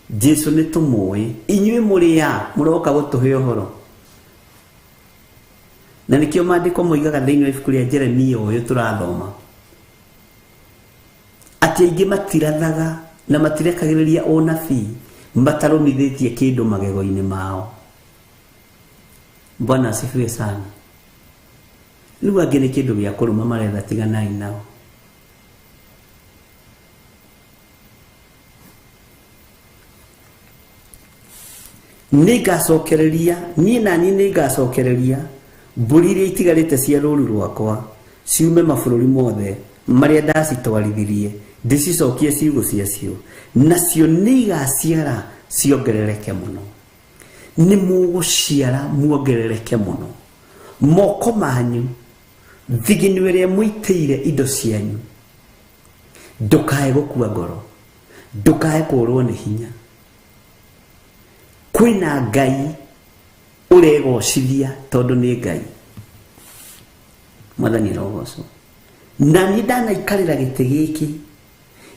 Jesu nĩ tũmũĩ, inyuĩ mũrĩ ya mũroka gũtũhe ũhoro. Na nĩkĩo maandĩko moigaga thĩinĩ wa ibuku rĩa Jeremia ũyũ tũrathoma. Atĩ aingĩ matirathaga na matirekagĩrĩria ũnabii matarũmithĩtie kĩndũ magego-inĩ mao. Bwana asifiwe sana. Rĩu angĩ nĩ kĩndũ gĩa kũrũma maretha tiganai nao. Nĩngacokereria, niĩ na niĩ nĩngacokereria mbũri iria itigarĩte cia rũũru rwakwa. Ciume mabũrũri mothe marĩa ndacitwarithirie. Ndĩcicokie ciugo ciacio. Nacio nĩ igaciara ciongerereke mũno. Nĩ mũgũciara muongerereke mũno. Moko manyu thigino ĩrĩa mũitĩire indo cianyu. Ndũkae gũkua ngoro. Ndũkae kũũrwo nĩ hinya. Kwĩna Ngai ũregocithia tondũ nĩ Ngai. Mwathani arogocwo. Na niĩ ndanaikarĩra gĩtĩ gĩkĩ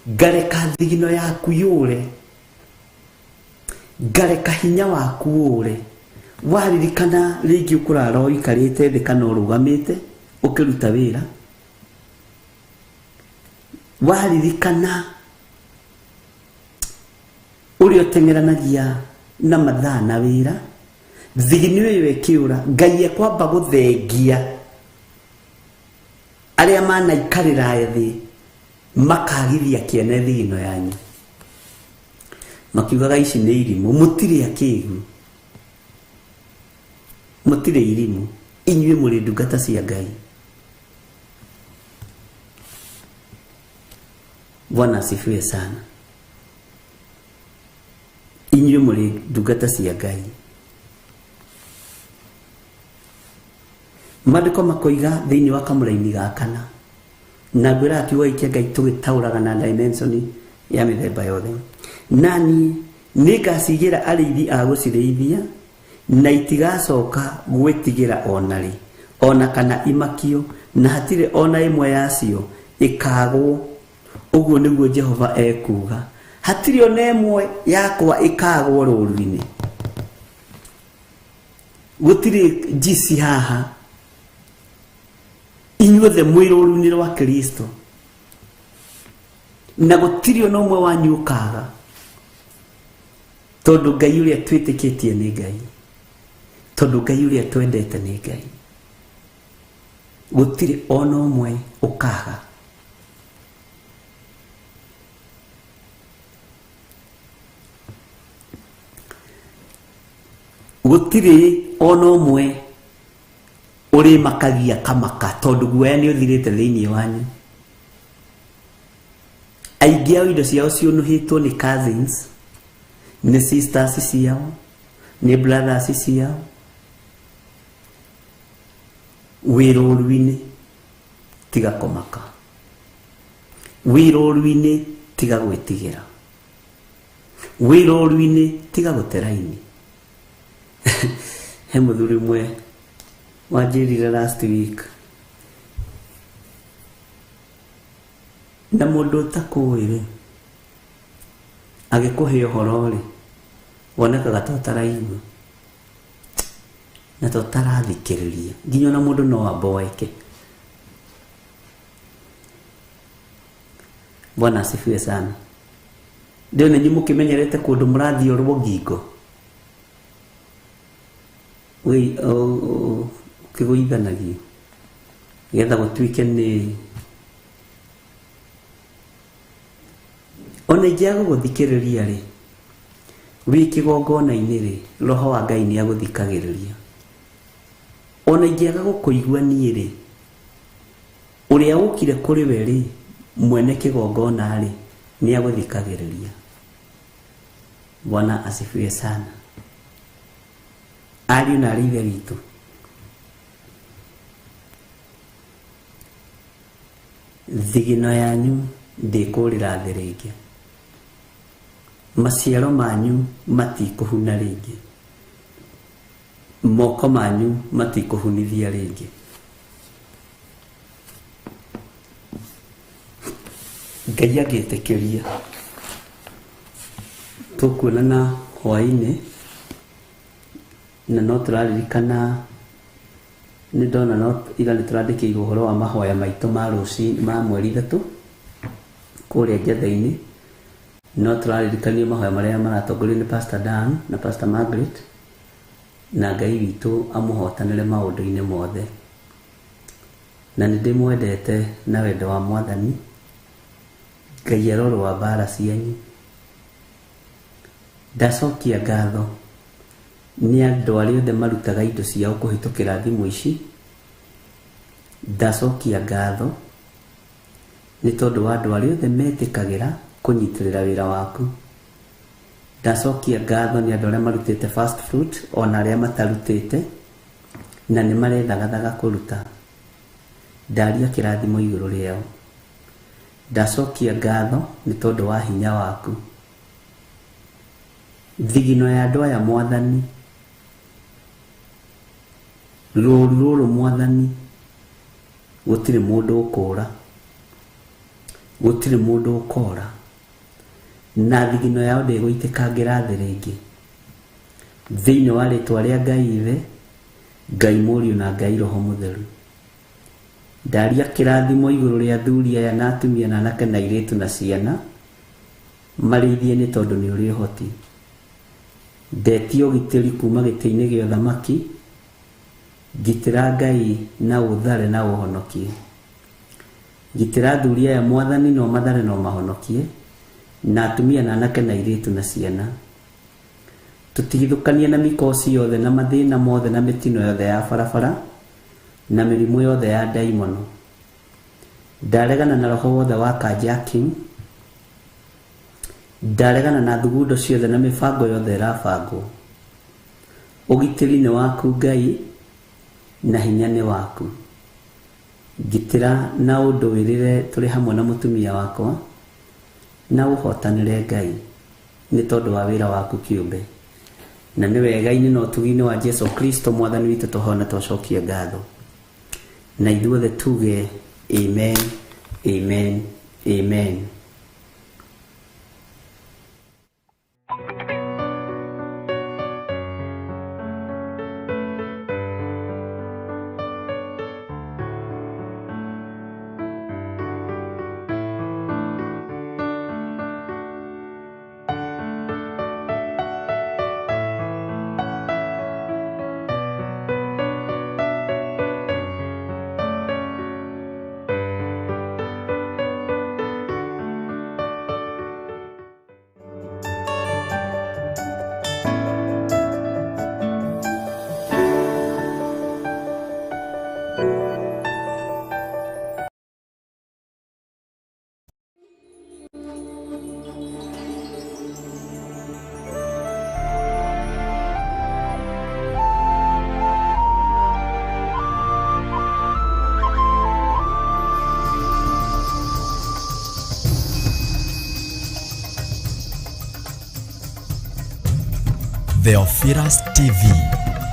ngareka thigino yaku yũre. Ngareka hinya waku ũre. Waririkana rĩngĩ ũkũrara ũikarĩte thĩ kana ũrũgamĩte ũkĩruta wĩra. Waririkana ũrĩa ũteng'eranagia na mathaa na wĩra. Thigino ĩyo ĩkĩũra, Ngai ekwamba gũthengia arĩa manaikarĩra thĩ makagithia kĩene thigino yanyu. Makiugaga ici nĩ irimũ, mũtirĩ akĩĩgu. Mũtirĩ irimũ, inyuĩ mũrĩ ndungata cia Ngai. Bwana asifiwe sana. Inyuĩ mũrĩ ndungata cia Ngai. Maandĩko makoiga thĩinĩ wa kamũra-inĩ ga kana na ngwĩra ati waikia Ngai tũgĩtaũraga na dimension ya mĩthemba yothe. Nani nĩngacigĩra arĩithi a gũcirĩithia na itigacoka gwĩtigĩra onarĩ ona kana imakio, na hatirĩ ona ĩmwe yacio ĩkagwo. Ũguo nĩguo Jehova ekuga. Hatirĩ ona ĩmwe yakwa ĩkagwo rũũru-inĩ. Gũtirĩ njisi haha, inyuothe mwĩ rũũru-inĩ rwa Kristo, na gũtirĩ ona ũmwe wanyu ũkaga, tondũ Ngai ũrĩa twĩtĩkĩtie nĩ Ngai, tondũ Ngai ũrĩa twendete nĩ Ngai. Gũtirĩ ona ũmwe ũkaga. Gũtirĩ ona ũmwe ũrĩ makagia kamaka, tondũ guoya nĩ ũthirĩte thĩinĩ wanyu. Aingĩ ao indo ciao ciũnũhĩtwo nĩ cousins, nĩ sisters ciao, nĩ brothers ciao. Wĩ rũũru-inĩ tiga kũmaka, wĩ rũũru-inĩ tiga gwĩtigĩra, wĩ rũũru-inĩ tiga gũteraini. He mũthuri ũmwe wanjĩrire last week, na mũndũ ũtakũĩ-rĩ agĩkũhe ũhoro-rĩ wonekaga ta ũtaraigua na ta ũtarathikĩrĩria, nginya ona mũndũ no aboeke. Bwana asifiwe sana. Ndio nĩ mũkĩmenyerete kũndũ mũrathiĩ orwo ngingo kĩgũithanagio getha gũtuĩke nĩ ona ingĩaga gũthikĩrĩria-rĩ, wĩ kĩgongona-inĩ-rĩ, Roho wa Ngai nĩ agũthikagĩrĩria. Ona ingĩaga gũkũigua niĩ-rĩ, ũrĩa ũkire kũrĩ we-rĩ, mwene kĩgongona-rĩ, nĩ agũthikagĩrĩria. Bwana asifiwe sana. Ariũ na aarĩ a Ithe witũ, thigino yanyu ndĩkũrĩra thĩ rĩngĩ, maciaro manyu matikũhuna rĩngĩ, moko manyu matikũhunithia rĩngĩ. Ngai angĩtĩkĩria tũkuonana hwaĩ-inĩ, na no tũraririkana nĩ ndona no ira nĩ tũrandĩkĩirwo ũhoro wa mahoya maitũ ma rũciinĩ ma mweri 3 kũrĩa Njetha-inĩ. No tũraririkanio mahoya marĩa maratongorio nĩ Pastor Dan na Pastor Margaret, na Ngai witũ amũhotanĩre maũndũ-inĩ mothe. Na nĩ ndĩmwendete na wendo wa Mwathani. Ngai arorwo mbara cianyu. Ndacokia ngatho nĩ andũ arĩa othe marutaga indo ciao kũhĩtũkĩra thimũ ici. Ndacokia ngatho nĩ tondũ wa andũ arĩa othe metĩkagĩra kũnyitĩrĩra wĩra waku. Ndacokia ngatho nĩ andũ arĩa marutĩte first fruit, ona arĩa matarutĩte na nĩ marethagathaga kũruta. Ndaria kĩrathimo igũrũ rĩao. Ndacokia ngatho nĩ tondũ wa hinya waku. Thigino ya andũ aya Mwathani, rũũru rũrũ Mwathani, gũtirĩ mũndũ ũkũũra, gũtirĩ mũndũ ũkora, na thigino yao ndĩgũitĩkangĩra thĩ rĩngĩ. Thĩinĩ wa rĩtwa rĩa Ngai Ithe, Ngai Mũriũ na Ngai Roho Mũtheru. Ndaria kĩrathimo igũrũ rĩa athuri aya na atumia na anake na airĩtu na ciana, marĩithie nĩ tondũ nĩ ũrĩ ũhoti. Ndetia ũgitĩri kuma gĩtĩ-inĩ gĩa ũthamaki, gitĩra Ngai na ũthare na ũhonokie. Gitĩra athuri aya Mwathani no mathare no mahonokie, na atumia na anake na airĩtu na ciana. Tũtigithũkanie na mĩkosi yothe na mathĩna mothe na mĩtino yothe ya barabara na mĩrimũ yothe ya ndaimono. Ndaregana na roho wothe wa carjacking. Ndaregana na thugundo ciothe na mĩbango yothe ĩrabangwo. Ũgitĩri nĩ waku Ngai, na hinya nĩ waku. gitira na undu wirire turi hamwe na mutumia wakwa na uhotanire Ngai ni tondu wa wira waku kiumbe na ni wega-ini na utugi-ini wa Jesu Kristo mwathani witu tuhona twacokia ngatho na ithuothe tuge amen, amen, amen. Theophilus TV.